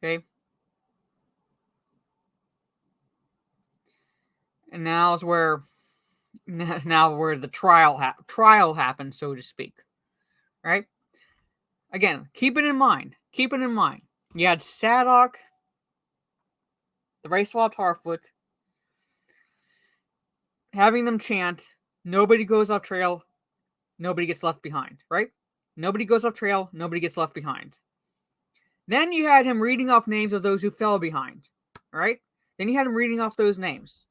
Okay. And now is where the trial happens, so to speak. Right? Again, keep it in mind. You had Sadok, the race swapped Harfoot, having them chant, nobody goes off trail, nobody gets left behind, right? Nobody goes off trail, nobody gets left behind. Then you had him reading off names of those who fell behind, right? Then you had him reading off those names,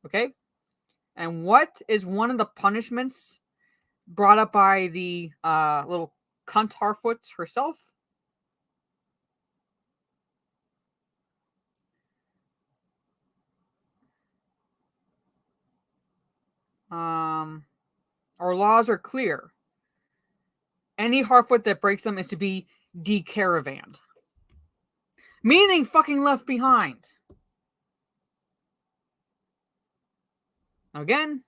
okay? And what is one of the punishments brought up by the little cunt Harfoot herself? Our laws are clear. Any Harfoot that breaks them is to be decaravaned. Meaning fucking left behind. Again,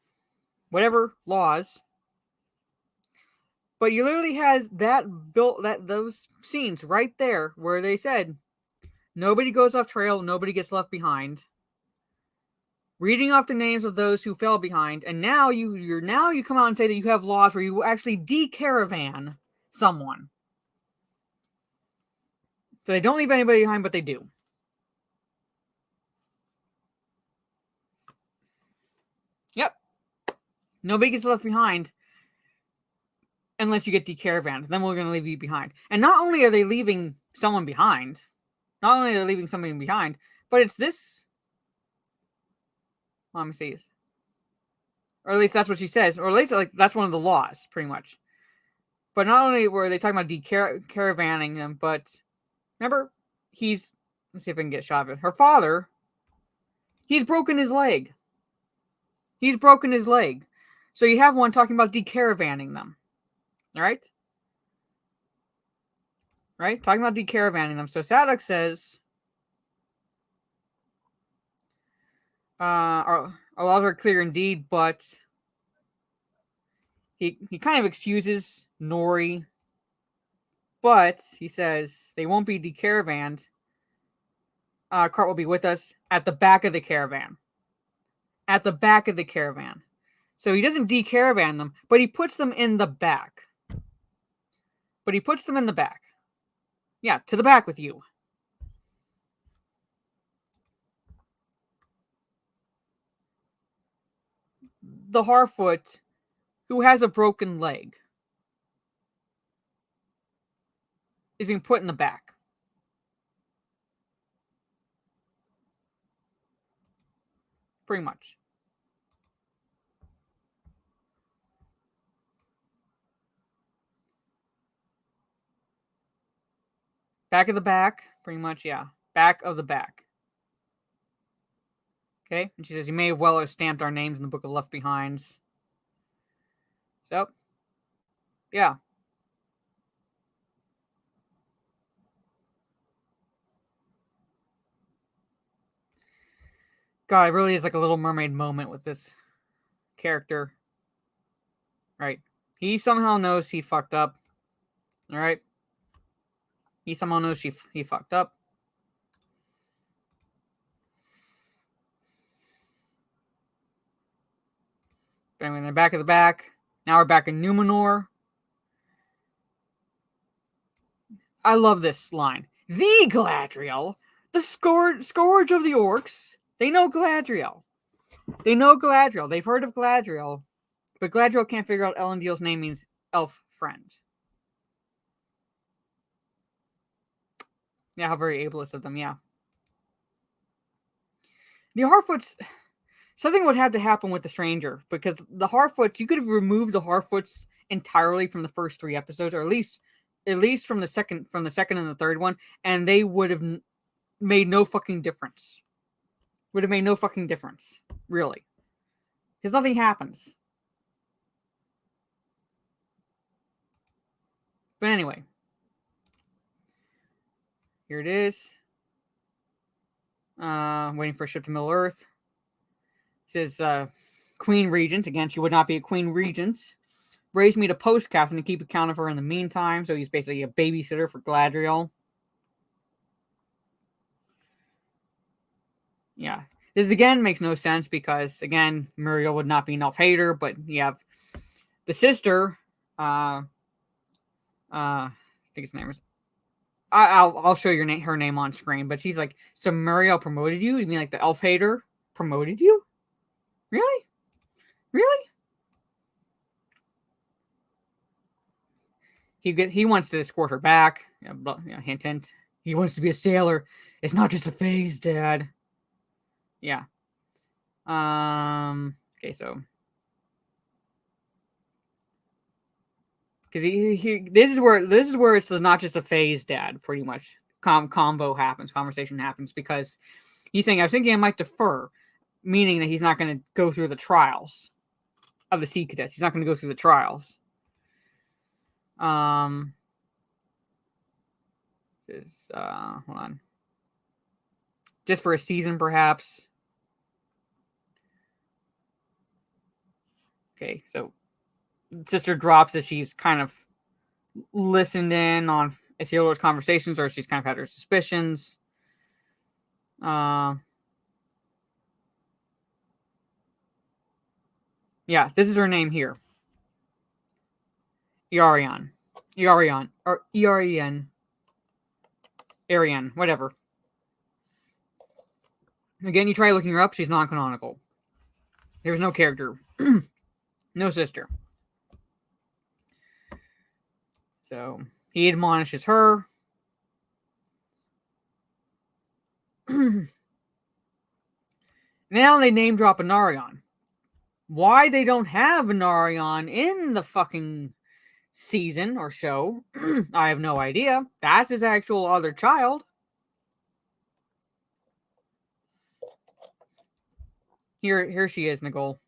whatever laws. But you literally has those scenes right there where they said nobody goes off trail, nobody gets left behind. Reading off the names of those who fell behind, and now you come out and say that you have laws where you actually decaravan someone. So they don't leave anybody behind, but they do. Yep. Nobody gets left behind unless you get decaravanned. Then we're going to leave you behind. And not only are they leaving someone behind, but it's this. Well, let me see. Or at least that's what she says. Or at least that's one of the laws, pretty much. But not only were they talking about decaravanning them, but remember, let's see if I can get a shot of it. Her father, he's broken his leg. So you have one talking about decaravanning them. All right? Right? Talking about decaravanning them. So Sadok says, our laws are clear indeed, but he kind of excuses Nori. But he says they won't be decaravanned. Cart will be with us at the back of the caravan. At the back of the caravan. So he doesn't decaravan them, but he puts them in the back. Yeah, to the back with you. The Harfoot who has a broken leg is being put in the back. Pretty much. Back of the back, pretty much, yeah. Back of the back. Okay, and she says, you may have well have stamped our names in the book of Left Behinds. So, yeah. God, it really is like a Little Mermaid moment with this character. Right. He somehow knows he fucked up. All right. He somehow knows he fucked up. But anyway, they're back at the back. Now we're back in Numenor. I love this line. The Galadriel, the scourge of the orcs. They know Galadriel. They've heard of Galadriel. But Galadriel can't figure out Elendil's name means elf friend. Yeah, how very ableist of them, yeah. The Harfoots, something would have to happen with the stranger, because the Harfoots, you could have removed the Harfoots entirely from the first 3 episodes, or at least from the second and the third one, and they would have made no fucking difference. Really. Because nothing happens. But anyway. Here it is. Waiting for a ship to Middle Earth. It says, Queen Regent. Again, she would not be a Queen Regent. Raised me to post captain to keep account of her in the meantime. So he's basically a babysitter for Galadriel. Yeah. This again makes no sense because, again, Muriel would not be an elf hater, but you have the sister. I think his name is. I'll show her name on screen, but she's like, so Muriel promoted you? You mean like the elf hater promoted you? Really? He wants to escort her back. Hint, hint. He wants to be a sailor. It's not just a phase, Dad. Yeah. Okay, so because this is where it's not just a phase, Dad. Pretty much, conversation happens because he's saying I was thinking I might defer, meaning that he's not going to go through the trials. of the sea cadets. He's not going to go through the trials. Hold on. Just for a season, perhaps. Okay, so sister drops that she's kind of listened in on Isildur's conversations, or she's kind of had her suspicions. Yeah, this is her name here. Iarion, or Iarion, Arian, whatever. Again, you try looking her up, she's non-canonical. There's no character. No sister. So, he admonishes her. Now they name drop Anarion. Why they don't have Anarion in the fucking season or show, I have no idea. That's his actual other child. Here she is, Nicole.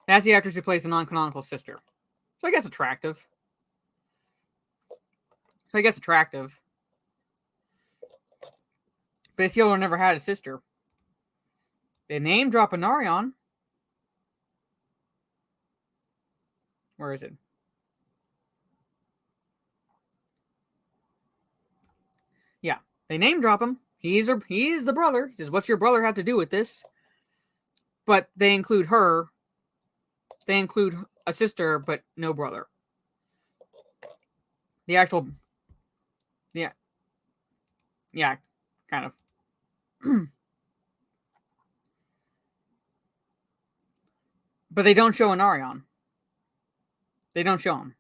That's the actress who plays the non-canonical sister. So I guess attractive. But Isildur never had a sister. They name drop Anarion. Where is it? Yeah, they name drop him. He is the brother. He says, "What's your brother have to do with this?" But they include her. They include a sister, but no brother. The actual, yeah, kind of. But they don't show Anarion. They don't show him.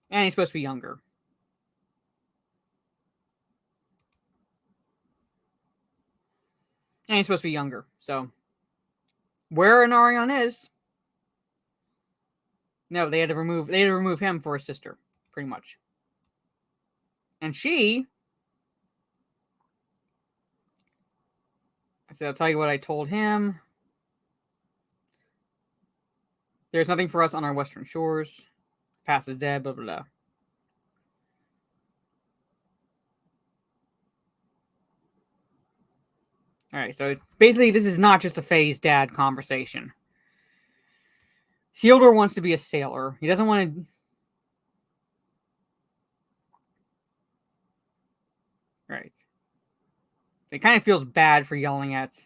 And he's supposed to be younger. So where Anarion is, no, they had to remove him for his sister, pretty much. And she, I said, I'll tell you what I told him. There's nothing for us on our western shores. Past is dead, blah, blah, blah. Alright, so basically this is not just a phased dad conversation. Isildur wants to be a sailor. He doesn't want to... Right. He kind of feels bad for yelling at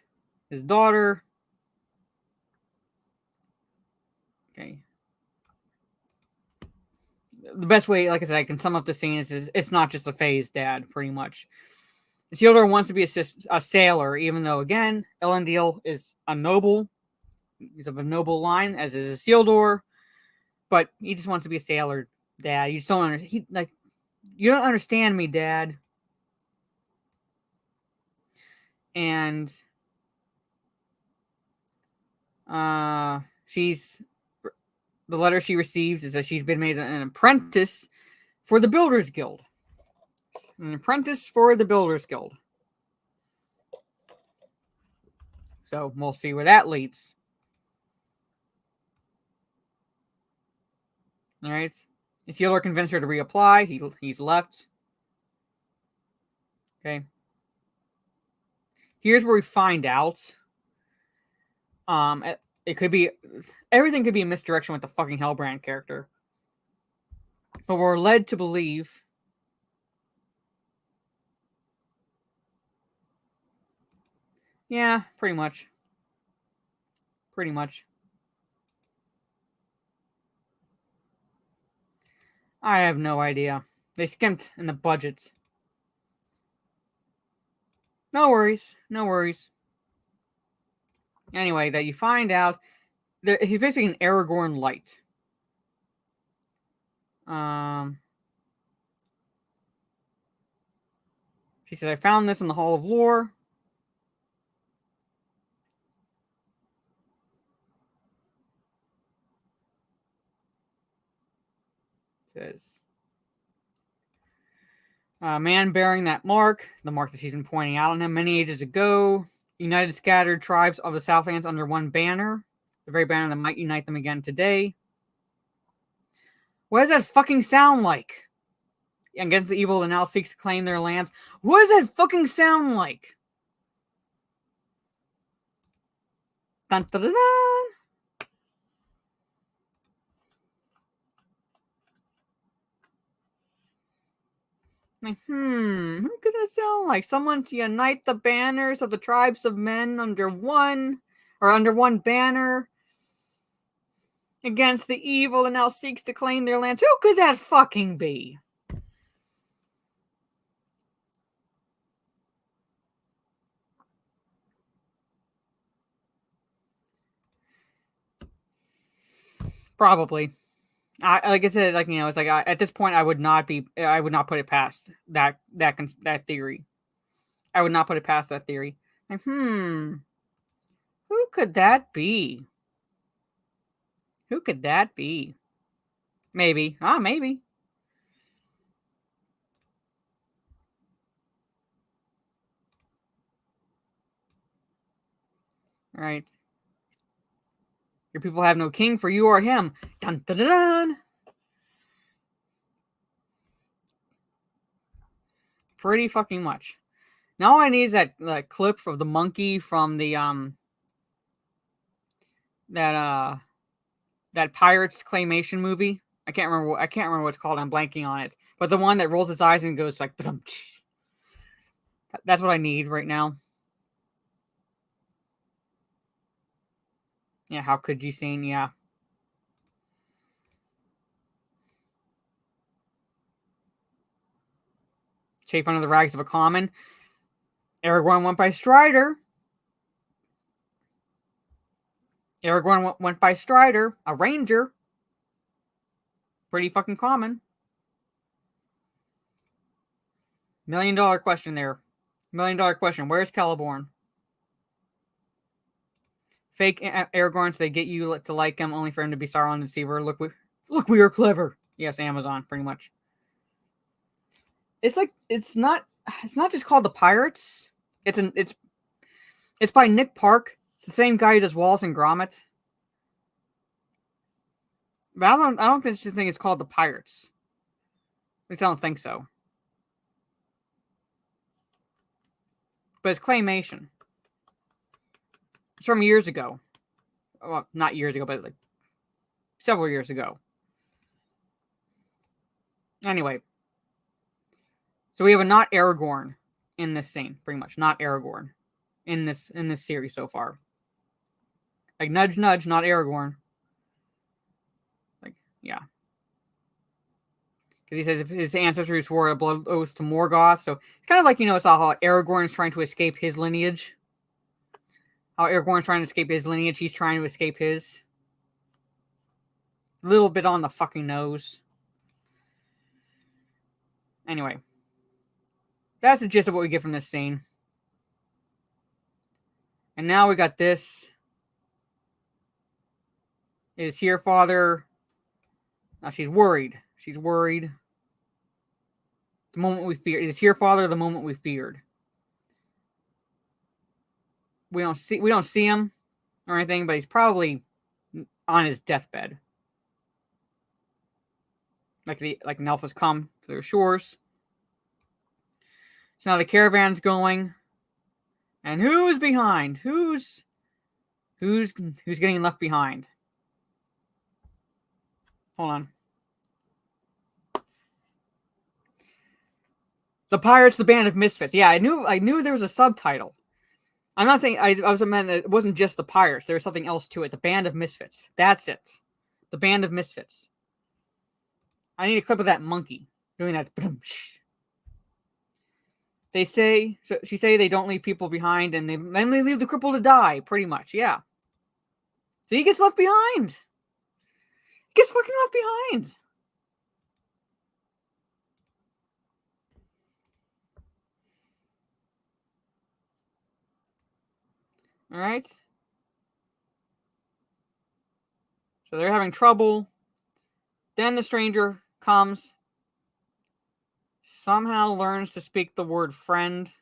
his daughter. Okay. The best way, like I said, I can sum up the scene is it's not just a phased dad, pretty much. Isildur wants to be a sailor, even though, again, Elendil is a noble. He's of a noble line, as is Isildur. But he just wants to be a sailor, Dad. You just don't you don't understand me, Dad. And the letter she receives is that she's been made an apprentice for the Builders Guild. An apprentice for the Builders Guild. So we'll see where that leads. All right. Isildur convinced her to reapply. He's left. Okay. Here's where we find out. It could be everything could be a misdirection with the fucking Hellbrand character, but we're led to believe. Yeah, pretty much. Pretty much. I have no idea. They skimped in the budget. No worries. No worries. Anyway, that you find out that he's basically an Aragorn light. She said, I found this in the Hall of Lore. It says, a man bearing that mark, the mark that she's been pointing out on him many ages ago, United scattered tribes of the Southlands under one banner. The very banner that might unite them again today. What does that fucking sound like? Against the evil that now seeks to claim their lands. What does that fucking sound like? Dun, dun, dun, dun. Like, who could that sound like? Someone to unite the banners of the tribes of men under one banner against the evil that now seeks to claim their lands. Who could that fucking be? Probably. Like I said, like, it's like at this point I would not put it past that theory. I would not put it past that theory. Like, who could that be? Who could that be? Maybe. Maybe. All right. Your people have no king, for you are him. Dun dun dun dun. Pretty fucking much. Now all I need is that clip of the monkey from the that Pirates claymation movie. I can't remember what it's called. I'm blanking on it. But the one that rolls its eyes and goes like, that's what I need right now. Yeah, how could you sing? Yeah. Chafe under the rags of a common. Aragorn went by Strider. Aragorn went by Strider, a ranger. Pretty fucking common. $1 million question there. $1 million question. Where's Celeborn? Fake Aragorn so they get you to like him, only for him to be Sauron the Deceiver. Look, we are clever. Yes, Amazon, pretty much. It's like it's not just called The Pirates. It's by Nick Park. It's the same guy who does Wallace and Gromit. But I don't think this thing is called The Pirates. At least I don't think so. But it's claymation. It's from years ago. Well, not years ago, but like several years ago. Anyway. So we have a not Aragorn in this scene, pretty much. Not Aragorn in this series so far. Like, nudge, nudge, not Aragorn. Like, yeah. Because he says if his ancestors swore a blood oath to Morgoth. So it's kind of like, it's how Aragorn's trying to escape his lineage. How Aragorn's trying to escape his lineage. He's trying to escape his. A little bit on the fucking nose. Anyway. That's the gist of what we get from this scene. And now we got this. It is here, Father. Now she's worried. She's worried. The moment we feared. It is here, Father, the moment we feared. We don't see him or anything, but he's probably on his deathbed. Like an elf has come to their shores. So now the caravan's going. And who's behind? Who's getting left behind? Hold on. The Pirates, the Band of Misfits. Yeah, I knew there was a subtitle. I'm not saying I was meant it wasn't just the Pirates. There was something else to it. The Band of Misfits. That's it. The Band of Misfits. I need a clip of that monkey doing that. She say they don't leave people behind, and then they leave the cripple to die. Pretty much, yeah. So he gets left behind. He gets fucking left behind. All right. So they're having trouble. Then the stranger comes. Somehow learns to speak the word friend.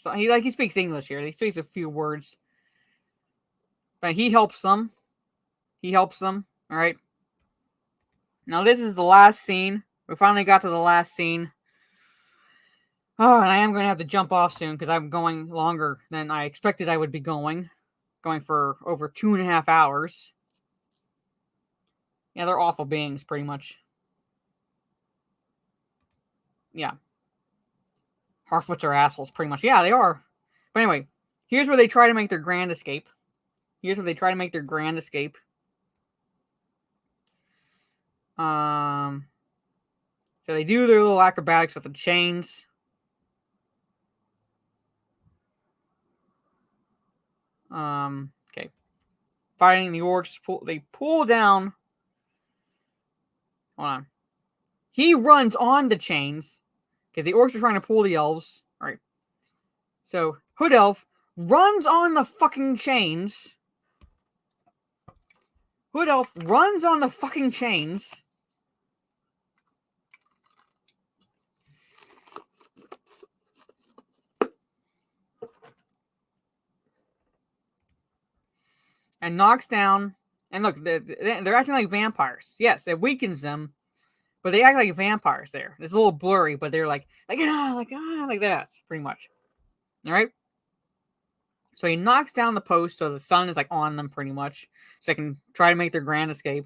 So he speaks English here. He speaks a few words. But he helps them. He helps them. All right. Now this is the last scene. We finally got to the last scene. Oh, and I am going to have to jump off soon because I'm going longer than I expected I would be going. Going for over 2.5 hours. Yeah, they're awful beings, pretty much. Yeah. Harfoots are assholes, pretty much. Yeah, they are. But anyway, here's where they try to make their grand escape. So they do their little acrobatics with the chains. Okay. Fighting the orcs, they pull down. Hold on. He runs on the chains because the orcs are trying to pull the elves. All right. So Hood Elf runs on the fucking chains. Hood Elf runs on the fucking chains. And knocks down. And look, they're acting like vampires. Yes, it weakens them. But they act like vampires there. It's a little blurry, but they're like that, pretty much. All right? So he knocks down the post so the sun is like on them pretty much. So they can try to make their grand escape.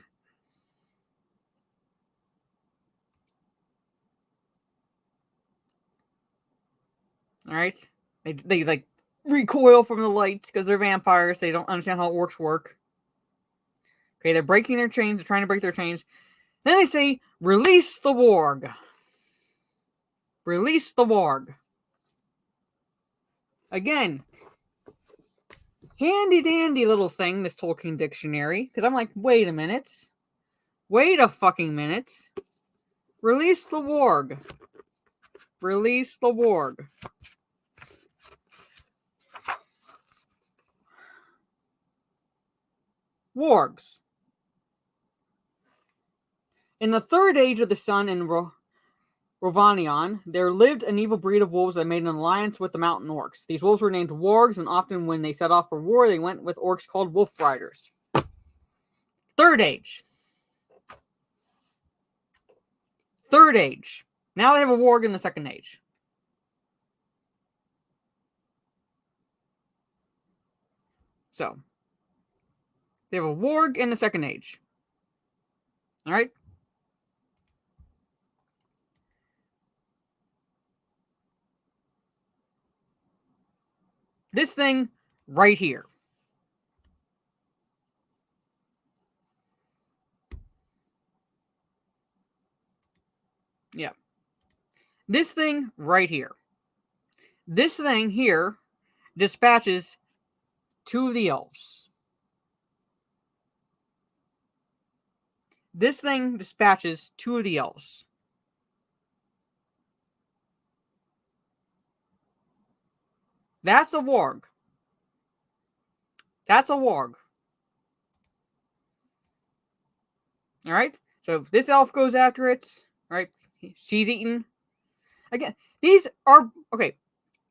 All right? They like recoil from the lights because they're vampires. They don't understand how orcs work. Okay, they're breaking their chains. They're trying to break their chains. Then they say, release the warg. Release the warg. Again, handy dandy little thing, this Tolkien dictionary. Because I'm like, wait a minute. Wait a fucking minute. Release the warg. Release the warg. Wargs. In the third age of the sun in Rovanion, there lived an evil breed of wolves that made an alliance with the mountain orcs. These wolves were named wargs, and often when they set off for war, they went with orcs called wolf riders. Third age. Third age. Now they have a warg in the second age. So, they have a warg in the second age. All right? This thing right here. Yeah. This thing right here. This thing here dispatches 2 of the elves. This thing dispatches 2 of the elves. That's a warg. That's a warg. All right? So this elf goes after it. All right? She's eaten. Again, these are, okay,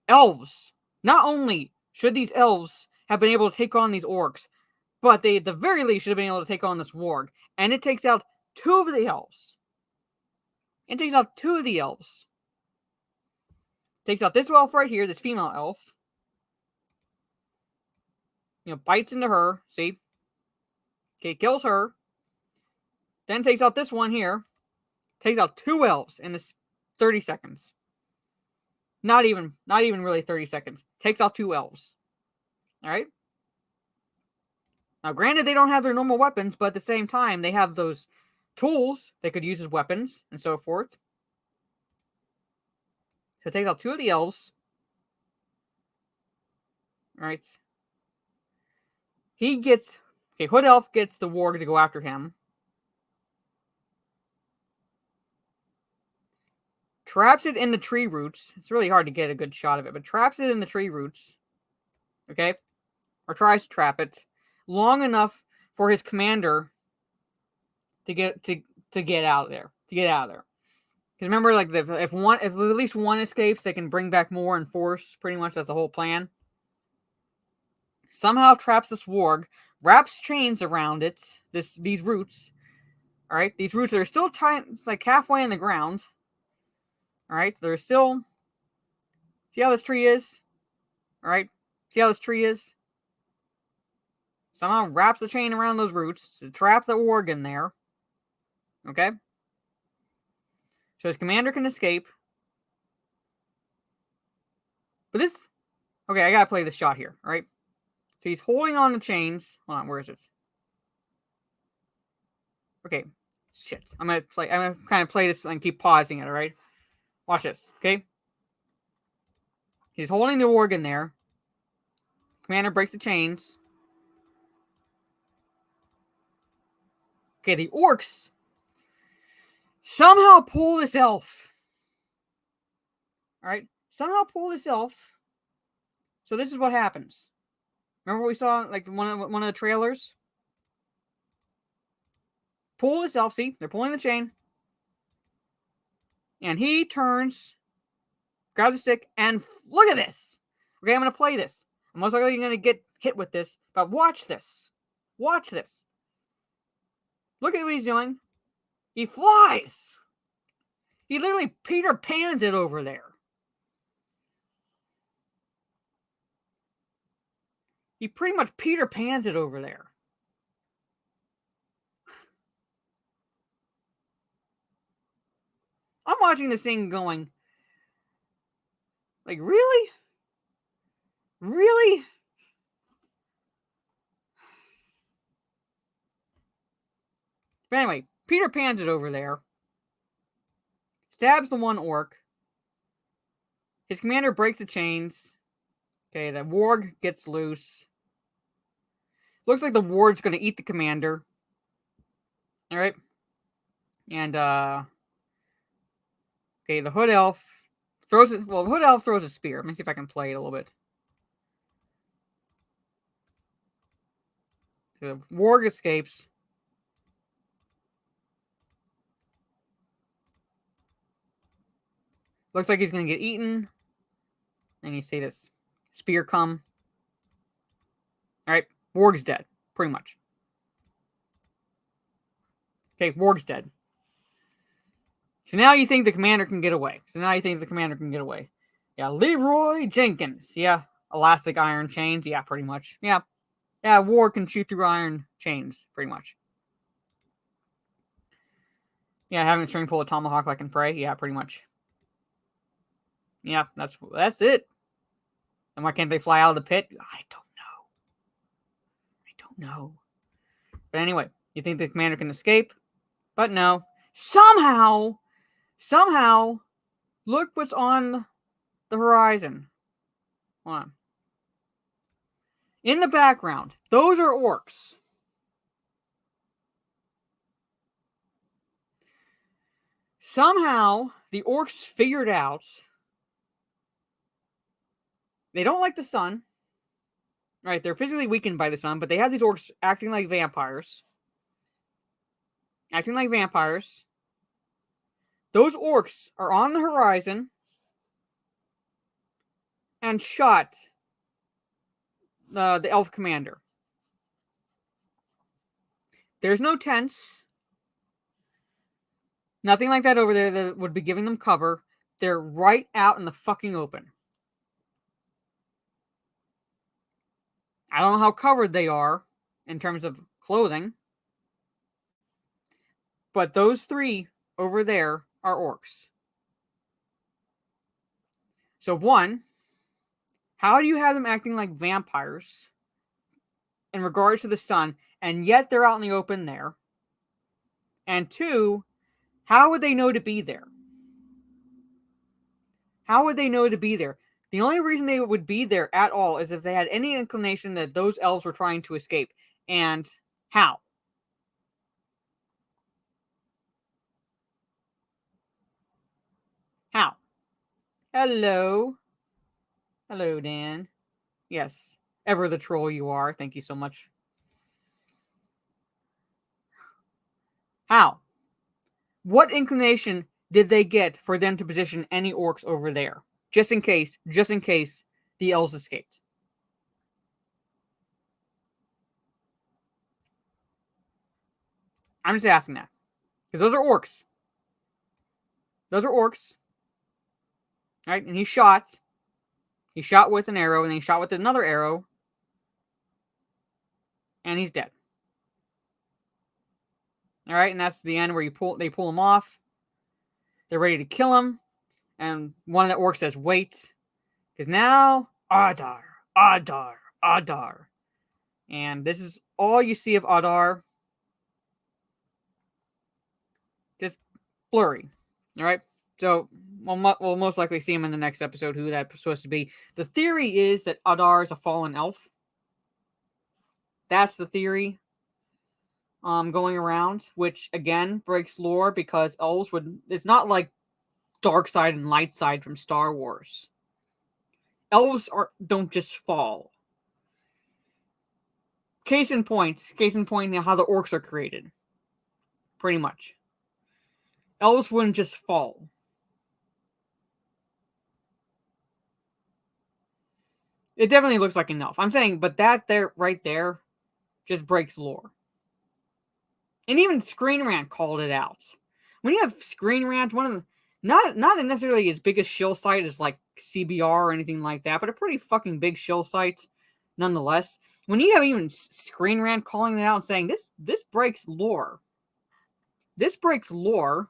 elves. Not only should these elves have been able to take on these orcs, but they, at the very least, should have been able to take on this warg. And it takes out 2 of the elves. It takes out 2 of the elves. Takes out this elf right here, this female elf. Bites into her. See? Okay, kills her. Then takes out this one here. Takes out 2 elves in this 30 seconds. Not even really 30 seconds. Takes out 2 elves. Alright? Now, granted, they don't have their normal weapons, but at the same time, they have those tools they could use as weapons and so forth. So it takes out 2 of the elves. Alright. He gets... Okay, Hood Elf gets the warg to go after him. Traps it in the tree roots. It's really hard to get a good shot of it, but traps it in the tree roots. Okay? Or tries to trap it long enough for his commander to get out of there. Because Because remember, like, if at least one escapes, they can bring back more in force. Pretty much, that's the whole plan. Somehow traps this warg, wraps chains around it. These roots. All right, these roots are still tight. It's like halfway in the ground. All right, so they're still. See how this tree is? All right, see how this tree is? Somehow wraps the chain around those roots to trap the warg in there. Okay? So his commander can escape. But this... Okay, I gotta play this shot here, alright? So he's holding on the chains. Hold on, where is it? Okay. Shit. I'm gonna kind of play this and keep pausing it, alright? Watch this, okay? He's holding the warg in there. Commander breaks the chains. Okay, the orcs somehow pull this elf. Alright? Somehow pull this elf. So this is what happens. Remember what we saw, like, one of the trailers? Pull this elf, see? They're pulling the chain. And he turns, grabs a stick, and look at this! Okay, I'm going to play this. I'm most likely going to get hit with this, but watch this. Watch this. Look at what he's doing. He flies! He literally Peter Pans it over there. He pretty much Peter Pans it over there. I'm watching this thing going, like, really? Really? But anyway, Peter Pans it over there. Stabs the one orc. His commander breaks the chains. Okay, the warg gets loose. Looks like the warg's going to eat the commander. Alright. And, okay, the hood elf throws it. Well, the hood elf throws a spear. Let me see if I can play it a little bit. The warg escapes. Looks like he's going to get eaten. And you see this spear come. Alright, warg's dead. Pretty much. Okay, warg's dead. So now you think the commander can get away. Yeah, Leroy Jenkins. Yeah, elastic iron chains. Yeah, pretty much. Yeah, warg can shoot through iron chains. Pretty much. Yeah, having a string pull a tomahawk like in Prey. Yeah, pretty much. Yeah, that's it. And why can't they fly out of the pit? I don't know. But anyway, you think the commander can escape? But no. Somehow, look what's on the horizon. Hold on. In the background, those are orcs. Somehow, the orcs figured out they don't like the sun. Right, they're physically weakened by the sun, but they have these orcs acting like vampires. Those orcs are on the horizon and shot the elf commander. There's no tents. Nothing like that over there that would be giving them cover. They're right out in the fucking open. I don't know how covered they are in terms of clothing. But those three over there are orcs. So one, how do you have them acting like vampires in regards to the sun, and yet they're out in the open there? And two, how would they know to be there? The only reason they would be there at all is if they had any inclination that those elves were trying to escape. And how? How? Hello, Dan. Yes, ever the troll you are. Thank you so much. How? What inclination did they get for them to position any orcs over there? Just in case the elves escaped. I'm just asking that. Because those are orcs. Those are orcs. Right? And he shot. He shot with an arrow, and then he shot with another arrow. And he's dead. Alright, and that's the end where they pull him off. They're ready to kill him. And one of the orcs says, wait. Because now, Adar, Adar, Adar. And this is all you see of Adar. Just blurry. Alright? So, we'll most likely see him in the next episode, who that's supposed to be. The theory is that Adar is a fallen elf. That's the theory going around, which, again, breaks lore, because elves would... It's not like dark side and light side from Star Wars. Elves don't just fall. Case in point, how the orcs are created. Pretty much. Elves wouldn't just fall. It definitely looks like an elf. I'm saying, but that there, right there, just breaks lore. And even Screen Rant called it out. When you have Screen Rant, one of the... Not necessarily as big a shill site as, like, CBR or anything like that, but a pretty fucking big shill site, nonetheless. When you have even Screen Rant calling it out and saying, this breaks lore. This breaks lore.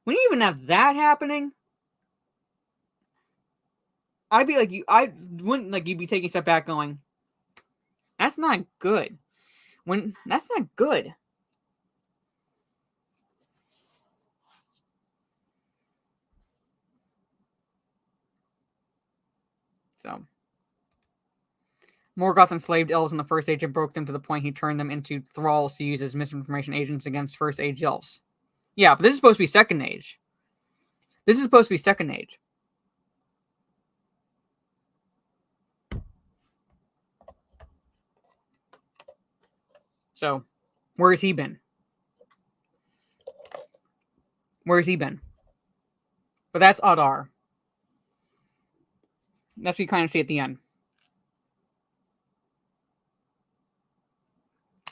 When you even have that happening... I'd be like, I wouldn't like you'd be taking a step back going, that's not good. That's not good. So, Morgoth enslaved elves in the First Age and broke them to the point he turned them into thralls to use as misinformation agents against First Age elves. Yeah, but this is supposed to be Second Age. This is supposed to be Second Age. So, where has he been? Where has he been? But that's Adar. That's what you kind of see at the end.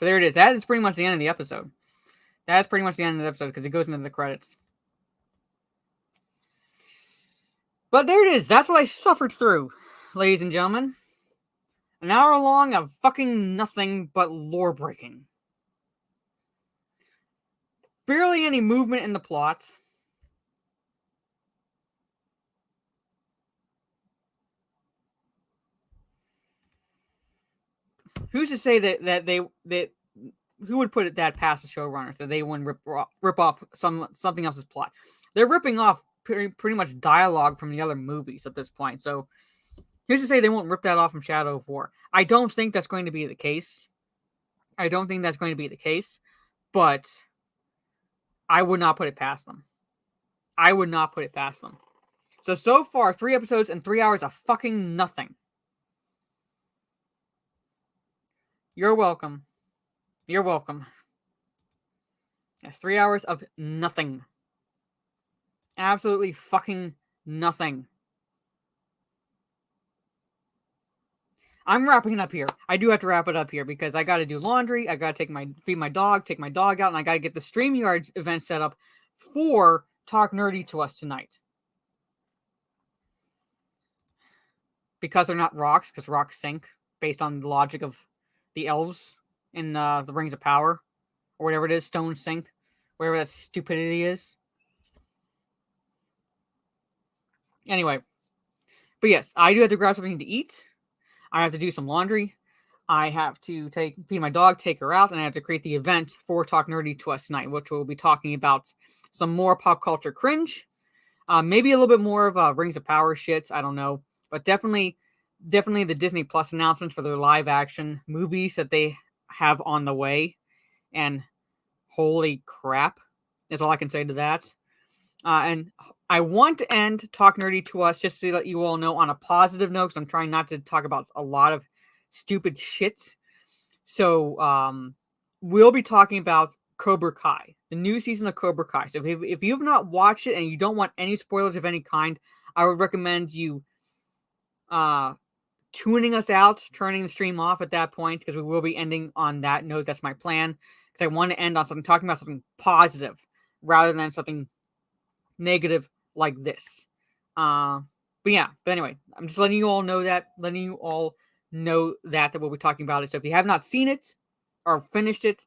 But there it is. That is pretty much the end of the episode. That's pretty much the end of the episode because it goes into the credits. But there it is. That's what I suffered through, ladies and gentlemen. An hour long of fucking nothing but lore breaking. Barely any movement in the plot. Who's to say that who would put it that past the showrunners that they wouldn't rip off something else's plot? They're ripping off pretty much dialogue from the other movies at this point. So who's to say they won't rip that off from Shadow of War? I don't think that's going to be the case. But I would not put it past them. So far, 3 episodes and 3 hours of fucking nothing. You're welcome. That's 3 hours of nothing. Absolutely fucking nothing. I'm wrapping it up here. I do have to wrap it up here because I got to do laundry. I got to feed my dog, take my dog out, and I got to get the StreamYard event set up for Talk Nerdy to Us tonight. Because they're not rocks, because rocks sink based on the logic of the elves in the Rings of Power, or whatever it is, stones sink, whatever that stupidity is. Anyway, but yes, I do have to grab something to eat. I have to do some laundry. I have to feed my dog, take her out, and I have to create the event for Talk Nerdy to Us tonight, which we'll be talking about some more pop culture cringe, maybe a little bit more of Rings of Power shit. I don't know, but definitely the Disney Plus announcements for their live action movies that they have on the way, and holy crap, is all I can say to that. And I want to end Talk Nerdy to Us just to let you all know on a positive note, because I'm trying not to talk about a lot of stupid shit. So we'll be talking about Cobra Kai, the new season of Cobra Kai. So if you have not watched it and you don't want any spoilers of any kind, I would recommend you tuning us out, turning the stream off at that point, because we will be ending on that note. That's my plan, because I want to end on something, talking about something positive rather than something negative like this. But anyway, I'm just letting you all know that, that we'll be talking about it. So if you have not seen it or finished it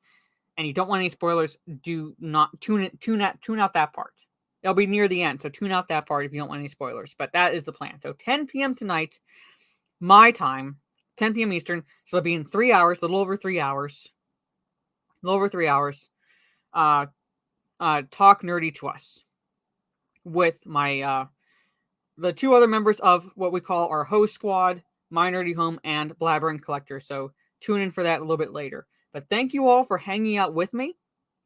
and you don't want any spoilers, do not tune out that part. It'll be near the end, so tune out that part if you don't want any spoilers. But that is the plan. So 10 p.m. tonight, my time, 10 p.m. Eastern. So it'll be in 3 hours, a little over 3 hours. Talk Nerdy to Us with my the two other members of what we call our host squad, My Nerdy Home and Blabbering Collector. So tune in for that a little bit later. But thank you all for hanging out with me.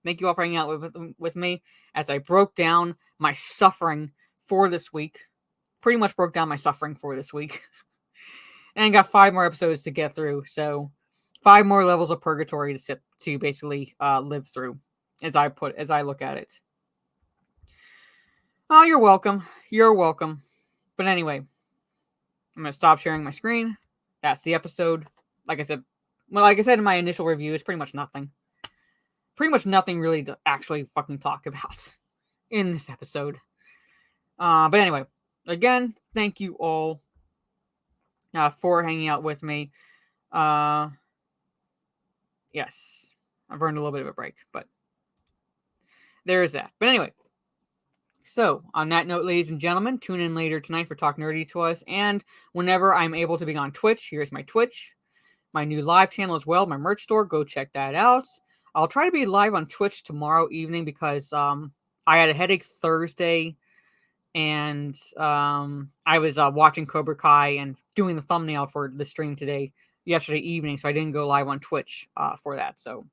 Thank you all for hanging out with me as I broke down my suffering for this week. Pretty much broke down my suffering for this week. And got 5 more episodes to get through. So 5 more levels of purgatory to basically live through as I look at it. Oh, you're welcome. You're welcome. But anyway, I'm going to stop sharing my screen. That's the episode. Like I said in my initial review, it's pretty much nothing. Pretty much nothing really to actually fucking talk about in this episode. But anyway, again, thank you all for hanging out with me. Yes, I've earned a little bit of a break, but there is that. But anyway, so on that note, ladies and gentlemen, tune in later tonight for Talk Nerdy to Us, and whenever I'm able to be on Twitch, here's my Twitch, my new live channel as well, my merch store. Go check that out. I'll try to be live on Twitch tomorrow evening because I had a headache Thursday, and I was watching Cobra Kai and doing the thumbnail for the stream yesterday evening, so I didn't go live on Twitch for that. So,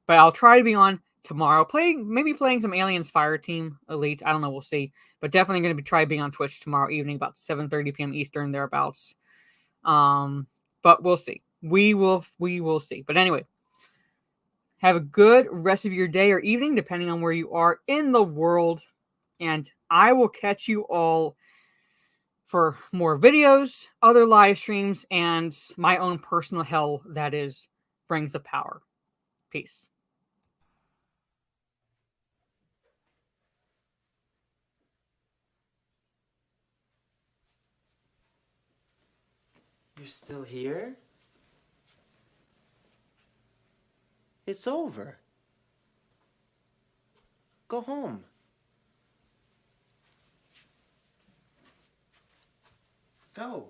but I'll try to be on tomorrow, maybe playing some Aliens Fireteam Elite. I don't know, we'll see. But definitely going to try being on Twitch tomorrow evening, about 7:30 p.m. Eastern, thereabouts. But we'll see. We will see. But anyway, have a good rest of your day or evening, depending on where you are in the world. And I will catch you all for more videos, other live streams, and my own personal hell that is Rings of Power. Peace. You're still here? It's over. Go home. Go.